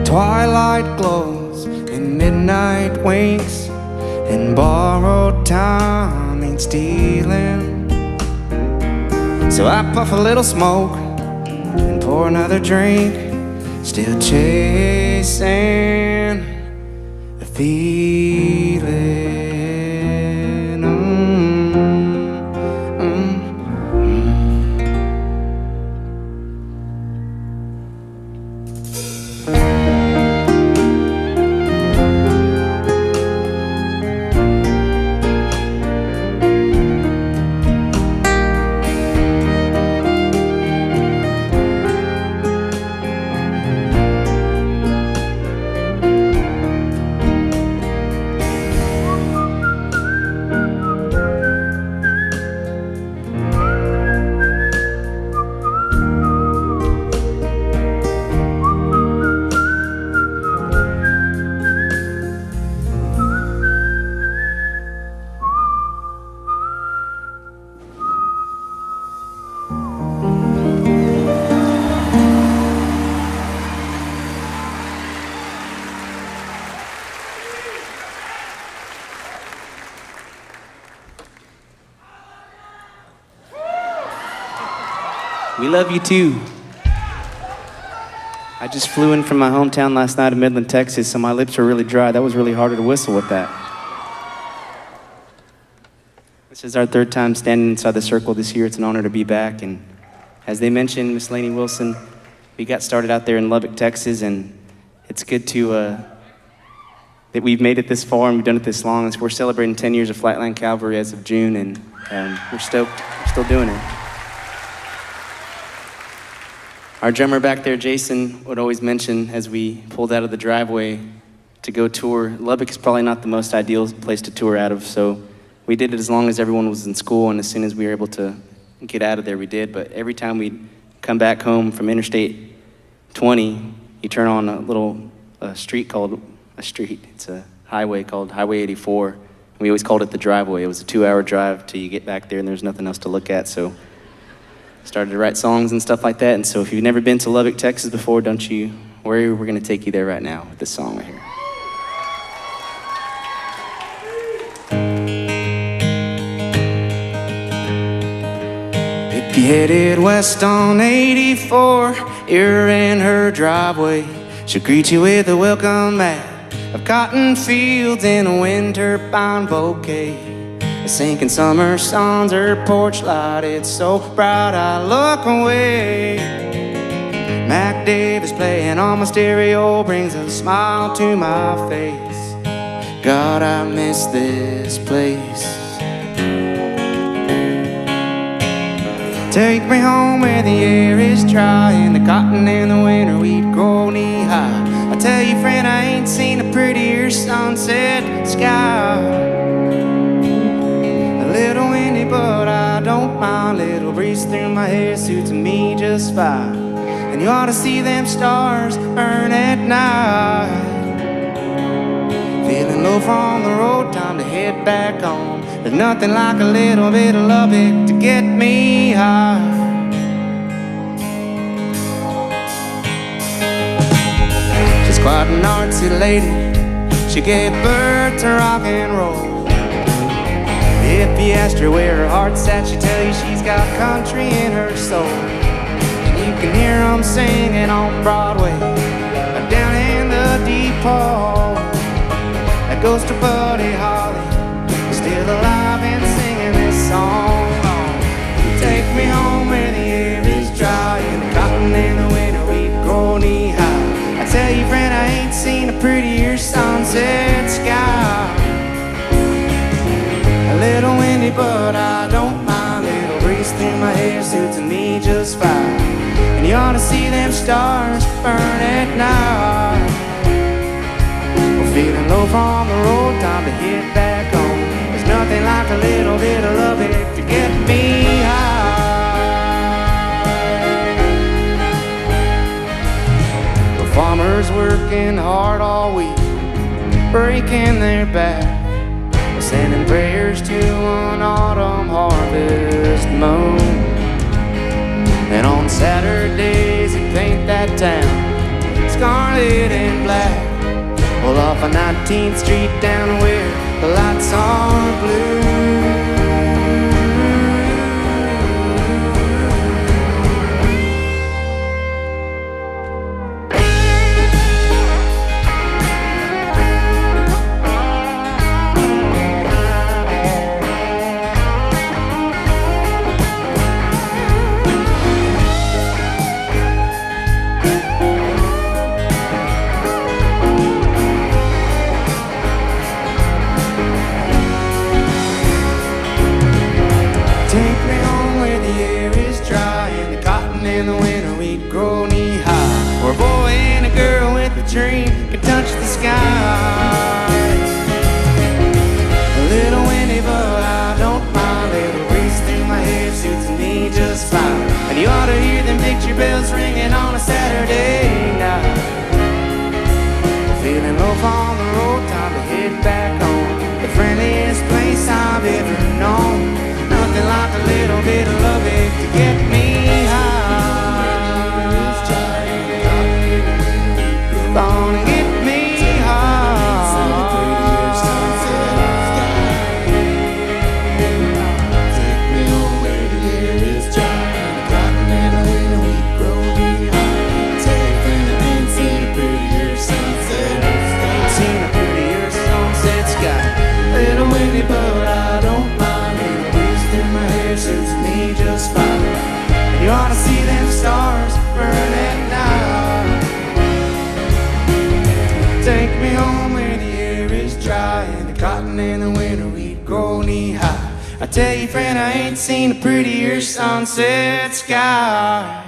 Twilight glows and midnight winks, and borrowed time ain't stealing. So I puff a little smoke and pour another drink, still chasing the feeling. We love you too. I just flew in from my hometown last night in Midland, Texas, so my lips are really dry. That was really hard to whistle with that. This is our third time standing inside the circle this year. It's an honor to be back. And as they mentioned, Miss Lainey Wilson, we got started out there in Lubbock, Texas, and it's good to that we've made it this far and we've done it this long. We're celebrating 10 years of Flatland Cavalry as of June, and we're stoked. We're still doing it. Our drummer back there, Jason, would always mention as we pulled out of the driveway to go tour, Lubbock is probably not the most ideal place to tour out of, so we did it as long as everyone was in school, and as soon as we were able to get out of there, we did. But every time we'd come back home from Interstate 20, you turn on a little street called a street. It's a highway called Highway 84. And we always called it the driveway. It was a 2-hour drive till you get back there, and there's nothing else to look at, so started to write songs and stuff like that. And so if you've never been to Lubbock, Texas before, don't you worry, we're gonna take you there right now with this song right here. If you headed west on 84, you're in her driveway. She'll greet you with a welcome mat of cotton fields in a wind turbine bouquet. A sinking summer sun's her porch light, it's so bright I look away. Mac Davis playing on my stereo brings a smile to my face. God, I miss this place. Take me home where the air is dry and the cotton in the winter wheat grow knee high. I tell you, friend, I ain't seen a prettier sunset sky. A little windy, but I don't mind. Little breeze through my hair suits me just fine. And you ought to see them stars burn at night. Feeling low from the road, time to head back home. There's nothing like a little bit of Lubbock to get me high. She's quite an artsy lady. She gave birth to rock and roll. If you asked her where her heart's at, she'd tell you she's got country in her soul. And you can hear them singing on Broadway, down in the deep hall. That goes to Buddy Holly, still alive and singing this song. Take me home where the air is dry and the cotton in the winter wheat grow knee high. I tell you, friend, I ain't seen a prettier sunset sky. A little windy, but I don't mind. Little breeze through my hair suits me just fine. And you ought to see them stars burn at night. Well, feeling low from the road, time to head back home. There's nothing like a little bit of Lubbock to get me high. The farmers working hard all week, breaking their back, sending prayers to an autumn harvest moon. And on Saturdays they paint that town scarlet and black. Pull off a 19th Street down where the lights are blue. in the cotton in the winter, we'd grow knee high. I tell you, friend, I ain't seen a prettier sunset sky.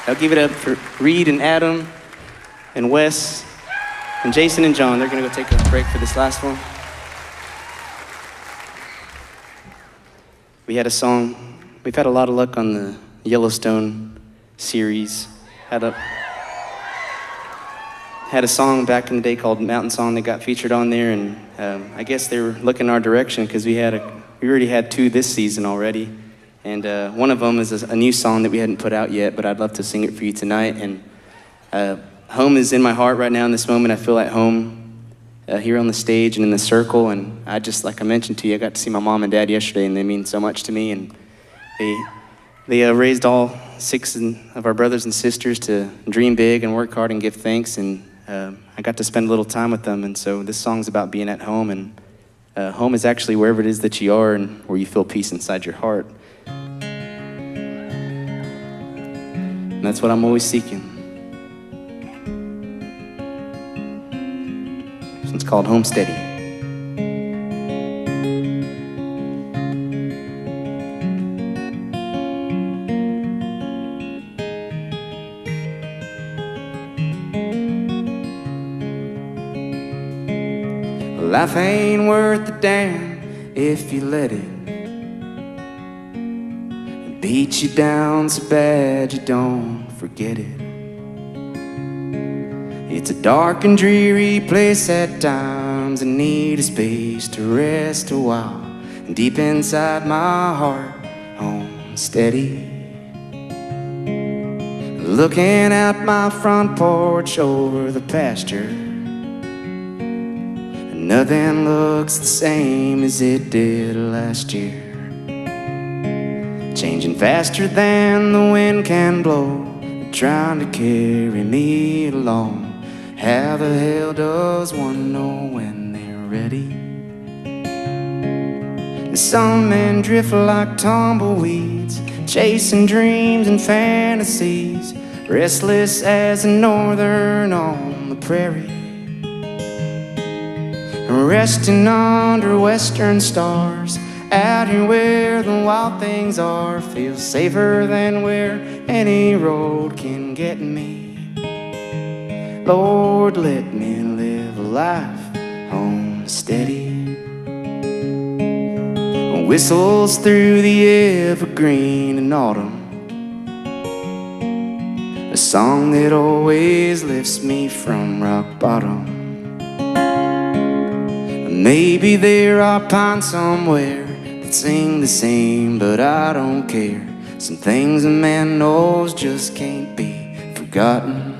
I'll give it up for Reed and Adam and Wes and Jason and John. They're gonna go take a break for this last one. We had a song. We've had a lot of luck on the Yellowstone series. Had a song back in the day called Mountain Song that got featured on there, and I guess they were looking our direction because we already had 2 this season already. And one of them is a new song that we hadn't put out yet, but I'd love to sing it for you tonight. And home is in my heart right now in this moment. I feel at home here on the stage and in the circle. And I just, like I mentioned to you, I got to see my mom and dad yesterday, and they mean so much to me. And they raised all 6 of our brothers and sisters to dream big and work hard and give thanks. And I got to spend a little time with them. And so this song's about being at home. And home is actually wherever it is that you are and where you feel peace inside your heart. And that's what I'm always seeking. This one's called Homesteady. Life ain't worth a damn if you let it beat you down so bad you don't forget it. It's a dark and dreary place at times. I need a space to rest a while. And deep inside my heart, home steady. Looking out my front porch over the pasture, and nothing looks the same as it did last year. Changing faster than the wind can blow, trying to carry me along. How the hell does one know when they're ready? And some men drift like tumbleweeds, chasing dreams and fantasies, restless as a northern on the prairie, resting under western stars. Out here where the wild things are, feels safer than where any road can get me. Lord, let me live a life homesteady. Whistles through the evergreen in autumn, a song that always lifts me from rock bottom. Maybe there are pines somewhere that sing the same, but I don't care. Some things a man knows just can't be forgotten.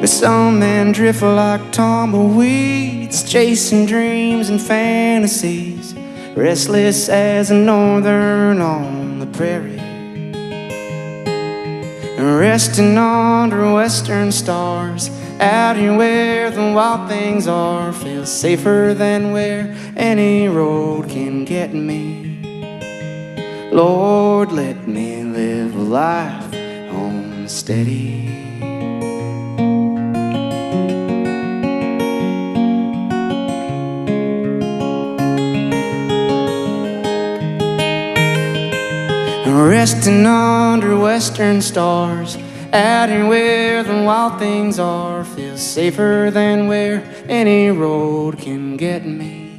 But some men drift like tumbleweeds, chasing dreams and fantasies, restless as a northern on the prairie, resting under western stars. Out here where the wild things are, feels safer than where any road can get me. Lord, let me live a life homesteady. Resting under western stars, out here where the wild things are, feels safer than where any road can get me.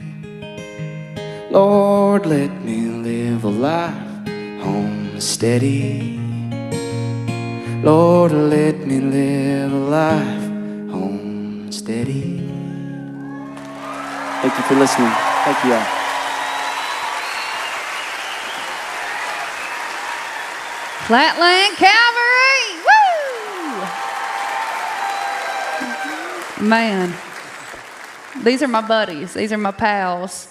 Lord, let me live a life homesteady. Lord, let me live a life homesteady. Thank you for listening. Thank you all. Flatland Cavalry! Woo! Man, these are my buddies. These are my pals.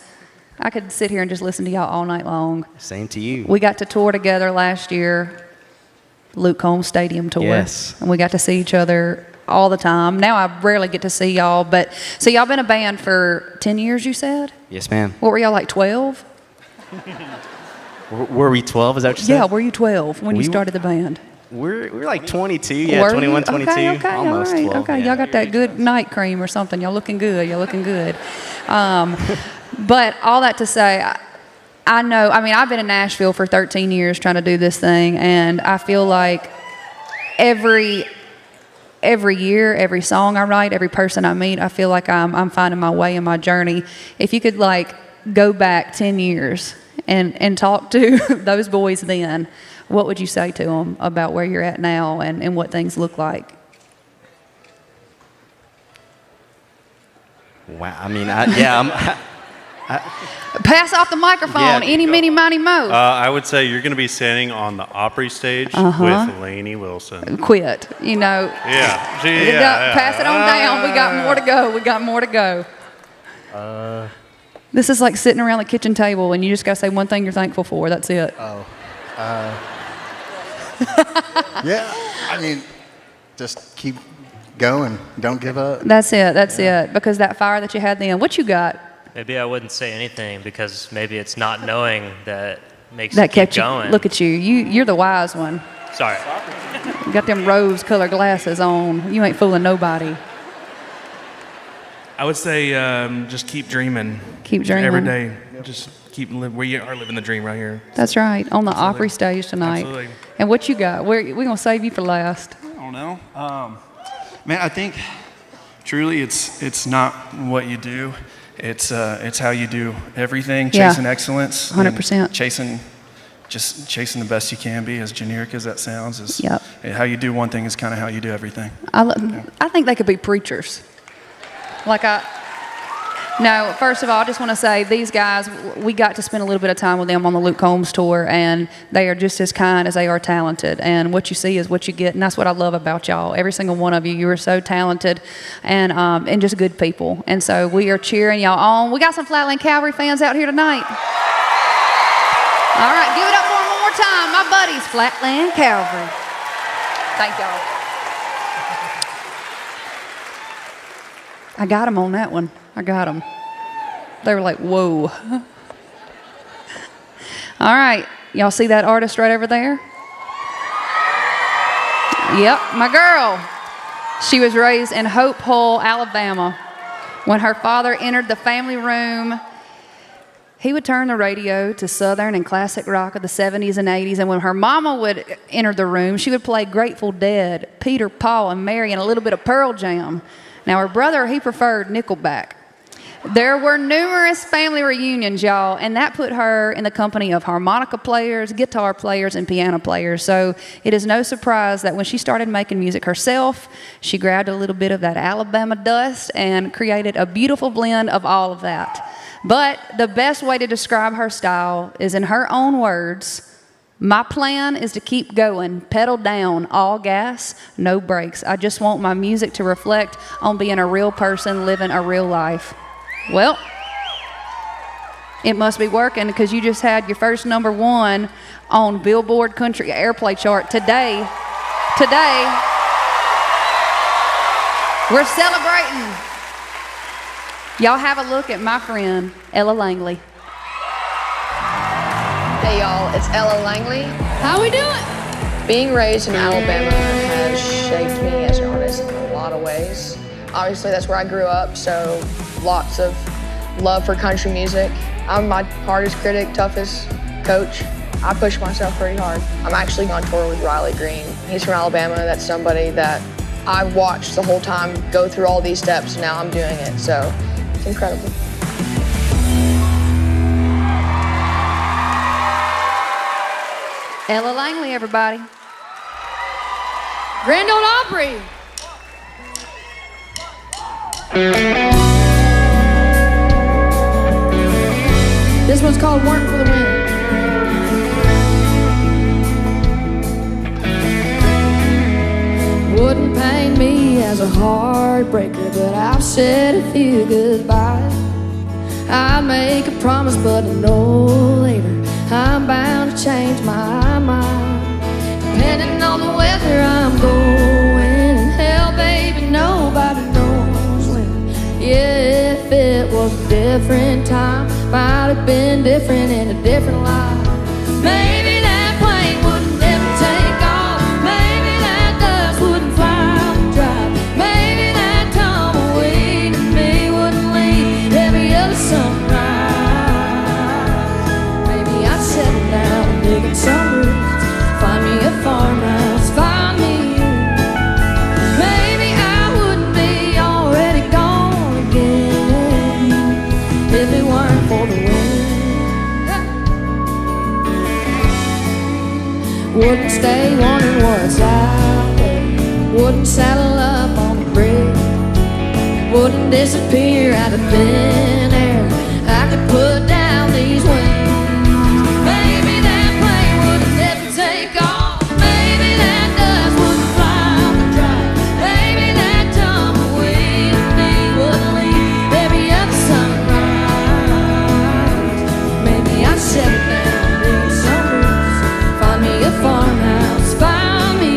I could sit here and just listen to y'all all night long. Same to you. We got to tour together last year, Luke Combs Stadium tour. Yes. And we got to see each other all the time. Now I rarely get to see y'all, but so y'all been a band for 10 years, you said? Yes, ma'am. What were y'all, like 12? Were we 12? Is that what you said? Yeah, were you 12 when you started the band? We're like 22. Yeah, Were 21, you? 22. Okay, Almost all right, 12. okay. Yeah. Y'all got that good night cream or something. Y'all looking good. But all that to say, I know, I've been in Nashville for 13 years trying to do this thing, and I feel like every year, every song I write, every person I meet, I feel like I'm finding my way in my journey. If you could like go back 10 years and talk to those boys then, what would you say to them about where you're at now and what things look like? Wow. I'm Pass off the microphone. Any, mini, miny, mo. I would say you're going to be standing on the Opry stage with Lainey Wilson. Quit. Yeah. Pass it on down. We got more to go. This is like sitting around the kitchen table and you just got to say one thing you're thankful for. That's it. Just keep going. Don't give up. That's it. Because that fire that you had then, what you got? Maybe I wouldn't say anything because maybe it's not knowing that makes That you keep kept you. going. Look at you. You're the wise one. Sorry. You got them rose-colored glasses on. You ain't fooling nobody. I would say just keep dreaming. Keep dreaming. Every day. Just keep living. We are living the dream right here. That's right. On the Opry stage tonight. Absolutely. And what you got? We're going to save you for last. I don't know. Man, I think truly it's not what you do. It's how you do everything. Chasing excellence. 100%. Chasing the best you can be, as generic as that sounds, is Yep. how you do one thing is kind of how you do everything. I think they could be preachers. No, first of all, I just want to say these guys, we got to spend a little bit of time with them on the Luke Combs tour, and they are just as kind as they are talented. And what you see is what you get, and that's what I love about y'all. Every single one of you, you are so talented and just good people. And so we are cheering y'all on. We got some Flatland Cavalry fans out here tonight. All right, give it up for them one more time. My buddies, Flatland Cavalry. Thank y'all. I got them on that one. I got them. They were like, whoa. All right. Y'all see that artist right over there? Yep, my girl. She was raised in Hope Hull, Alabama. When her father entered the family room, he would turn the radio to Southern and classic rock of the 70s and 80s. And when her mama would enter the room, she would play Grateful Dead, Peter, Paul, and Mary, and a little bit of Pearl Jam. Now, her brother, he preferred Nickelback. There were numerous family reunions, y'all, and that put her in the company of harmonica players, guitar players, and piano players. So it is no surprise that when she started making music herself, she grabbed a little bit of that Alabama dust and created a beautiful blend of all of that. But the best way to describe her style is in her own words: my plan is to keep going, pedal down, all gas, no brakes. I just want my music to reflect on being a real person living a real life. Well, it must be working because you just had your first #1 on Billboard Country Airplay chart today. We're celebrating. Y'all have a look at my friend, Ella Langley. Hey y'all, it's Ella Langley. How we doing? Being raised in Alabama has shaped me as an artist in a lot of ways. Obviously, that's where I grew up, so lots of love for country music. I'm my hardest critic, toughest coach. I push myself pretty hard. I'm actually on tour with Riley Green. He's from Alabama. That's somebody that I've watched the whole time go through all these steps, and now I'm doing it, so it's incredible. Ella Langley, everybody. Grand Ole Opry. This one's called Work for the Win. Wouldn't pain me as a heartbreaker, but I've said a few goodbyes. I make a promise, but I know later I'm bound to change my mind. Depending on the weather I'm going, and hell, baby, nobody knows when. Yeah, if it was a different time, might have been different in a different life. Maybe that plane wouldn't ever take off. Maybe that dust wouldn't fly off the drive. Maybe that tumbleweed in me wouldn't leave every other sunrise. Maybe I'd settle down, digging some roots, find me a farmhouse, find me you. Maybe I wouldn't be already gone again if it weren't for the wind. Wouldn't stay wondering what's out there. Wouldn't saddle up on the bridge. Wouldn't disappear out of thin air. I could put down these wings. Maybe that plane wouldn't ever take off. Maybe that dust wouldn't fly off the drive. Maybe that tumbleweed in me wouldn't leave every other sunrise. Maybe I'd settle down, dig some roots, find me a farmhouse, find me.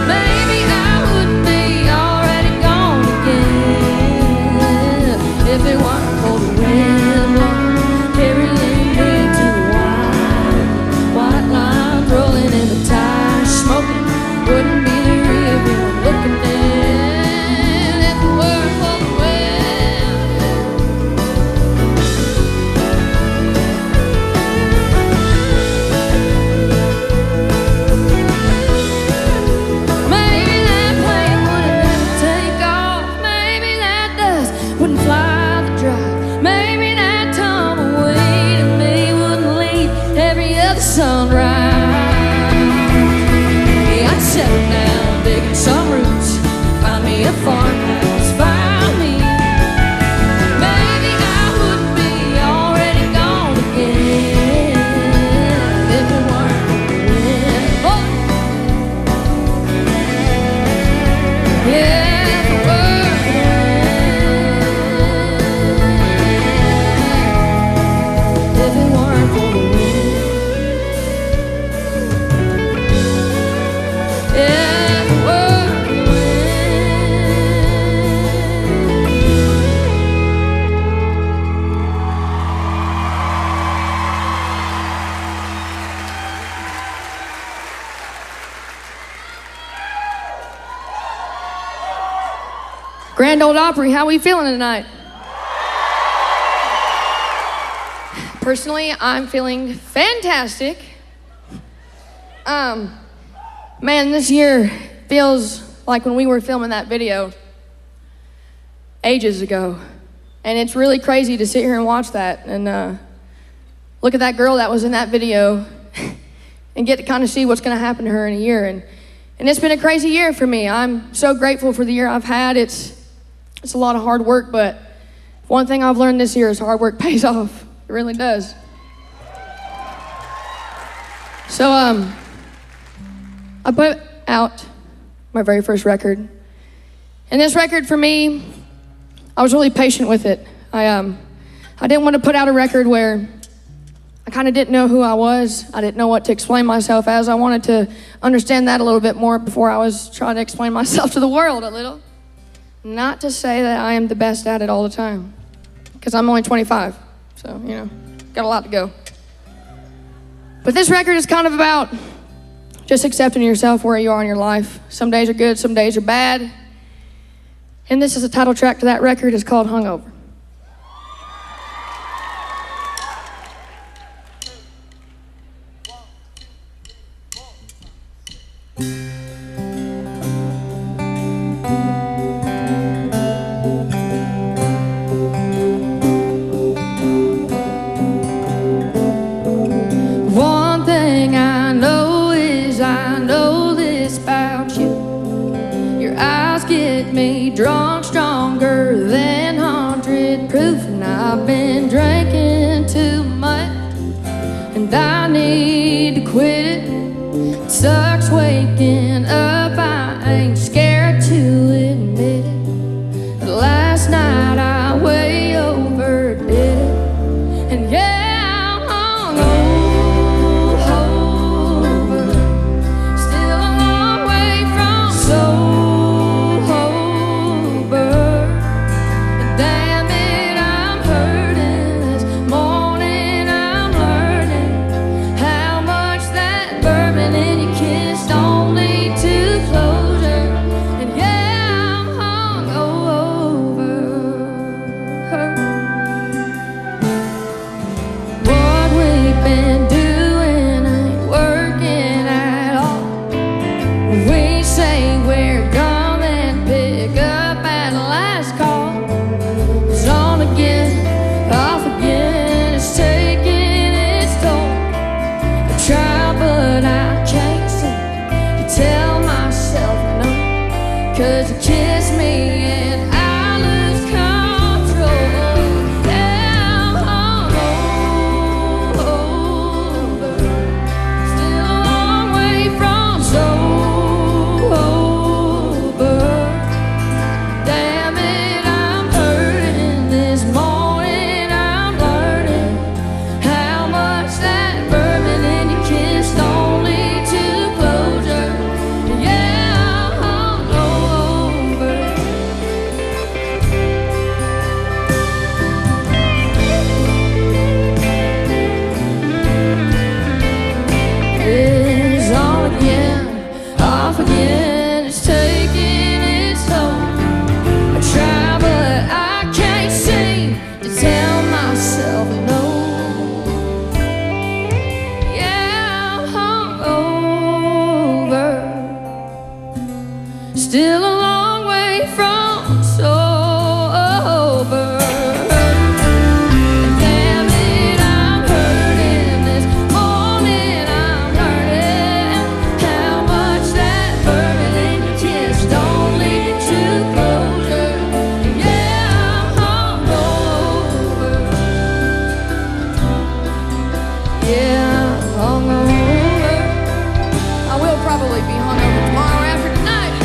Maybe I wouldn't be already gone again if it weren't for the wind carrying me to the white lines rolling in the tires, smoking. Wouldn't be the real one looking in if it weren't for the wind. Maybe that plane wouldn't ever take off. Maybe that dust wouldn't fly the drive. Maybe that tumbleweed in me wouldn't leave every other sunrise. Maybe I'd settle down, digging some roots, find me a farmhouse, find me. Maybe I wouldn't be already gone again if it weren't for the wind. Oh. Yeah, if it weren't for the wind. If it weren't for the wind. If it weren't for the wind. Grand Ole Opry, how we feeling tonight? Personally, I'm feeling fantastic. Man, this year feels like when we were filming that video ages ago. And it's really crazy to sit here and watch that and look at that girl that was in that video and get to kind of see what's going to happen to her in a year. And it's been a crazy year for me. I'm so grateful for the year I've had. It's a lot of hard work, but one thing I've learned this year is hard work pays off. It really does. So I put out my very first record. And this record for me, I was really patient with it. I didn't want to put out a record where I kind of didn't know who I was. I didn't know what to explain myself as. I wanted to understand that a little bit more before I was trying to explain myself to the world a little. Not to say that I am the best at it all the time, because I'm only 25, so, you know, got a lot to go. But this record is kind of about just accepting yourself where you are in your life. Some days are good, some days are bad. And this is the title track to that record. It's called Hungover. One thing I know is I know this about you. Your eyes get me drunk stronger than 100 proof. And I've been drinking too much, and I need to quit it. It sucks waking up, I ain't scared to admit it. But last night I way overdid it. And yeah, I'm hungover, still a long way from sober. And damn it, I'm hurting. This morning I'm learning 'cause you kiss me and I lose control. Yeah, I'm hungover, still a long way from sober. Damn it, I'm hurting this morning. I'm learning how much that bourbon in your kiss don't lead to closure. Yeah, I'm hungover. It's on again, off again. It's taking its toll. I try, but I can't seem to tell myself no. Yeah, I'm hungover, still a long way from sober. Damn it, I'm hurting this morning. I'm learning how much that bourbon in your kiss don't lead to closure. Yeah, I'm hungover. Yeah, I'm hungover. I will probably be hungover tomorrow after tonight.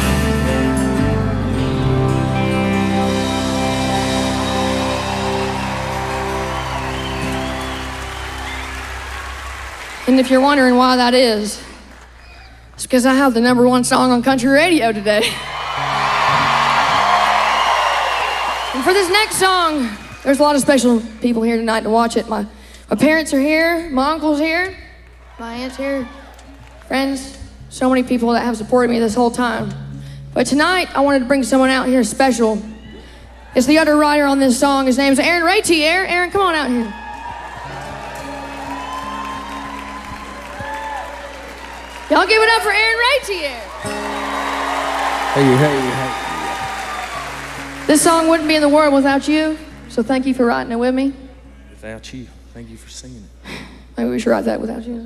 And if you're wondering why that is, it's because I have the #1 song on country radio today. And for this next song, there's a lot of special people here tonight to watch it. My parents are here, my uncle's here, my aunt's here, friends, so many people that have supported me this whole time. But tonight, I wanted to bring someone out here special. It's the other writer on this song. His name's Aaron Ratier. Aaron, come on out here. Y'all give it up for Aaron Ratier. Hey. This song wouldn't be in the world without you, so thank you for writing it with me. Without you, thank you for singing it. Maybe we should write that without you.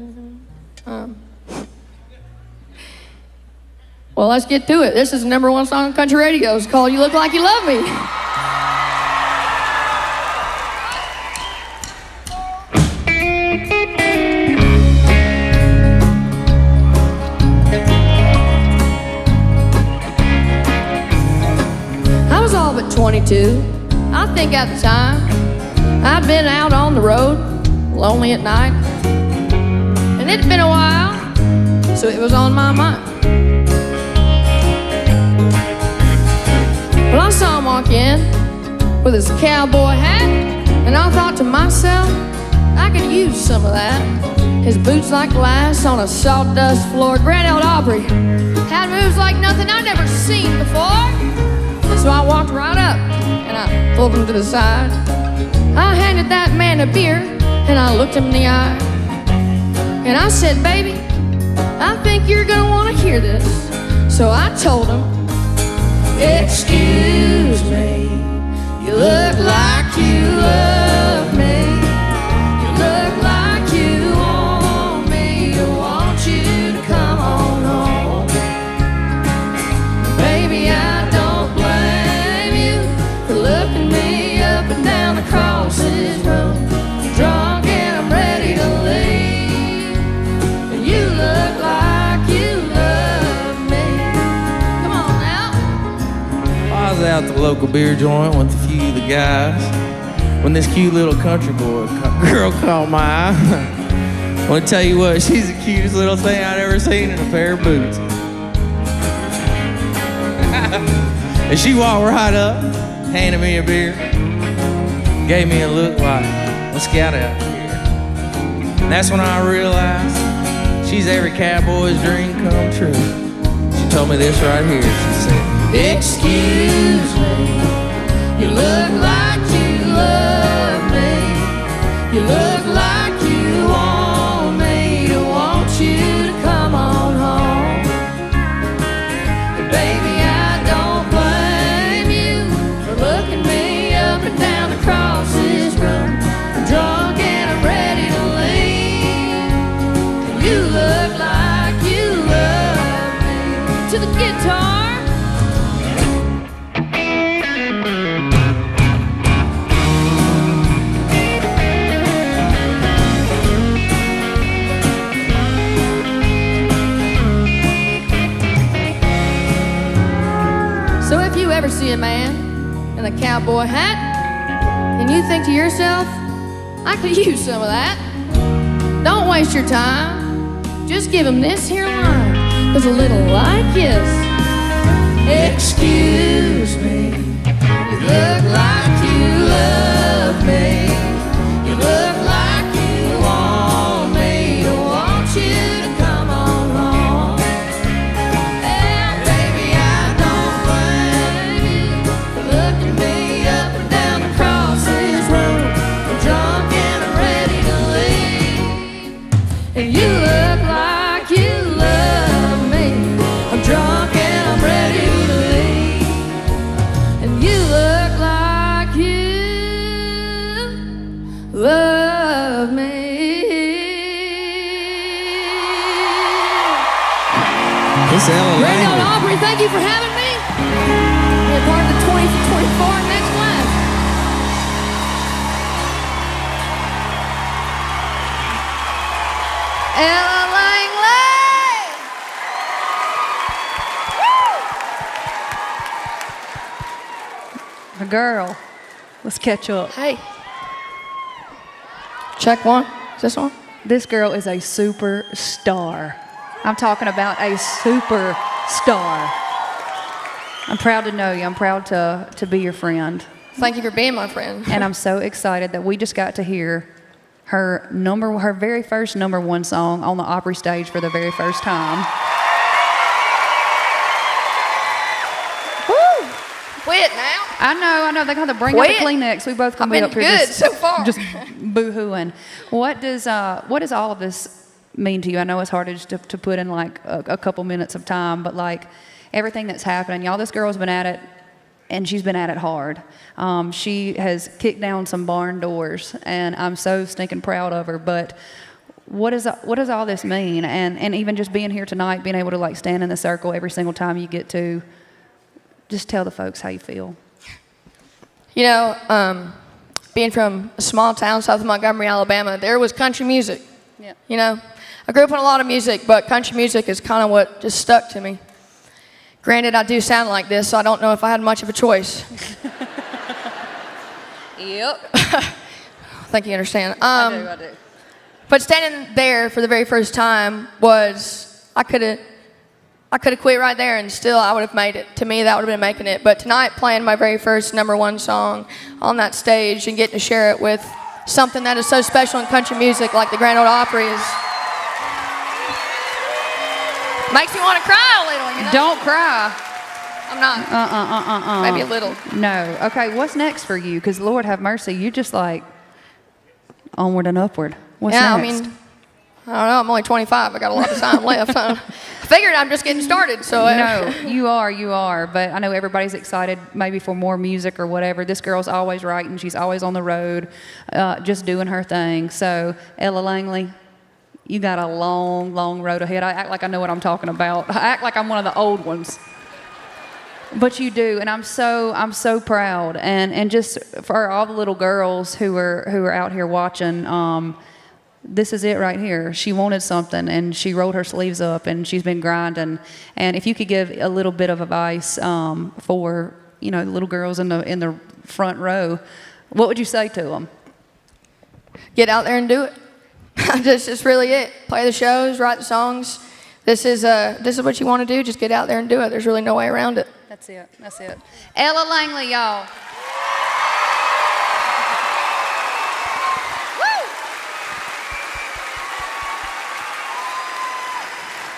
Well, let's get to it. This is the #1 song on country radio. It's called You Look Like You Love Me. I was all but 22. I think at the time I'd been out on the road, lonely at night. And it'd been a while, so it was on my mind. Well, I saw him walk in with his cowboy hat, and I thought to myself, I could use some of that. His boots like glass on a sawdust floor. Grand Old Opry had moves like nothing I'd never seen before. So I walked right up, and I pulled him to the side. I handed that man a beer, and I looked him in the eye. And I said, baby, I think you're gonna wanna hear this. So I told him, excuse me, you look like you love me. You look like you want me. I want you to come on home. Baby, I don't blame you for looking me up and down across this road. I'm drunk and I'm ready to leave. And you look like you love me. Come on now. I was out at the local beer joint with a few of the guys when this cute little country girl caught my eye. I want to tell you what, she's the cutest little thing I'd ever seen in a pair of boots. And she walked right up, handed me a beer, gave me a look like, let's get out here. And that's when I realized she's every cowboy's dream come true. She told me this right here. She said, excuse me, you look like you love me. You look like you want me. I want you to come on home. And baby, I don't blame you for looking me up and down across this road. I'm drunk and I'm ready to leave. And you look like you love me. To the guitar. ever see a man in a cowboy hat and you think to yourself, I could use some of that. Don't waste your time. Just give him this here line. Goes a little like this. Excuse me, you look like you love me. You look like you want me. I want you to come on home. Well, baby, I don't blame you for looking me up and down across this road. I'm drunk and I'm ready to leave. And you look like you love me. I'm drunk and I'm ready to leave. And you look like you love me. It's Ella Randy and Langley. Opry, thank you for having me. Be a part of the 20 for 24 next class. Ella Langley! Woo! A girl. Let's catch up. Hey. Check one. Is this one? This girl is a superstar. I'm talking about a superstar. I'm proud to know you. I'm proud to be your friend. Thank you for being my friend. And I'm so excited that we just got to hear her very first #1 song on the Opry stage for the very first time. Woo! Quit now. I know. They got to bring up the Kleenex. We both can I've be been up here good so far. just boo-hooing. What does all of this mean to you? I know it's hard to put in like a couple minutes of time, but like everything that's happening, y'all, this girl's been at it, and she's been at it hard. She has kicked down some barn doors, and I'm so stinking proud of her. But what does all this mean? And even just being here tonight, being able to like stand in the circle every single time you get to, just tell the folks how you feel. You know, being from a small town south of Montgomery, Alabama, there was country music. Yeah. You know, I grew up in a lot of music, but country music is kind of what just stuck to me. Granted, I do sound like this, so I don't know if I had much of a choice. Yep. I think you understand. I do. But standing there for the very first time was, I could have quit right there and still I would have made it. To me, that would have been making it. But tonight, playing my very first #1 song on that stage and getting to share it with something that is so special in country music like the Grand Ole Opry makes me want to cry a little, you know? Don't cry. I'm not. Maybe a little. No. Okay, what's next for you? Because Lord have mercy, you just like onward and upward. What's next? I mean, I don't know. I'm only 25. I got a lot of time left. I figured I'm just getting started. So no, you are. But I know everybody's excited maybe for more music or whatever. This girl's always writing. She's always on the road, just doing her thing. So Ella Langley, you got a long, long road ahead. I act like I know what I'm talking about. I act like I'm one of the old ones. But you do, and I'm so proud. And just for all the little girls who are out here watching, this is it right here. She wanted something, and she rolled her sleeves up, and she's been grinding. And if you could give a little bit of advice for the little girls in the front row, what would you say to them? Get out there and do it. This is really it. Play the shows, write the songs. This is what you want to do. Just get out there and do it. There's really no way around it. That's it. Ella Langley, y'all.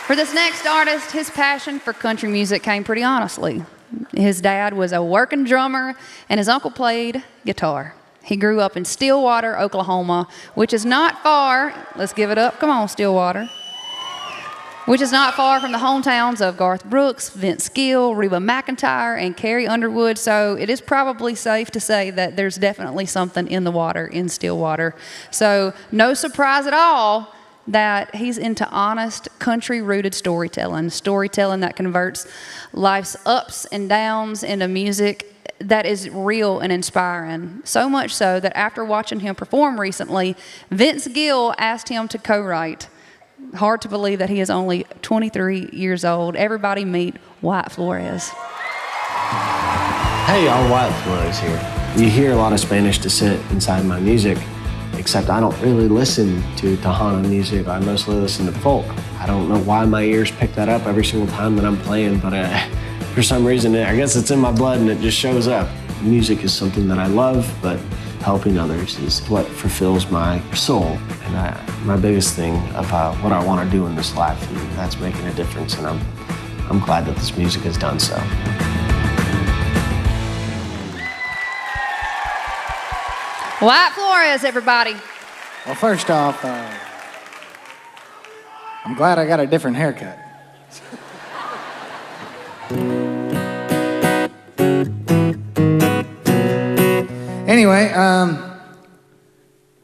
For this next artist, his passion for country music came pretty honestly. His dad was a working drummer, and his uncle played guitar. He grew up in Stillwater, Oklahoma, which is not far. Let's give it up. Come on, Stillwater. Which is not far from the hometowns of Garth Brooks, Vince Gill, Reba McEntire, and Carrie Underwood. So it is probably safe to say that there's definitely something in the water in Stillwater. So no surprise at all that he's into honest, country-rooted storytelling that converts life's ups and downs into music that is real and inspiring. So much so that after watching him perform recently, Vince Gill asked him to co-write. Hard to believe that he is only 23 years old. Everybody meet Wyatt Flores. Hey y'all, Wyatt Flores here. You hear a lot of Spanish descent inside my music, except I don't really listen to Tejano music. I mostly listen to folk. I don't know why my ears pick that up every single time that I'm playing, but for some reason, I guess it's in my blood and it just shows up. Music is something that I love, but helping others is what fulfills my soul. And my biggest thing of what I want to do in this life, and that's making a difference, and I'm glad that this music has done so. Wyatt Flores, everybody. Well, first off, I'm glad I got a different haircut. Anyway,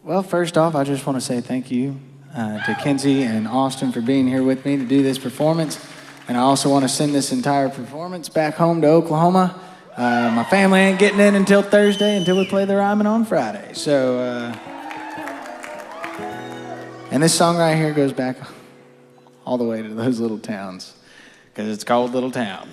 well, first off, I just want to say thank you to Kenzie and Austin for being here with me to do this performance. And I also want to send this entire performance back home to Oklahoma. My family ain't getting in until Thursday until we play the Ryman on Friday. So, and this song right here goes back all the way to those little towns because it's called Little Town.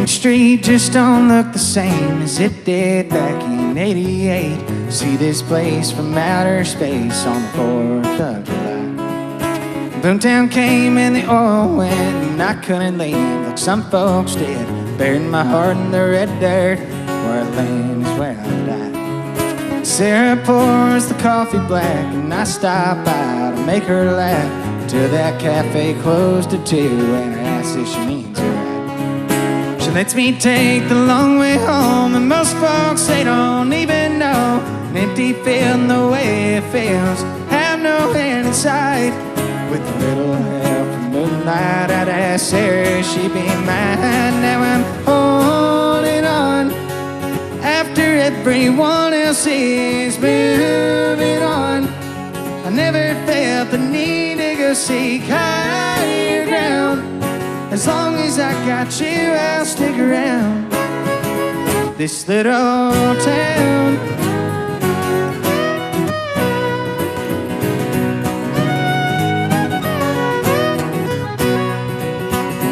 Street just don't look the same as it did back in '88. See this place from outer space on the 4th of July. Boomtown came and the oil went, and I couldn't leave like some folks did. Buried my heart in the red dirt, where I land is where I die. Sarah pours the coffee black, and I stop by to make her laugh till that cafe closed at 2, and I ask if she means her. She lets me take the long way home, and most folks, they don't even know an empty field and the way it feels. Have no end in sight. With a little help from moonlight, I'd ask Sarah if she'd be mine. Now I'm holding on after everyone else is moving on. I never felt the need to go seek higher ground. As long as I got you, I'll stick around this little town.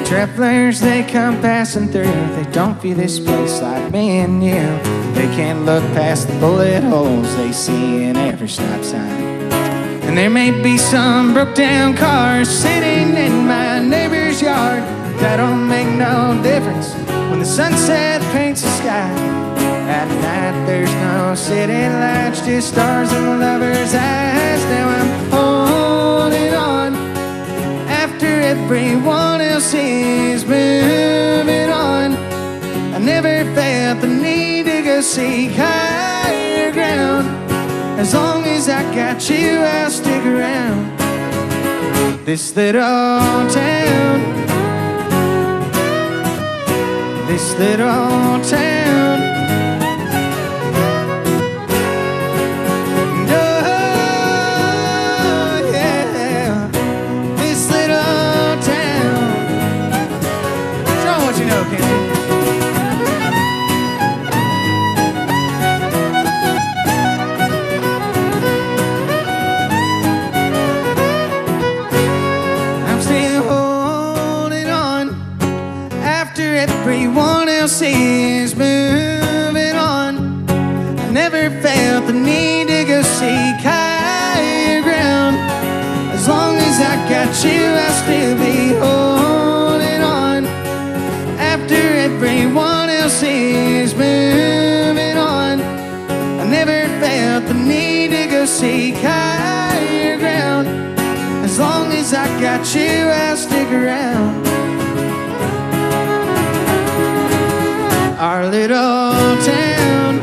Travelers, they come passing through. They don't view this place like me and you. They can't look past the bullet holes they see in every stop sign. And there may be some broke down cars sitting in my neighbor's yard. That don't make no difference when the sunset paints the sky. At night there's no city lights, just stars in lovers' eyes. Now I'm holding on after everyone else is moving on. I never felt the need to go seek higher ground. As long as I got you, I'll stick around this little town. This little town. And oh, yeah, this little town. Show 'em what you know, Kenny. Everyone else is moving on. I never felt the need to go seek higher ground. As long as I got you, I'll still be holding on. After everyone else is moving on, I never felt the need to go seek higher ground. As long as I got you, I'll stick around. Our little town.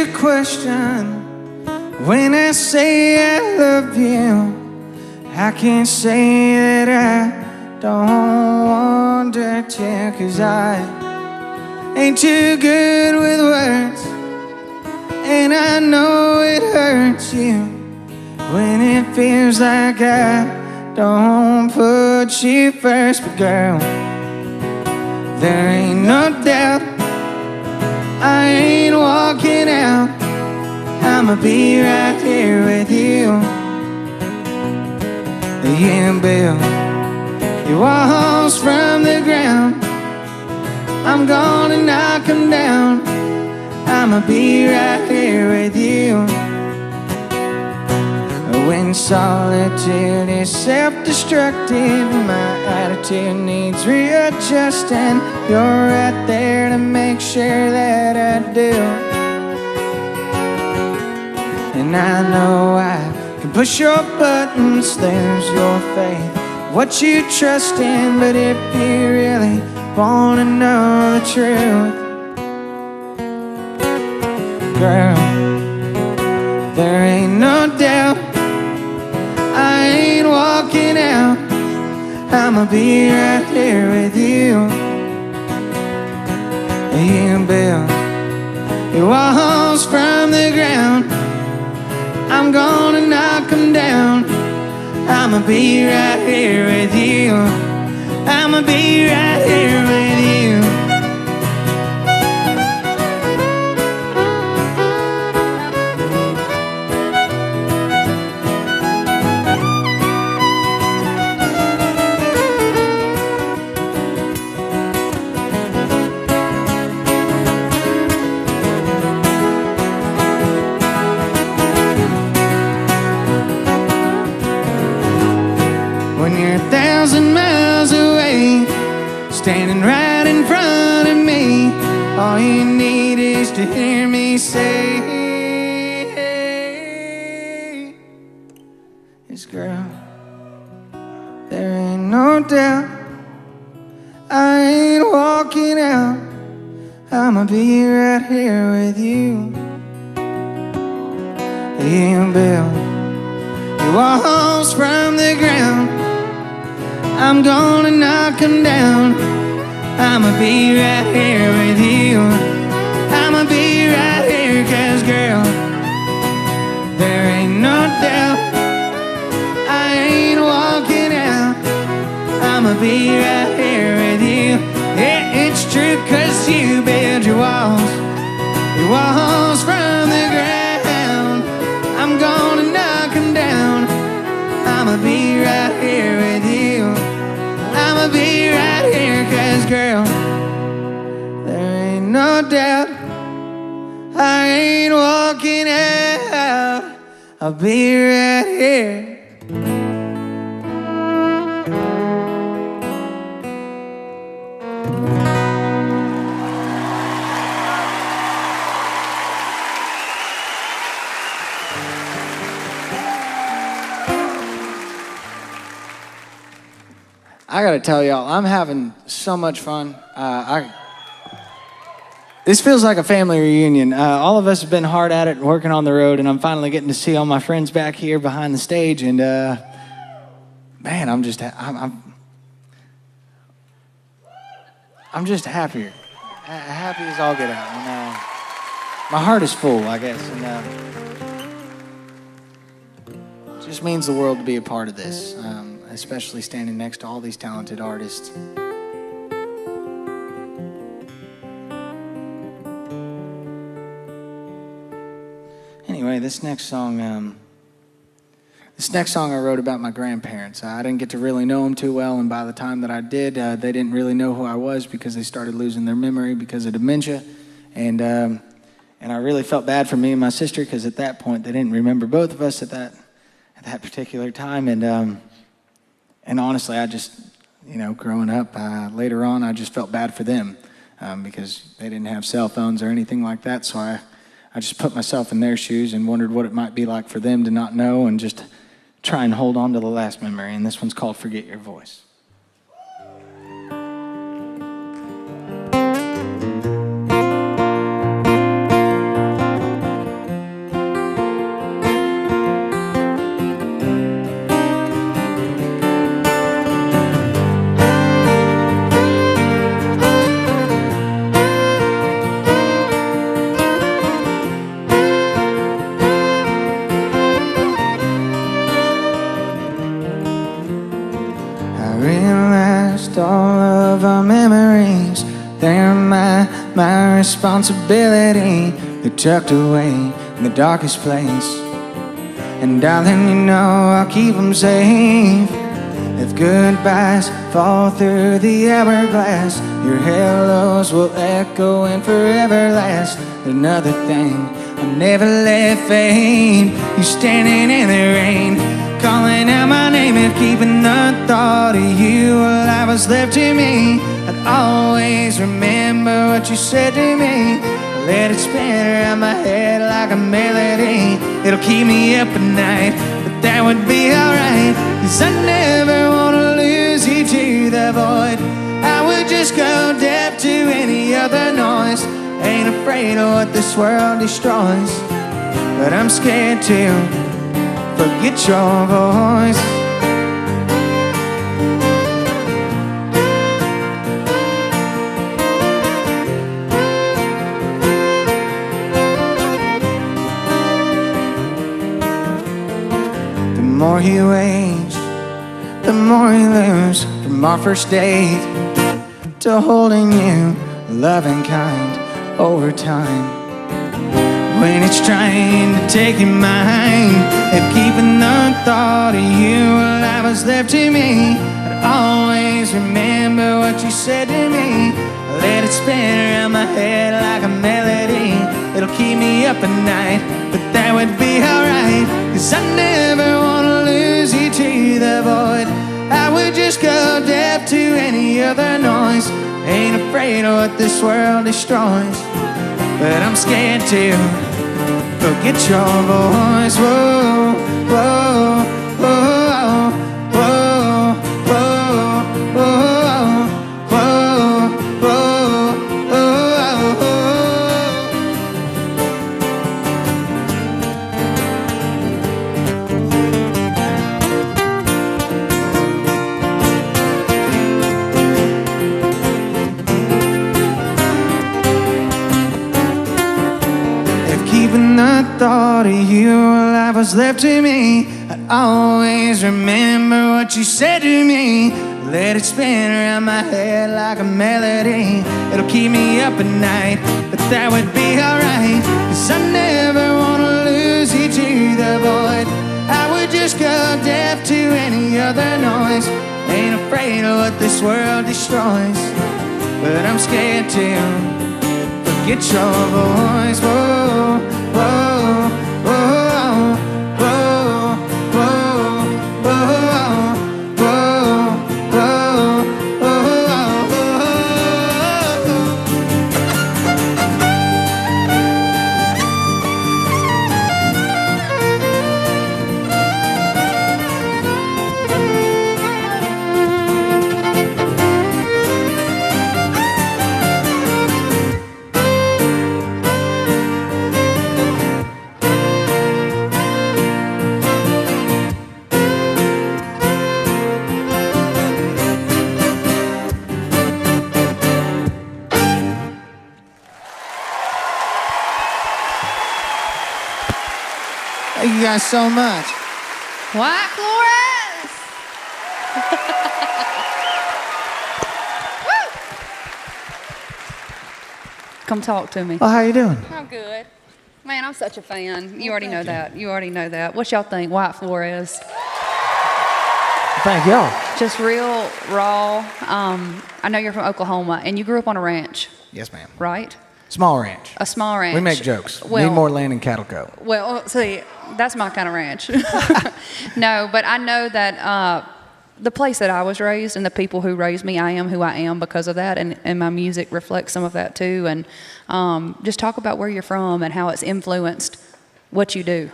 a question. When I say I love you, I can't say that I don't want to, 'cause I ain't too good with words, and I know it hurts you when it feels like I don't put you first. But girl, there ain't no doubt I ain't walking out. I'ma be right here with you. You build your walls from the ground, I'm gonna knock them down. I'ma be right here with you. When solitude is self-destructive, my attitude needs readjusting, you're right there to make sure that I do. And I know I can push your buttons, there's your faith, what you trust in. But if you really wanna know the truth, girl, there ain't no doubt I ain't walking out. I'ma be right here with you. You build your walls from the ground, I'm gonna knock them down. I'ma be right here with you. I'ma be right here with you. You're 1,000 miles away, standing right in front of me. All you need is to hear me say, yes, girl, there ain't no doubt I ain't walking out. I'ma be right here with you. You build your walls from the ground, I'm gonna knock them down. I'ma be right here with you. I'ma be right here, 'cause girl, there ain't no doubt I ain't walking out. I'ma be right here with you. Yeah, it's true, 'cause you build your walls from the ground, I'm gonna knock them down. I'ma be right here with you. I'ma be right here, 'cause girl, there ain't no doubt I ain't walking out. I'll be right here. I gotta tell y'all, I'm having so much fun. This feels like a family reunion. All of us have been hard at it, working on the road, and I'm finally getting to see all my friends back here behind the stage. And man, I'm just happier, happy as all get out. And, my heart is full, I guess, and it just means the world to be a part of this. Especially standing next to all these talented artists. Anyway, this next song I wrote about my grandparents. I didn't get to really know them too well, and by the time that I did, they didn't really know who I was because they started losing their memory because of dementia, and I really felt bad for me and my sister because at that point they didn't remember both of us at that particular time, and honestly, I just, growing up, later on, I just felt bad for them because they didn't have cell phones or anything like that. So I just put myself in their shoes and wondered what it might be like for them to not know and just try and hold on to the last memory. And this one's called Forget Your Voice. realized all of our memories, they're my responsibility. They're tucked away in the darkest place. And darling, you know I'll keep them safe. If goodbyes fall through the hourglass, your hellos will echo and forever last. Another thing I'll never let fade, you standing in the rain, calling out my name. If keeping the thought of you alive was left to me, I'd always remember what you said to me. Let it spin around my head like a melody. It'll keep me up at night, but that would be alright. 'Cause I never wanna lose you to the void. I would just go deaf to any other noise. Ain't afraid of what this world destroys, but I'm scared to forget your voice. The more you age, the more you lose. From our first date to holding you, loving kind over time. When it's trying to take your mind, if keeping the thought of you alive was left to me, I'd always remember what you said to me. Let it spin around my head like a melody. It'll keep me up at night, but that would be alright. 'Cause I never wanna lose you to the void. I would just go deaf to any other noise. Ain't afraid of what this world destroys, but I'm scared to forget your voice. Whoa, whoa, whoa, whoa, whoa, whoa, whoa, whoa, whoa. Even the thought of you alive was left to me, I'd always remember what you said to me. Let it spin around my head like a melody. It'll keep me up at night, but that would be alright. 'Cause I never wanna lose you to the void. I would just go deaf to any other noise. Ain't afraid of what this world destroys, but I'm scared to forget your voice. Whoa, whoa, whoa, whoa, whoa, whoa, whoa, Thank you guys so much. Wyatt Flores. Come talk to me. Well, how you doing? I'm good. Man, I'm such a fan. You already know that. You already know that. What y'all think, Wyatt Flores? Thank y'all. Just real raw. I know you're from Oklahoma, and you grew up on a ranch. Yes, ma'am. Right? Small ranch. A small ranch. We make jokes. Well, Need more land in Cattle Co. Well, see, that's my kind of ranch. No, but I know that the place that I was raised and the people who raised me, I am who I am because of that, and my music reflects some of that too. And just talk about where you're from and how it's influenced what you do.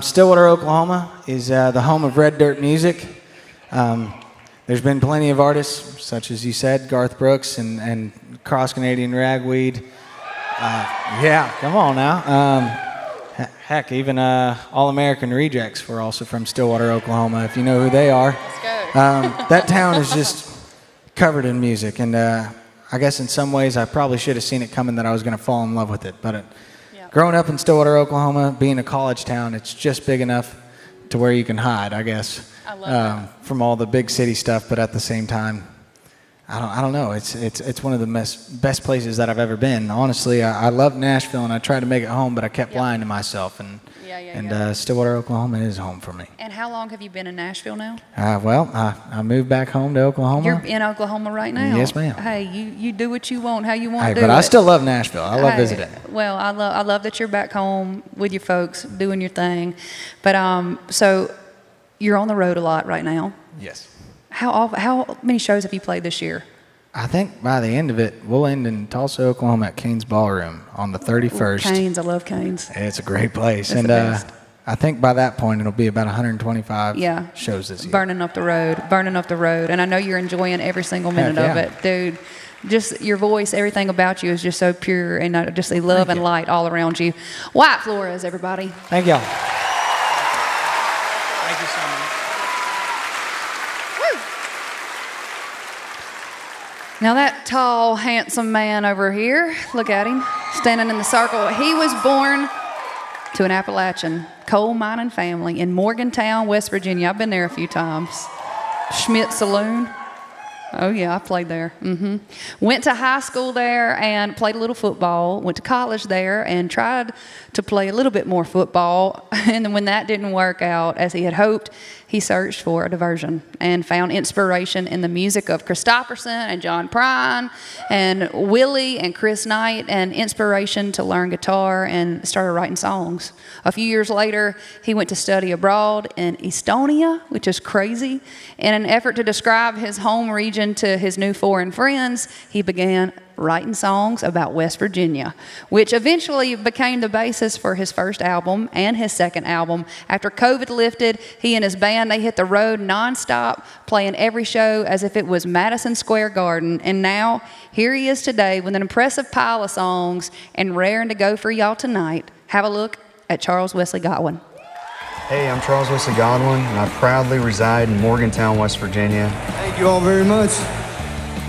Stillwater, Oklahoma is the home of red dirt music. There's been plenty of artists, such as you said, Garth Brooks and Cross Canadian Ragweed. Yeah, come on now. Heck, even All American Rejects were also from Stillwater, Oklahoma, if you know who they are. Let's go. That town is just covered in music, and I guess in some ways I probably should have seen it coming that I was going to fall in love with it. But growing up in Stillwater, Oklahoma, being a college town, it's just big enough to where you can hide, I guess. I love that. From all the big city stuff, but at the same time, I don't know. It's one of the best places that I've ever been. Honestly, I love Nashville, and I tried to make it home, but I kept lying to myself. And Stillwater, Oklahoma is home for me. And how long have you been in Nashville now? Well, I moved back home to Oklahoma. You're in Oklahoma right now? Yes, ma'am. Hey, you do what you want, how you want to do but it. I still love Nashville. I love visiting. Well, I love that you're back home with your folks doing your thing. But so you're on the road a lot right now. Yes. How many shows have you played this year? I think by the end of it, we'll end in Tulsa, Oklahoma at Cain's Ballroom on the 31st. Cain's, I love Cain's. It's a great place. It's the best. I think by that point, it'll be about 125 shows this year. Burning up the road. And I know you're enjoying every single minute of it. Dude, just your voice, everything about you is just so pure, and I just see love and light all around you. Wyatt Flores, everybody. Thank y'all. Thank you so much. Now that tall, handsome man over here, look at him, standing in the circle. He was born to an Appalachian coal mining family in Morgantown, West Virginia. I've been there a few times. Schmidt Saloon. Oh yeah, I played there. Went to high school there and played a little football. Went to college there and tried to play a little bit more football. And then when that didn't work out as he had hoped, he searched for a diversion and found inspiration in the music of Christopherson and John Prine and Willie and Chris Knight, and inspiration to learn guitar and started writing songs. A few years later, he went to study abroad in Estonia, which is crazy. In an effort to describe his home region to his new foreign friends, he began writing songs about West Virginia, which eventually became the basis for his first album and his second album. After COVID lifted, he and his band, they hit the road nonstop, playing every show as if it was Madison Square Garden. And now, here he is today with an impressive pile of songs and raring to go for y'all tonight. Have a look at Charles Wesley Godwin. Hey, I'm Charles Wesley Godwin, and I proudly reside in Morgantown, West Virginia. Thank you all very much.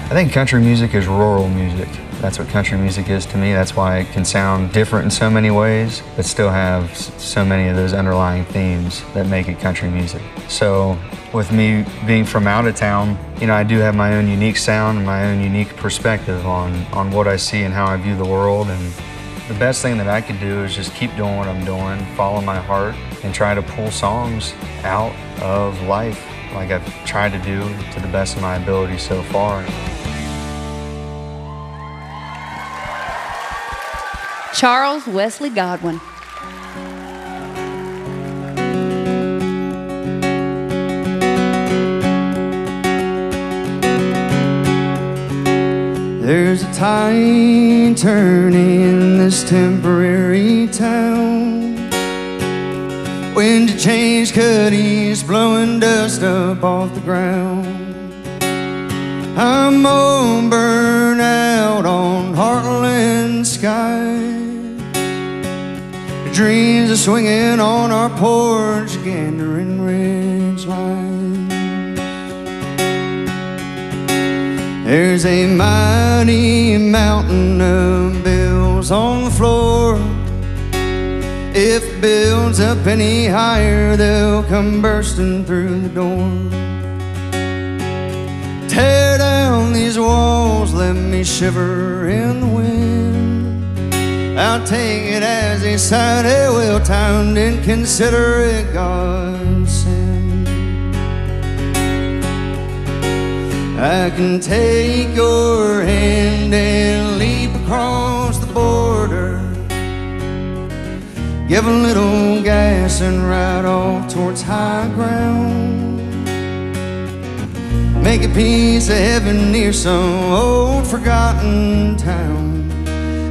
I think country music is rural music. That's what country music is to me. That's why it can sound different in so many ways, but still have so many of those underlying themes that make it country music. So with me being from out of town, I do have my own unique sound and my own unique perspective on what I see and how I view the world. And the best thing that I can do is just keep doing what I'm doing, follow my heart, and try to pull songs out of life like I've tried to do to the best of my ability so far. Charles Wesley Godwin. There's a tide turning in this temporary town. Wind to change cut east, blowing dust up off the ground. I'm all burned out on Heartland sky. Dreams are swinging on our porch, gandering ridge lines. There's a mighty mountain of bills on the floor. If it builds up any higher, they'll come bursting through the door. Tear down these walls, let me shiver in the wind. I'll take it as a sign, well-timed, and consider it God's sin. I can take your hand and leap across the border. Give a little gas and ride off towards high ground. Make a piece of heaven near some old forgotten town.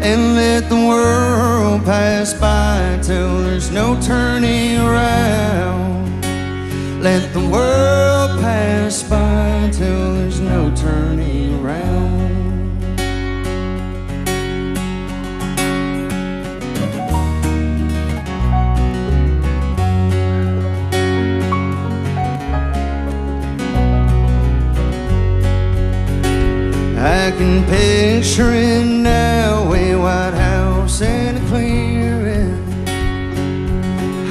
And let the world pass by till there's no turning around. Let the world pass by till there's no turning around. I can picture it now, a White House and a clearing,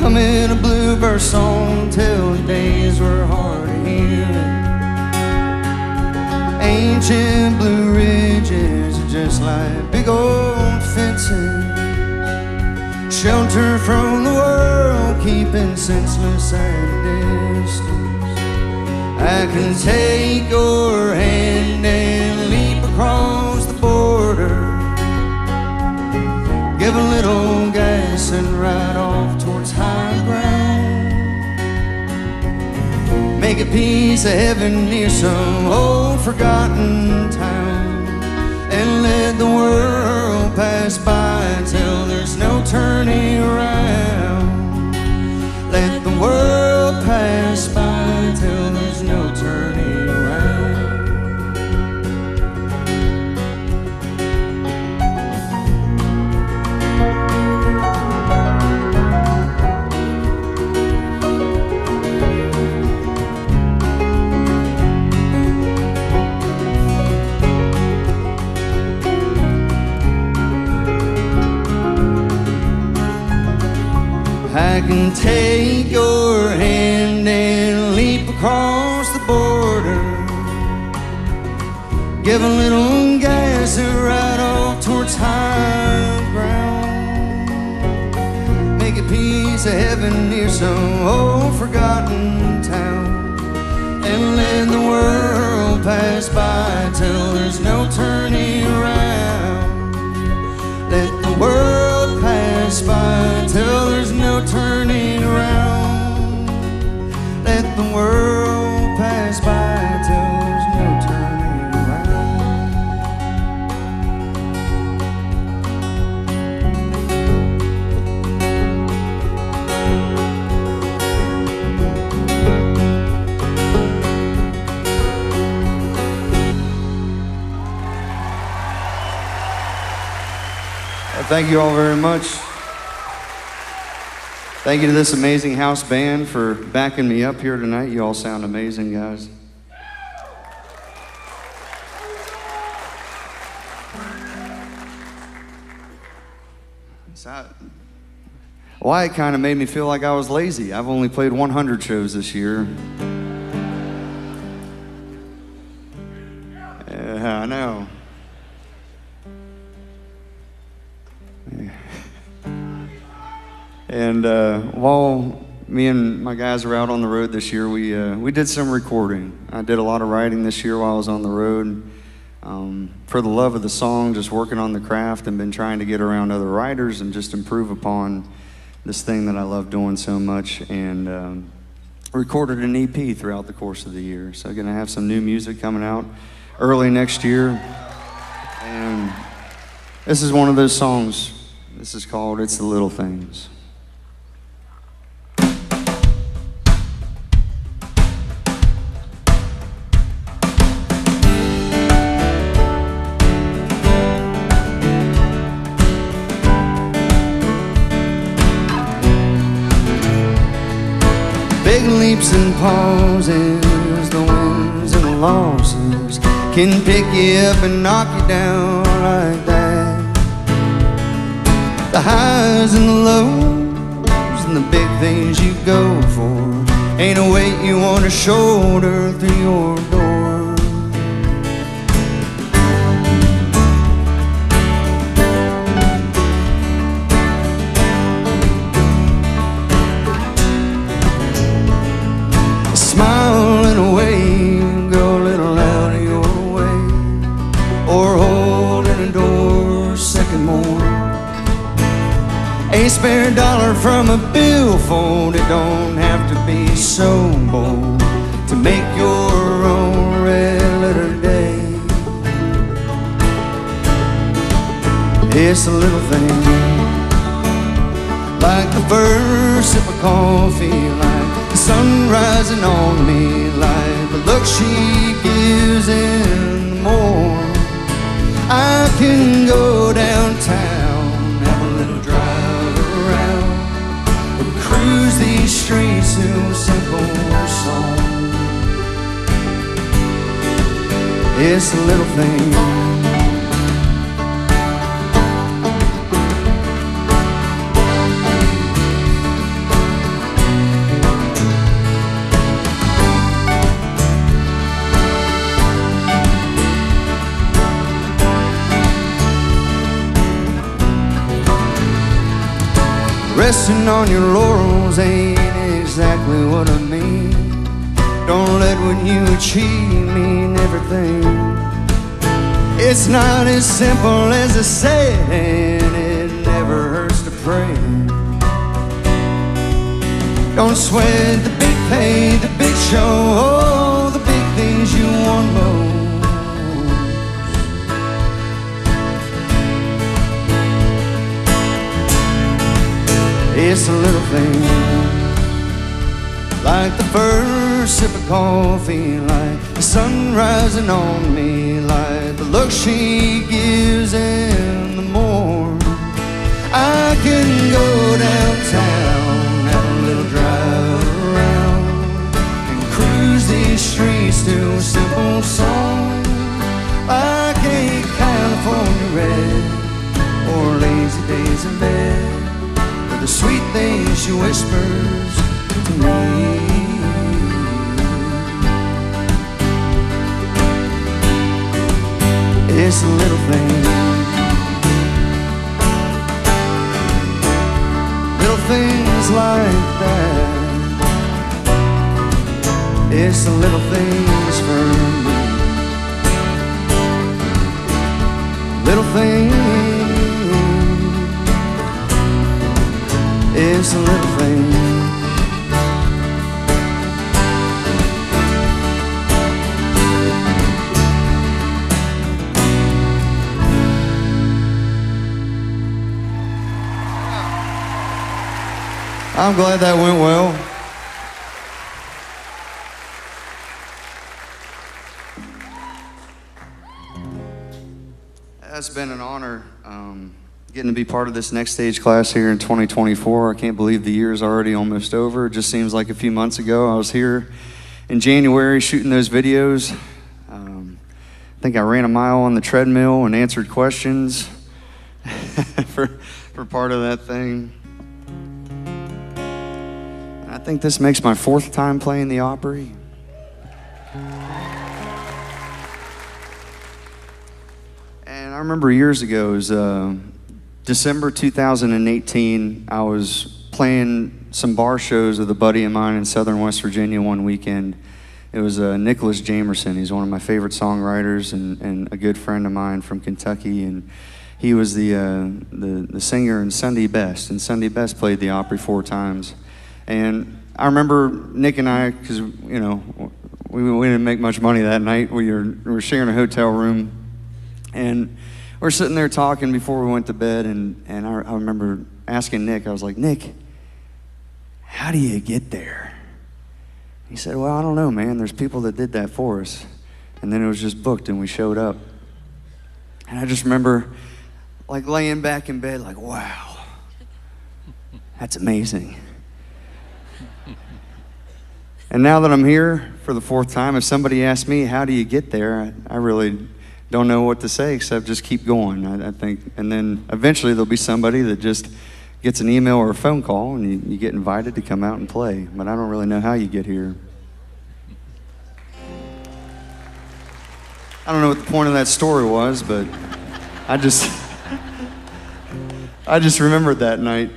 humming a bluebird song till the days were hard. ancient blue ridges are just like big old fences, shelter from the world, keeping senseless at a distance. I can take your hand and leap across the border, give a little gas and ride off towards high ground. Make a piece of heaven near some old forgotten town, and let the world pass by till there's no turning around. Let the world pass by till there's no turning around. I can take your hand and leap across the border, give a little gas and ride off towards high ground. Make a piece of heaven near some old forgotten town, and let the world pass by till there's no turning around. Let the world pass by till there's no turning around. Let the world pass by till there's no turning around. Thank you all very much. Thank you to this amazing house band for backing me up here tonight. You all sound amazing, guys. Wyatt kind of made me feel like I was lazy. I've only played 100 shows this year. Yeah, I know. And while me and my guys were out on the road this year, we did some recording. I did a lot of writing this year while I was on the road. For the love of the song, just working on the craft and been trying to get around other writers and just improve upon this thing that I love doing so much. And recorded an EP throughout the course of the year. So I'm gonna have some new music coming out early next year. And this is one of those songs. This is called It's the Little Things. Big leaps and pauses, the wins and the losses can pick you up and knock you down like that. The highs and the lows and the big things you go for ain't a weight you want to shoulder through your door. Smile and away, go a little out of your way, or hold in a door a second more. A spare dollar from a billfold, it don't have to be so bold to make your own red letter day. It's a little thing, like the first sip of coffee, like the sun rising on me, like the look she gives in the morning. I can go downtown, have a little drive around, or cruise these streets to a simple song. It's a little thing. Resting on your laurels ain't exactly what I mean. Don't let what you achieve mean everything. It's not as simple as I said, and it never hurts to pray. Don't sweat the big pay, the big show, oh, the big things you want most. It's a little thing, like the first sip of coffee, like the sun rising on me, like the look she gives in the morn. I can go downtown, have a little drive around, and cruise these streets to a simple song, like a California red, or lazy days in bed, the sweet things she whispers to me. It's a little thing, little things like that. It's the little things for me. Little things. It's a little thing. I'm glad that went well. It's been an honor. Getting to be part of this Next Stage class here in 2024. I can't believe the year is already almost over. It just seems like a few months ago. I was here in January shooting those videos. I think I ran a mile on the treadmill and answered questions for part of that thing. I think this makes my 4th time playing the Opry. And I remember years ago, it was December 2018, I was playing some bar shows with a buddy of mine in southern West Virginia one weekend. It was Nicholas Jamerson. He's one of my favorite songwriters and a good friend of mine from Kentucky. And he was the singer in Sunday Best. And Sunday Best played the Opry 4 times. And I remember Nick and I, because you know we didn't make much money that night. We were sharing a hotel room, and we're sitting there talking before we went to bed, and I remember asking Nick, I was like, Nick, how do you get there? He said, well, I don't know, man. There's people that did that for us. And then it was just booked, and we showed up. And I just remember like laying back in bed like, wow, that's amazing. And now that I'm here for the 4th time, if somebody asks me, how do you get there? I really don't know what to say except just keep going, I think. And then eventually there'll be somebody that just gets an email or a phone call and you get invited to come out and play. But I don't really know how you get here. I don't know what the point of that story was, but I just remembered that night.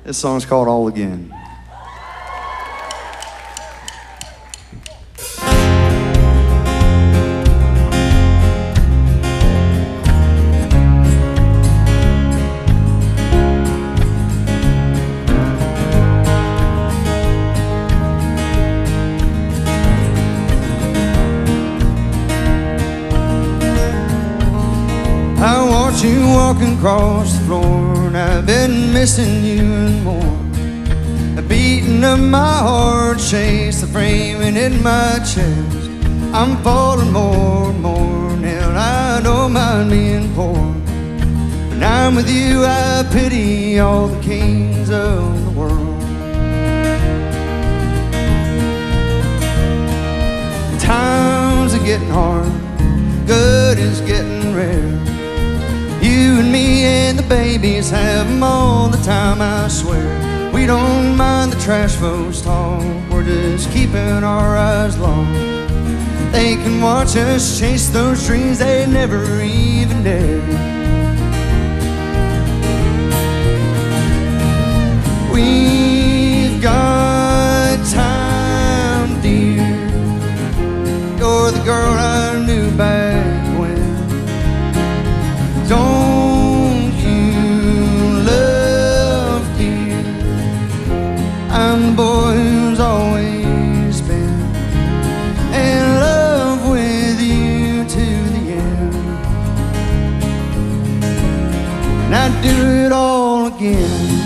This song's called All Again. You walking across the floor, and I've been missing you and more. The beating of my heart shakes the framing in my chest. I'm falling more and more now. I don't mind being poor. When I'm with you, I pity all the kings of the world. Times are getting hard, good is getting rare. You and me and the babies have them all the time, I swear. We don't mind the trash folks talk, we're just keeping our eyes long. They can watch us chase those dreams they never even dared. got time, dear. You're the girl I knew back when. Don't you love, dear? I'm the boy who's always been in love with you to the end. And I'd do it all again.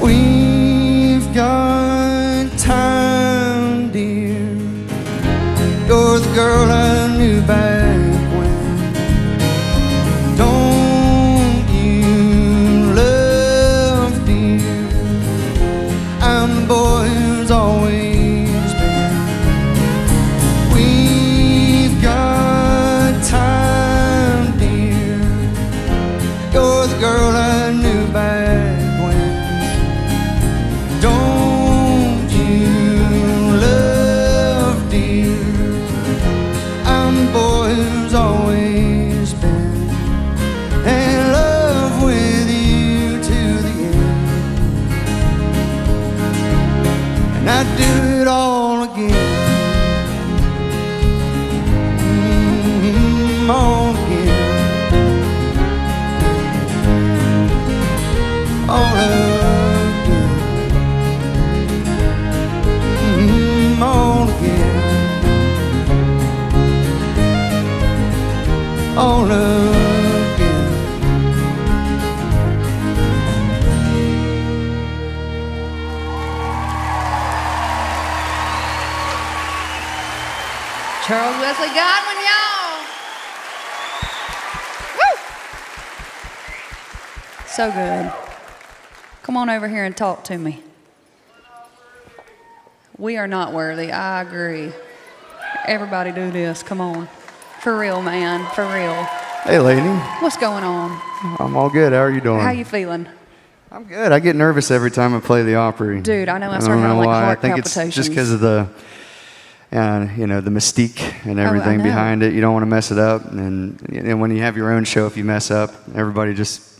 We've got time, dear. You're the girl I knew back when. Don't you love, dear? I'm the boy who's always been. We've got time, dear. You're the girl I knew back. Don't you love, dear? I'm the boy who's always been in love with you to the end. And I'd do it all again. All again. All again. All again, all again. Charles Wesley Godwin, y'all. Woo! So good. Come on over here and talk to me. We are not worthy. I agree. Everybody do this. Come on. For real, man. For real. Hey, lady. What's going on? I'm all good. How are you doing? How you feeling? I'm good. I get nervous every time I play the Opry. Dude, I know. I I start don't know having like why. heart I think palpitations. it's just because of the, the mystique and everything know. behind it. You don't want to mess it up. And when you have your own show, if you mess up, everybody just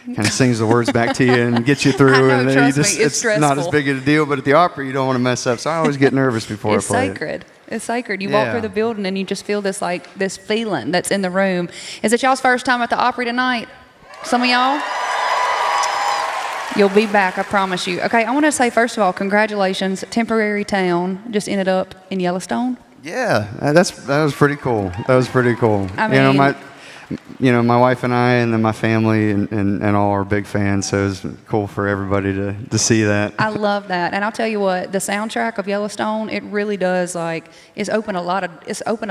kind of sings the words back to you and gets you through. I know, and then trust you just, me, it's not as stressful. big of a deal. But at the Opry, you don't want to mess up. So I always get nervous before It's I play sacred. it. It's sacred. You walk Yeah. through the building and you just feel this this feeling that's in the room. Is it y'all's first time at the Opry tonight? Some of y'all? You'll be back, I promise you. Okay, I want to say first of all, congratulations. Temporary Town just ended up in Yellowstone. Yeah, that was pretty cool. That was pretty cool. I mean- my wife and I, and then my family, and all are big fans. So it was cool for everybody to see that. I love that, and I'll tell you what, the soundtrack of Yellowstone, it really does it's opened a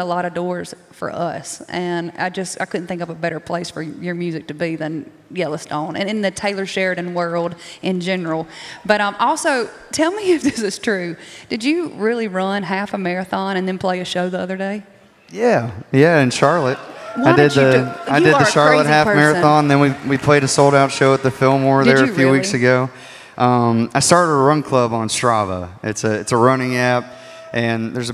lot of doors for us, and I couldn't think of a better place for your music to be than Yellowstone, and in the Taylor Sheridan world in general. But also, tell me if this is true. Did you really run half a marathon and then play a show the other day? Yeah, in Charlotte. Why I did did you the do- I you did are the a Charlotte crazy half person. marathon. Then we played a sold out show at the Fillmore Did there a you few really? weeks ago. I started a run club on Strava. It's a running app, and there's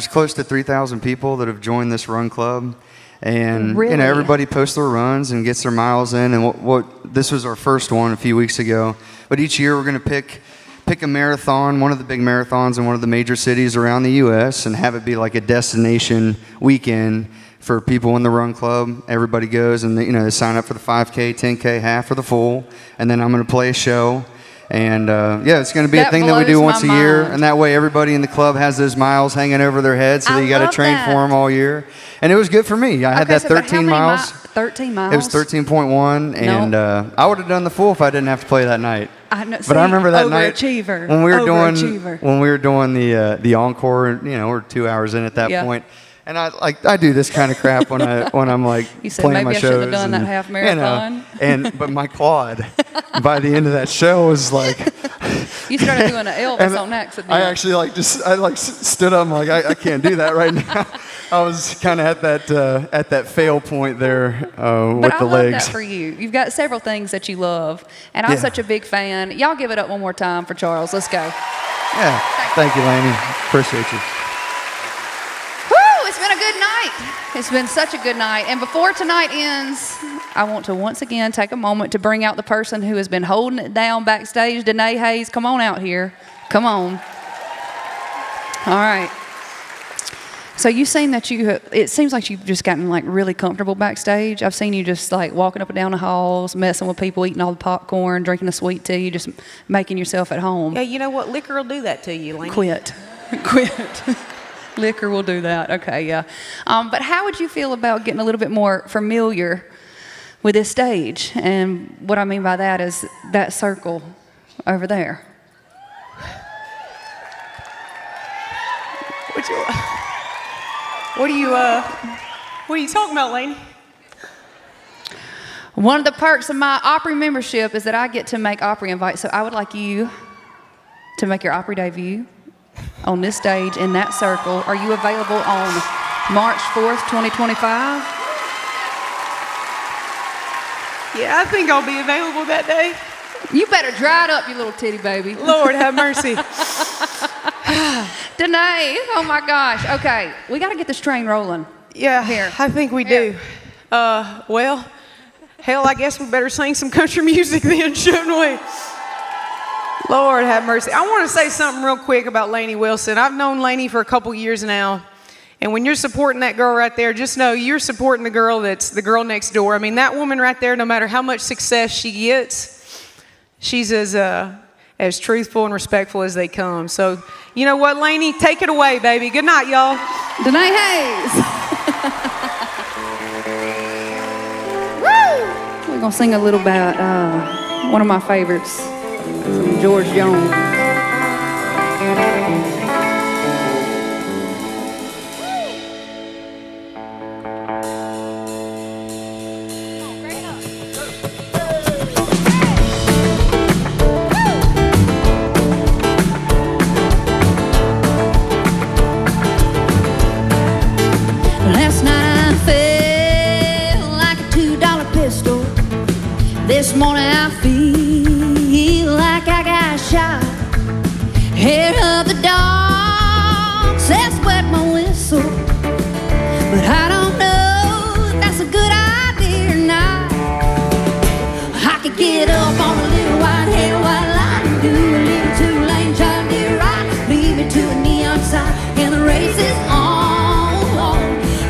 close to 3,000 people that have joined this run club. And Really? everybody posts their runs and gets their miles in. And what this was our first one a few weeks ago. But each year we're going to pick a marathon, one of the big marathons in one of the major cities around the U.S., and have it be like a destination weekend for people in the run club. Everybody goes and they sign up for the 5K, 10K, half, or the full. And then I'm going to play a show. And it's going to be a That thing that we do blows once a my year. mind. And that way everybody in the club has those miles hanging over their heads, so I you got to love train that. for them all year. And it was good for me. I had Okay, that so but how 13 many miles. 13 miles? It was 13.1, and I would have done the full if I didn't have to play that night. I know, But I remember that night overachiever. when we were Overachiever. doing the encore. We're 2 hours in at that Yeah. point, And I do this kind of crap when I'm like You said playing maybe my I shows. should have done that and, half marathon. but my quad by the end of that show was like. You started doing an Elvis on accident. I actually stood up. I'm like I can't do that right now. I was kind of at that fail point there with But I the love legs. that for you. You've got several things that you love, and I'm Yeah. such a big fan. Y'all give it up one more time for Charles. Let's go. Yeah. Thank you, Laney. Appreciate you. Woo! It's been a good night. It's been such a good night. And before tonight ends, I want to once again take a moment to bring out the person who has been holding it down backstage. Danae Hayes, come on out here. Come on. All right. So you've seen that it seems like you've just gotten like really comfortable backstage. I've seen you just like walking up and down the halls, messing with people, eating all the popcorn, drinking the sweet tea, just making yourself at home. Yeah, you know what? Liquor will do that to you, Laney. Quit. Liquor will do that. Okay, yeah. But how would you feel about getting a little bit more familiar with this stage? And what I mean by that is that circle over there. What are you talking about, Laney? One of the perks of my Opry membership is that I get to make Opry invites. So I would like you to make your Opry debut on this stage in that circle. Are you available on March 4th, 2025? Yeah, I think I'll be available that day. You better dry it up, you little titty baby. Lord have mercy. Danae, oh my gosh. Okay, we got to get this train rolling. Yeah, Here. I think we do. Well, hell, I guess we better sing some country music then, shouldn't we? Lord have mercy. I want to say something real quick about Laney Wilson. I've known Laney for a couple years now. And when you're supporting that girl right there, just know you're supporting the girl that's the girl next door. I mean, that woman right there, no matter how much success she gets, she's as truthful and respectful as they come. So, you know what, Laney? Take it away, baby. Good night, y'all. Danae Hayes. Woo! We're going to sing a little about one of my favorites, some George Jones. Last night I felt like a $2 pistol. This morning I feel like I got shot. Hair of the dog says wet my whistle, but I don't know if that's a good idea or not. I could get up on a little white-headed white line and do a little two-lane John Deere ride, leave it to a neon sign, and the race is on.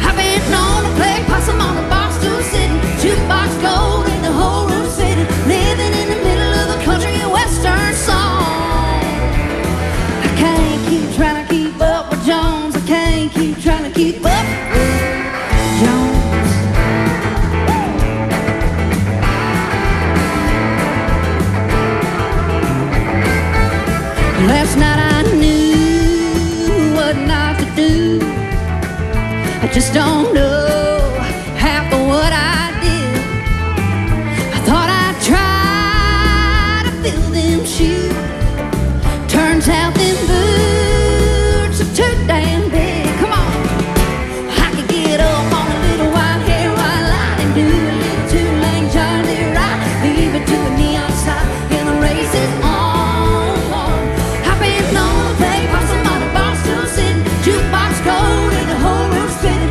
I've been known to play possum on a bar stool sitting, jukebox gold in the whole room sitting, living in the middle of a country and western song. I can't keep trying to keep up with Jones. I can't keep trying to keep up with Jones. Last night I knew what not to do. I just don't know half of what I did. I thought I'd try to fill them shoes. Turns out them boots are too damn big. Come on. I could get up on a little white-haired white line and do a little two-lane John Deere ride, leave it to a neon sign, and the race is on. I've been known to play possum on a bar stool sitting, jukebox gold and the whole room spinning.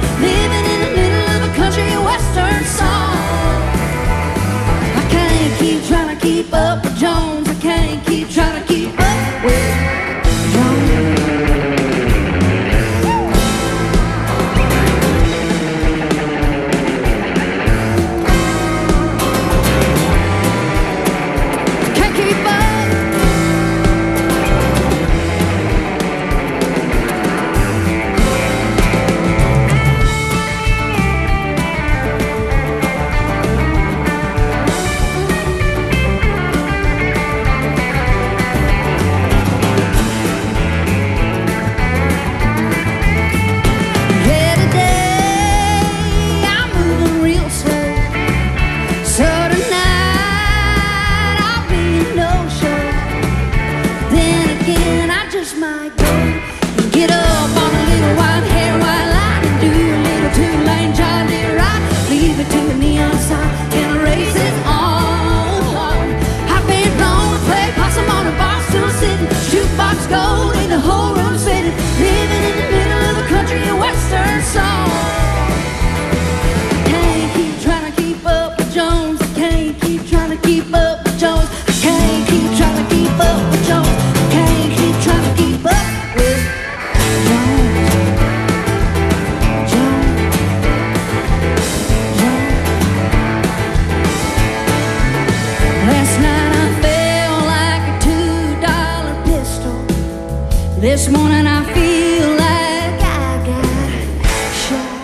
was gold and the whole room's fitted. Living in the middle of a country and western song. Can't keep trying to keep up with Jones. Can't keep trying to keep up with Jones. Can't keep trying to keep up with Jones. Can't keep trying to keep up with Last night I felt like a $2 pistol. This morning I feel like I got shot.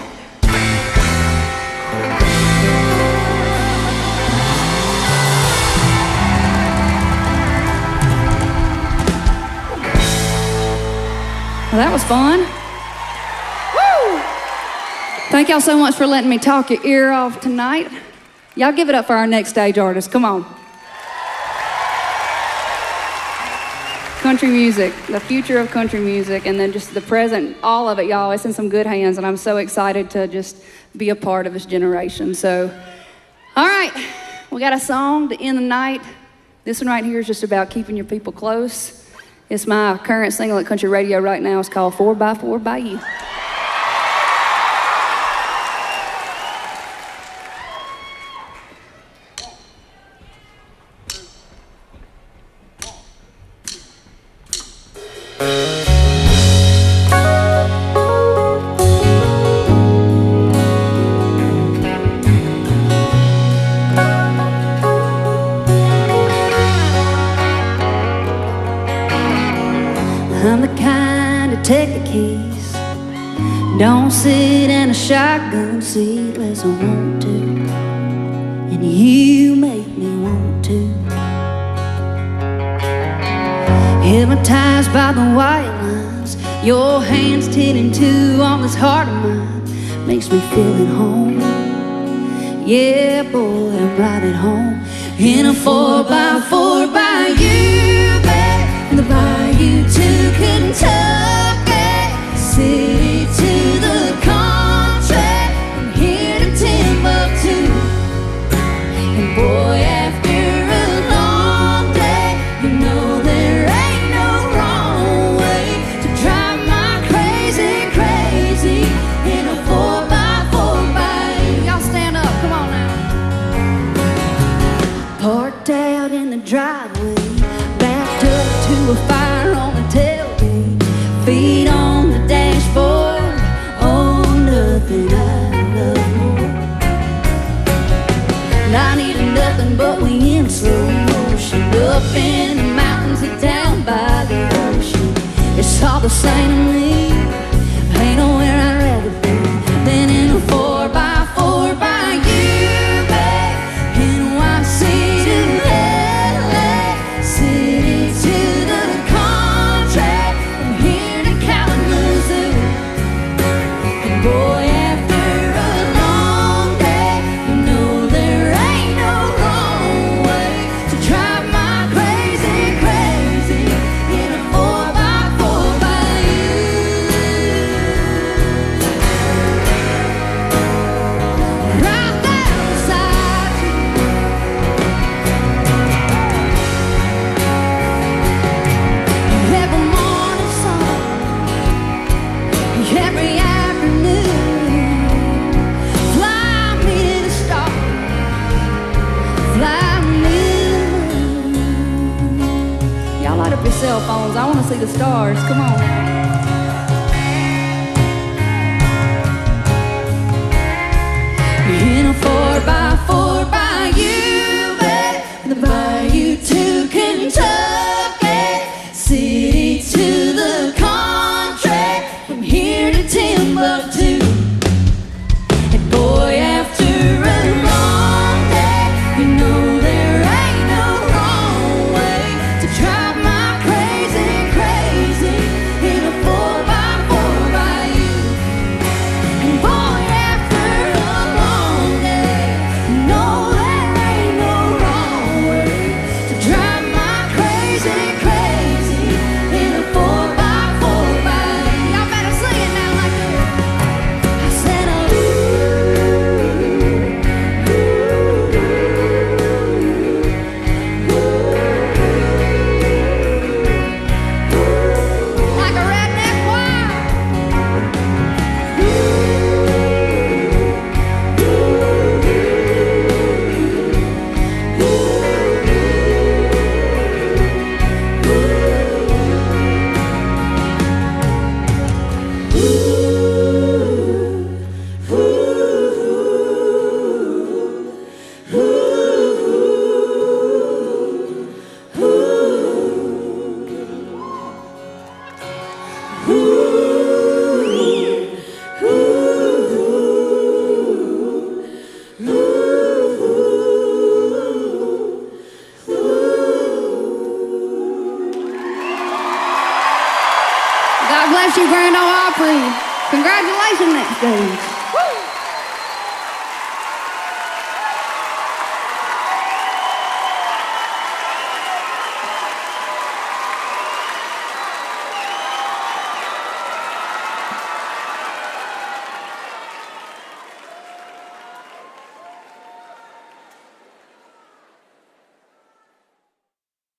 Well, that was fun. Woo! Thank y'all so much for letting me talk your ear off tonight. Y'all give it up for our next stage artist. Come on. Country music, the future of country music, and then just the present, all of it, y'all. It's in some good hands, and I'm so excited to just be a part of this generation. So, all right, we got a song to end the night. This one right here is just about keeping your people close. It's my current single at country radio right now. It's called 4x4 by You. I'm the kind to take the keys. Don't sit in a shotgun seat unless I want to. And you make me want to. Hypnotized by the white lines, your hands tending to on this heart of mine makes me feel at home. Yeah, boy, I'm right at home. In a 4x4 by you, babe. In the bayou to Kentucky, city to the country, from here to Timbuktu. And boy, after a long day, you know there ain't no wrong way to drive my crazy, crazy in a 4x4 bayou. Y'all stand up, come on now. Parked out in the driveway, backed up to a fire on the tailgate, feet on the dashboard. Oh, nothing I love more. And I needed nothing but we in slow motion, up in the mountains and down by the ocean. It's all the same to me. Ain't nowhere I'd rather be than in a 4x4 by you, babe. NYC to LA, city to the country, from here to Kalamazoo. And boy, after a long day, you know there ain't no wrong way to drive my crazy, crazy in a 4x4 by you. Right there beside you. Every morning sun, every afternoon, fly me to the stars, fly me to the moon. Y'all light up your cell phones. I want to see the stars. Come on. In a 4x4 by you, babe. In the bayou to Kentucky, city to the country, from here to Timbuktu. And boy, after a long day, you know there ain't no wrong way to drive my crazy, crazy in a bless you, Grand Ole Opry. Congratulations, next stage.